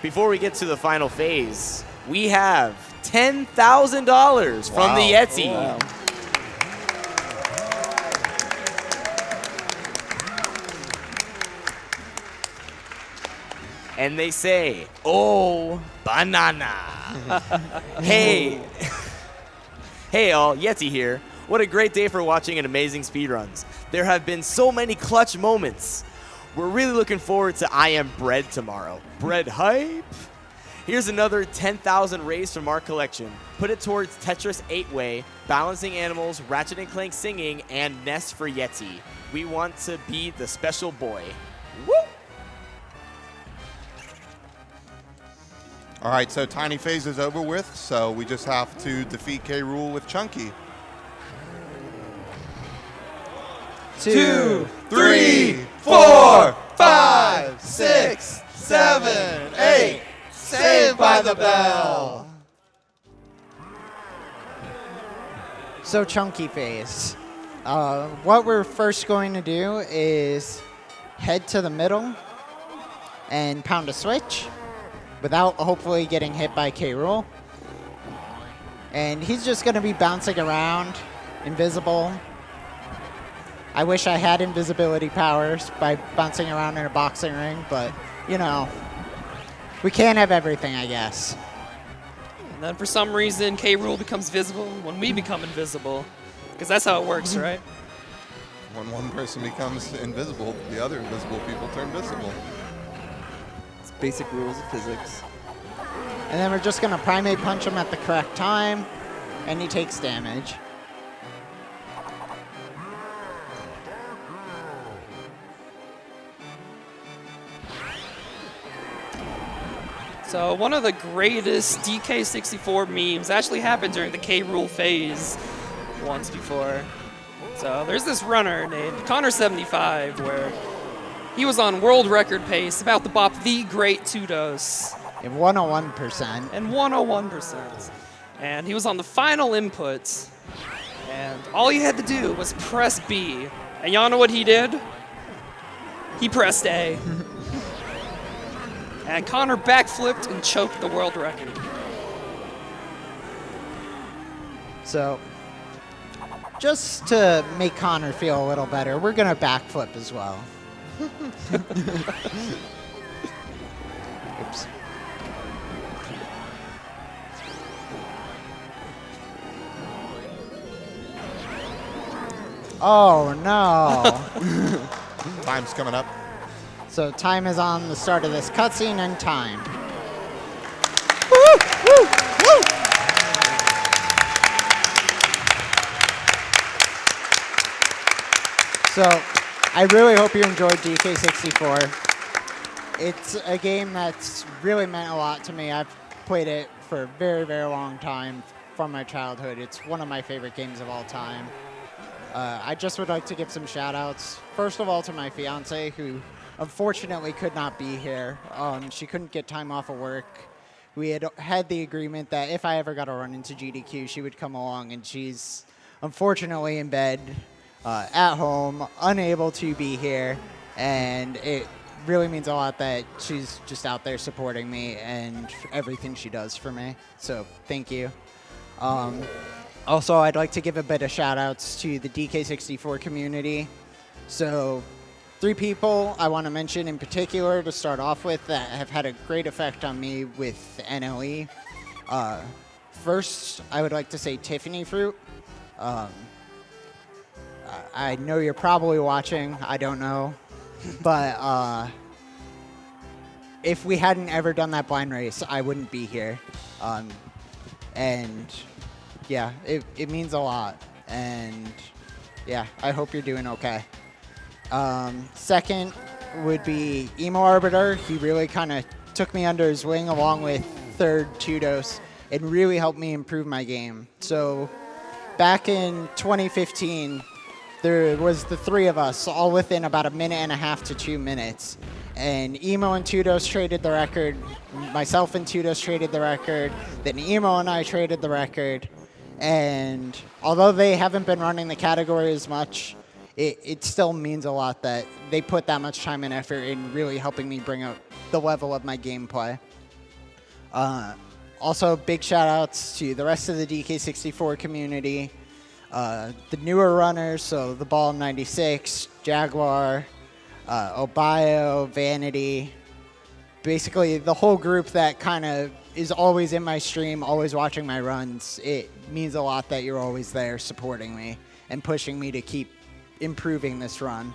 Before we get to the final phase, we have $10,000 from the Yeti. Wow. And they say, "Oh, banana." Hey. Hey all, Yeti here. What a great day for watching an amazing speedruns. There have been so many clutch moments. We're really looking forward to I Am Bread tomorrow. Bread hype. Here's another 10,000 raised from our collection. Put it towards Tetris 8-Way, Balancing Animals, Ratchet and Clank Singing, and Nest for Yeti. We want to be the special boy. Woo! All right, so Tiny Phase is over with, so we just have to defeat K-Rool with Chunky. 2, 3, 4, 5, 6, 7, 8. Saved by the bell. So Chunky Face. What we're first going to do is head to the middle and pound a switch without hopefully getting hit by K-Rool. And he's just going to be bouncing around, invisible. I wish I had invisibility powers by bouncing around in a boxing ring, but, you know, we can't have everything, I guess. And then for some reason, K-Rool becomes visible when we become invisible. Because that's how it works, right? When one person becomes invisible, the other invisible people turn visible. It's basic rules of physics. And then we're just going to primate punch him at the correct time, and he takes damage. So one of the greatest DK64 memes actually happened during the K-Rool phase once before. So there's this runner named Connor75 where he was on world record pace, about to bop the great 2-dose. In 101%. And 101%. And he was on the final input, and all he had to do was press B. And y'all know what he did? He pressed A. And Connor backflipped and choked the world record. So, just to make Connor feel a little better, we're going to backflip as well. Oops. Oh, no. Time's coming up. So time is on the start of this cutscene and time. So I really hope you enjoyed DK64. It's a game that's really meant a lot to me. I've played it for a very, very long time from my childhood. It's one of my favorite games of all time. I just would like to give some shout outs. First of all, to my fiance, who unfortunately could not be here. She couldn't get time off of work. We had the agreement that if I ever got to run into GDQ, she would come along, and she's unfortunately in bed at home, unable to be here, and it really means a lot that she's just out there supporting me and everything she does for me. So thank you. Also, I'd like to give a bit of shout-outs to the DK64 community. So 3 people I want to mention in particular to start off with that have had a great effect on me with NLE. First, I would like to say Tiffany Fruit. I know you're probably watching. I don't know. But if we hadn't ever done that blind race, I wouldn't be here. And yeah, it means a lot. And yeah, I hope you're doing okay. Second would be Emo Arbiter. He really kind of took me under his wing along with third 2-dose and really helped me improve my game. So back in 2015, there was the 3 of us all within about 1.5 minutes to 2 minutes. And Emo and 2-dose traded the record. Myself and 2-dose traded the record. Then Emo and I traded the record. And although they haven't been running the category as much, it still means a lot that they put that much time and effort in really helping me bring up the level of my gameplay. Also, big shout-outs to the rest of the DK64 community. The newer runners, so the Ball 96, Jaguar, Obio, Vanity. Basically, the whole group that kind of is always in my stream, always watching my runs. It means a lot that you're always there supporting me and pushing me to keep improving this run.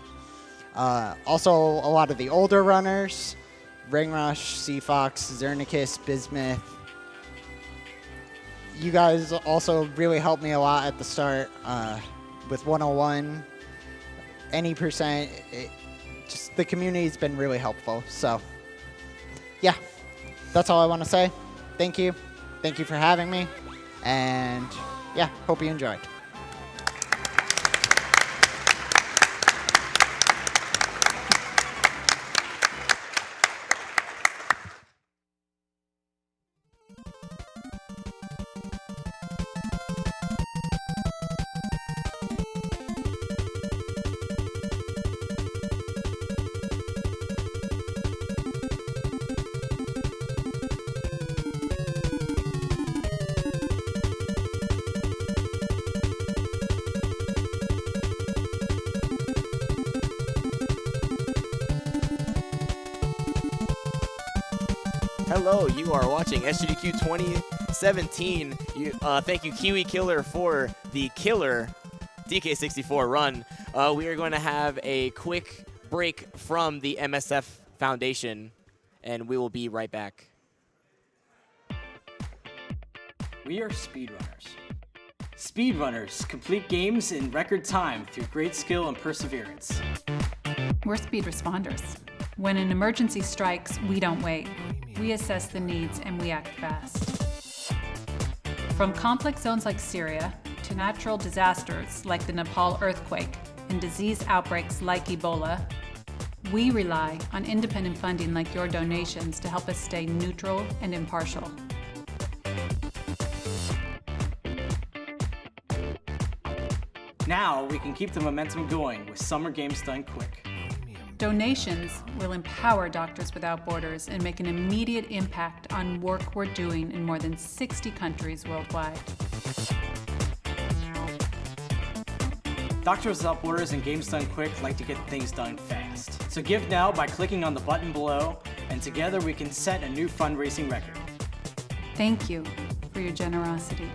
Also, a lot of the older runners, Ringrush, Seafox, Zernicus, Bismuth. You guys also really helped me a lot at the start with 101. Any percent, just the community's been really helpful. So, yeah, that's all I want to say. Thank you. Thank you for having me. And, yeah, hope you enjoyed. Hello, you are watching SGDQ 2017. Thank you, Kiwi Killer, for the killer DK64 run. We are going to have a quick break from the MSF Foundation, and we will be right back. We are speedrunners. Speedrunners complete games in record time through great skill and perseverance. We're speed responders. When an emergency strikes, we don't wait. We assess the needs and we act fast. From complex zones like Syria to natural disasters like the Nepal earthquake and disease outbreaks like Ebola, we rely on independent funding like your donations to help us stay neutral and impartial. Now we can keep the momentum going with Summer Games Done Quick. Donations will empower Doctors Without Borders and make an immediate impact on work we're doing in more than 60 countries worldwide. Doctors Without Borders and Games Done Quick like to get things done fast. So give now by clicking on the button below, and together we can set a new fundraising record. Thank you for your generosity.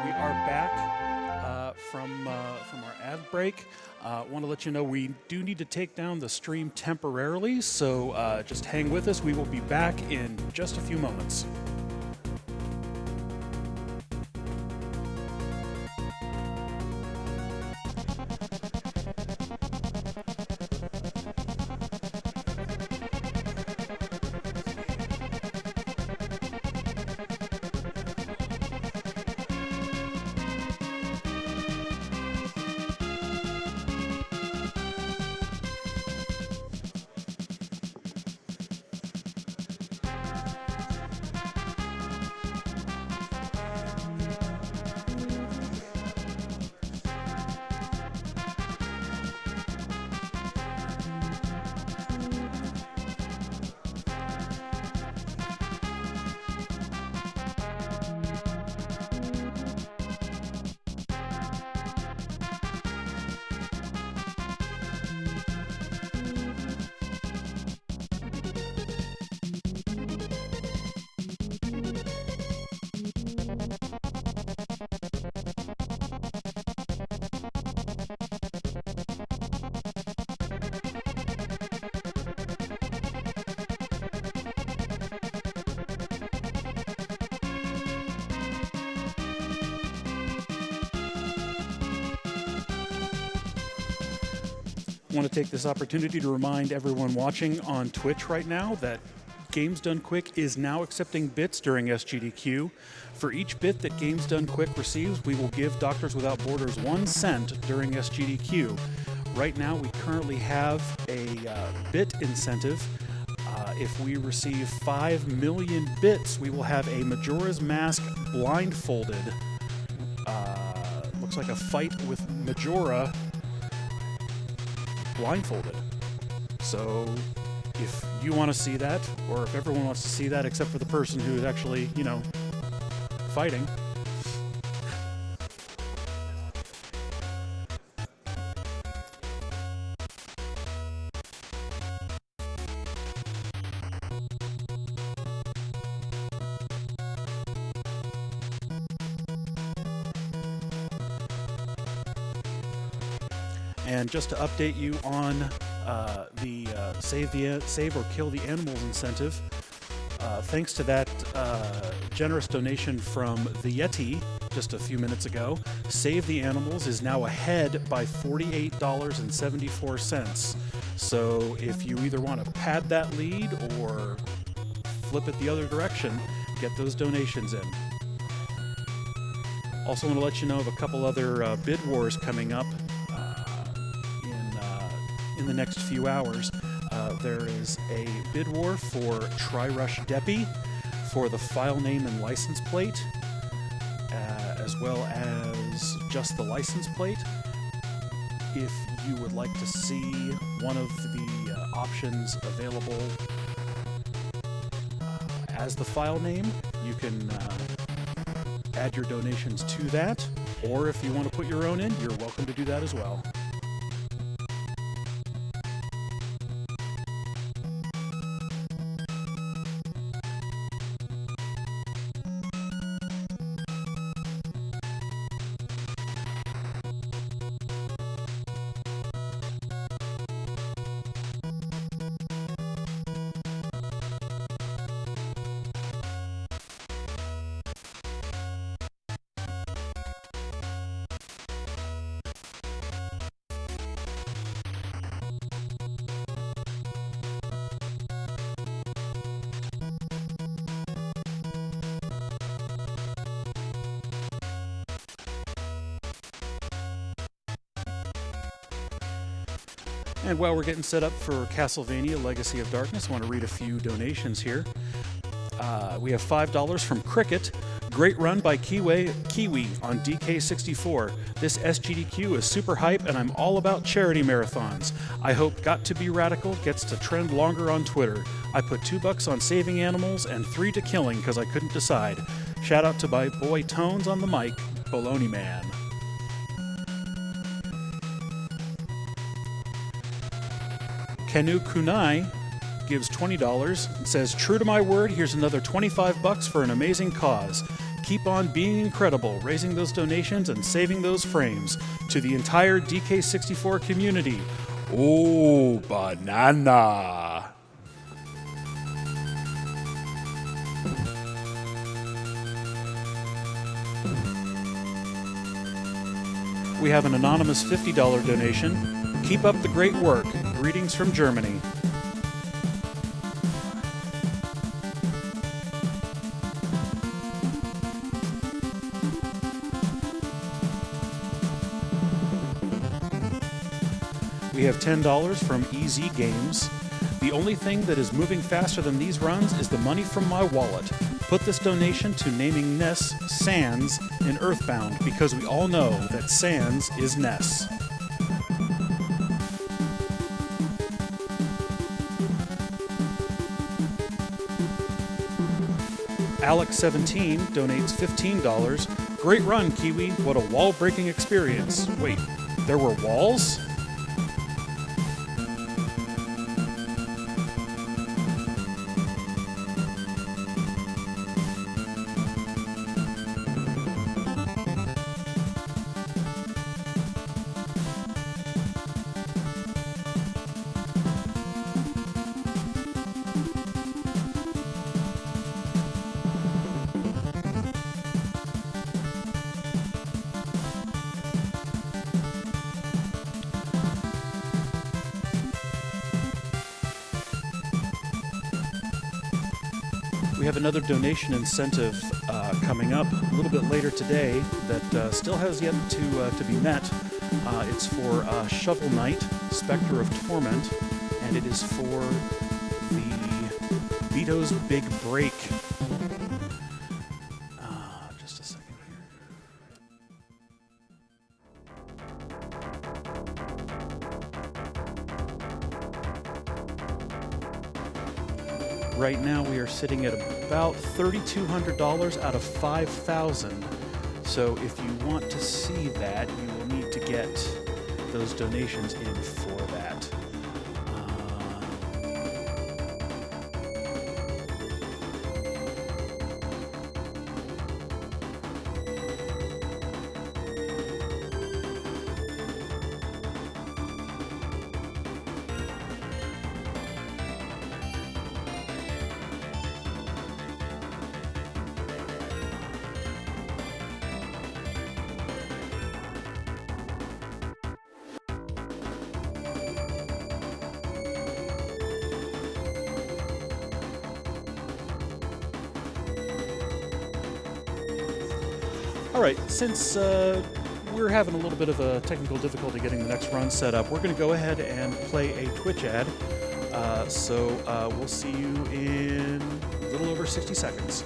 We are back from our ad break. Want to let you know we do need to take down the stream temporarily, so just hang with us. We will be back in just a few moments. I want to take this opportunity to remind everyone watching on Twitch right now that Games Done Quick is now accepting bits during SGDQ. For each bit that Games Done Quick receives, we will give Doctors Without Borders 1 cent during SGDQ. Right now, we currently have a bit incentive. if we receive 5 million bits, we will have a Majora's Mask blindfolded. Looks like a fight with Majora blindfolded. So if you want to see that, or if everyone wants to see that except for the person who is actually, you know, fighting. And just to update you on the save or kill the animals incentive, thanks to that generous donation from the Yeti just a few minutes ago, Save the Animals is now ahead by $48.74. So if you either want to pad that lead or flip it the other direction, get those donations in. Also want to let you know of a couple other bid wars coming up in the next few hours. There is a bid war for Tri-Rush Deppy for the file name and license plate, as well as just the license plate. If you would like to see one of the options available as the file name, you can add your donations to that, or if you want to put your own in, you're welcome to do that as well. And while we're getting set up for Castlevania Legacy of Darkness, I want to read a few donations here. We have $5 from Cricket. Great run by Kiwi on DK64. This SGDQ is super hype, and I'm all about charity marathons. I hope Got to Be Radical gets to trend longer on Twitter. I put $2 on saving animals and 3 to killing because I couldn't decide. Shout out to my boy Tones on the mic, Baloney Man. Kenu Kunai gives $20 and says, true to my word, here's another $25 for an amazing cause. Keep on being incredible, raising those donations and saving those frames. To the entire DK64 community, oh, banana. We have an anonymous $50 donation. Keep up the great work. Greetings from Germany. We have $10 from EZ Games. The only thing that is moving faster than these runs is the money from my wallet. Put this donation to naming Ness Sans in Earthbound because we all know that Sans is Ness. Alex17 donates $15. Great run, Kiwi. What a wall-breaking experience. Wait, there were walls? We have another donation incentive coming up a little bit later today that still has yet to be met. It's for Shovel Knight, Spectre of Torment, and it is for the Vito's Big Break. Just a second here. Right now we are sitting at about $3,200 out of $5,000. So if you want to see that, you will need to get those donations in for that. All right, since we're having a little bit of a technical difficulty getting the next run set up, we're going to go ahead and play a Twitch ad. So we'll see you in a little over 60 seconds.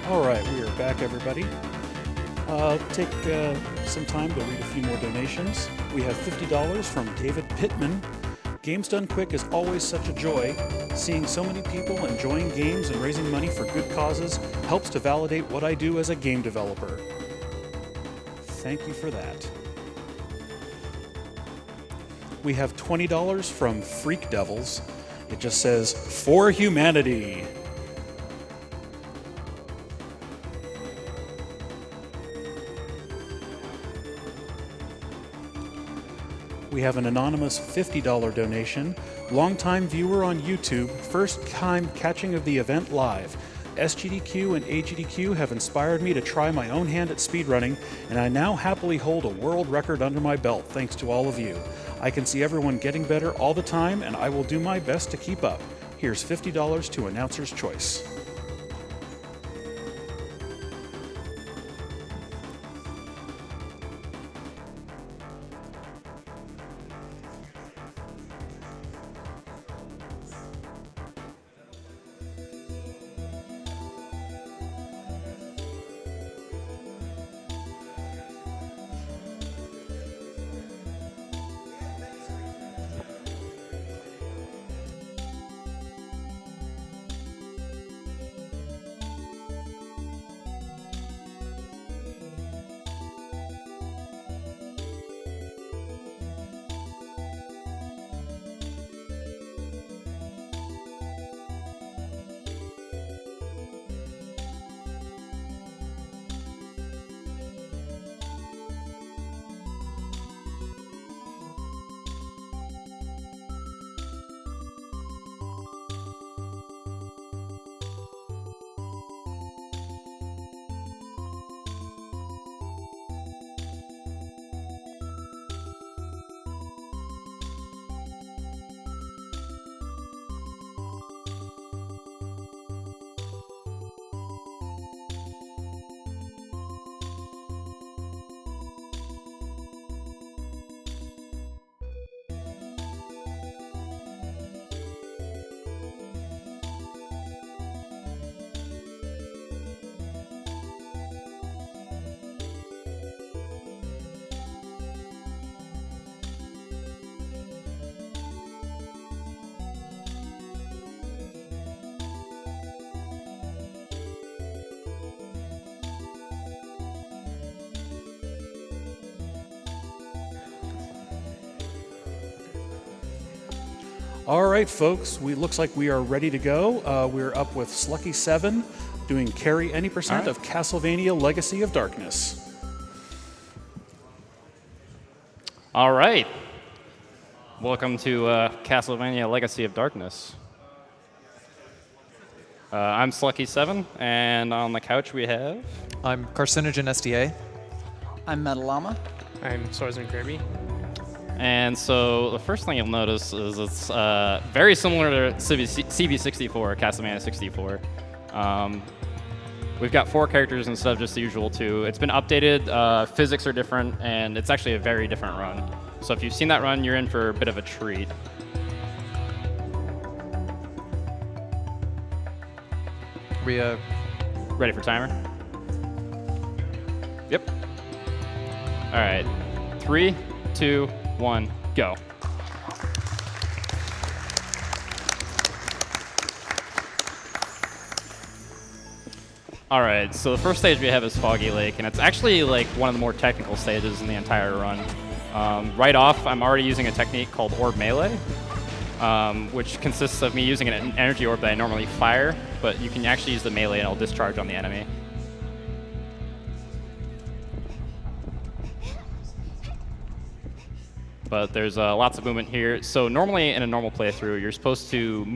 All right, we are back, everybody. I'll take some time to read a few more donations. We have $50 from David Pittman. Games Done Quick is always such a joy. Seeing so many people enjoying games and raising money for good causes helps to validate what I do as a game developer. Thank you for that. We have $20 from Freak Devils. It just says, "For Humanity." We have an anonymous $50 donation. Longtime viewer on YouTube, first time catching of the event live. SGDQ and AGDQ have inspired me to try my own hand at speedrunning, and I now happily hold a world record under my belt thanks to all of you. I can see everyone getting better all the time, and I will do my best to keep up. Here's $50 to Announcer's Choice. All right, folks. Looks like we are ready to go. We're up with Slucky7 doing carry any percent of Castlevania Legacy of Darkness. All right. Welcome to Castlevania Legacy of Darkness. I'm Slucky7, and on the couch we have... I'm Carcinogen SDA. I'm Metalama. I'm Swordsman Kirby. And so the first thing you'll notice is it's very similar to CB64, Castlevania 64. We've got 4 characters instead of just the usual 2. It's been updated, physics are different, and it's actually a very different run. So if you've seen that run, you're in for a bit of a treat. We ready for timer? Yep. All right. 3, 2, 1, go. All right, so the first stage we have is Foggy Lake, and it's actually like one of the more technical stages in the entire run. Right off, I'm already using a technique called Orb Melee, which consists of me using an energy orb that I normally fire, but you can actually use the melee and it'll discharge on the enemy. But there's lots of movement here. So normally in a normal playthrough, you're supposed to move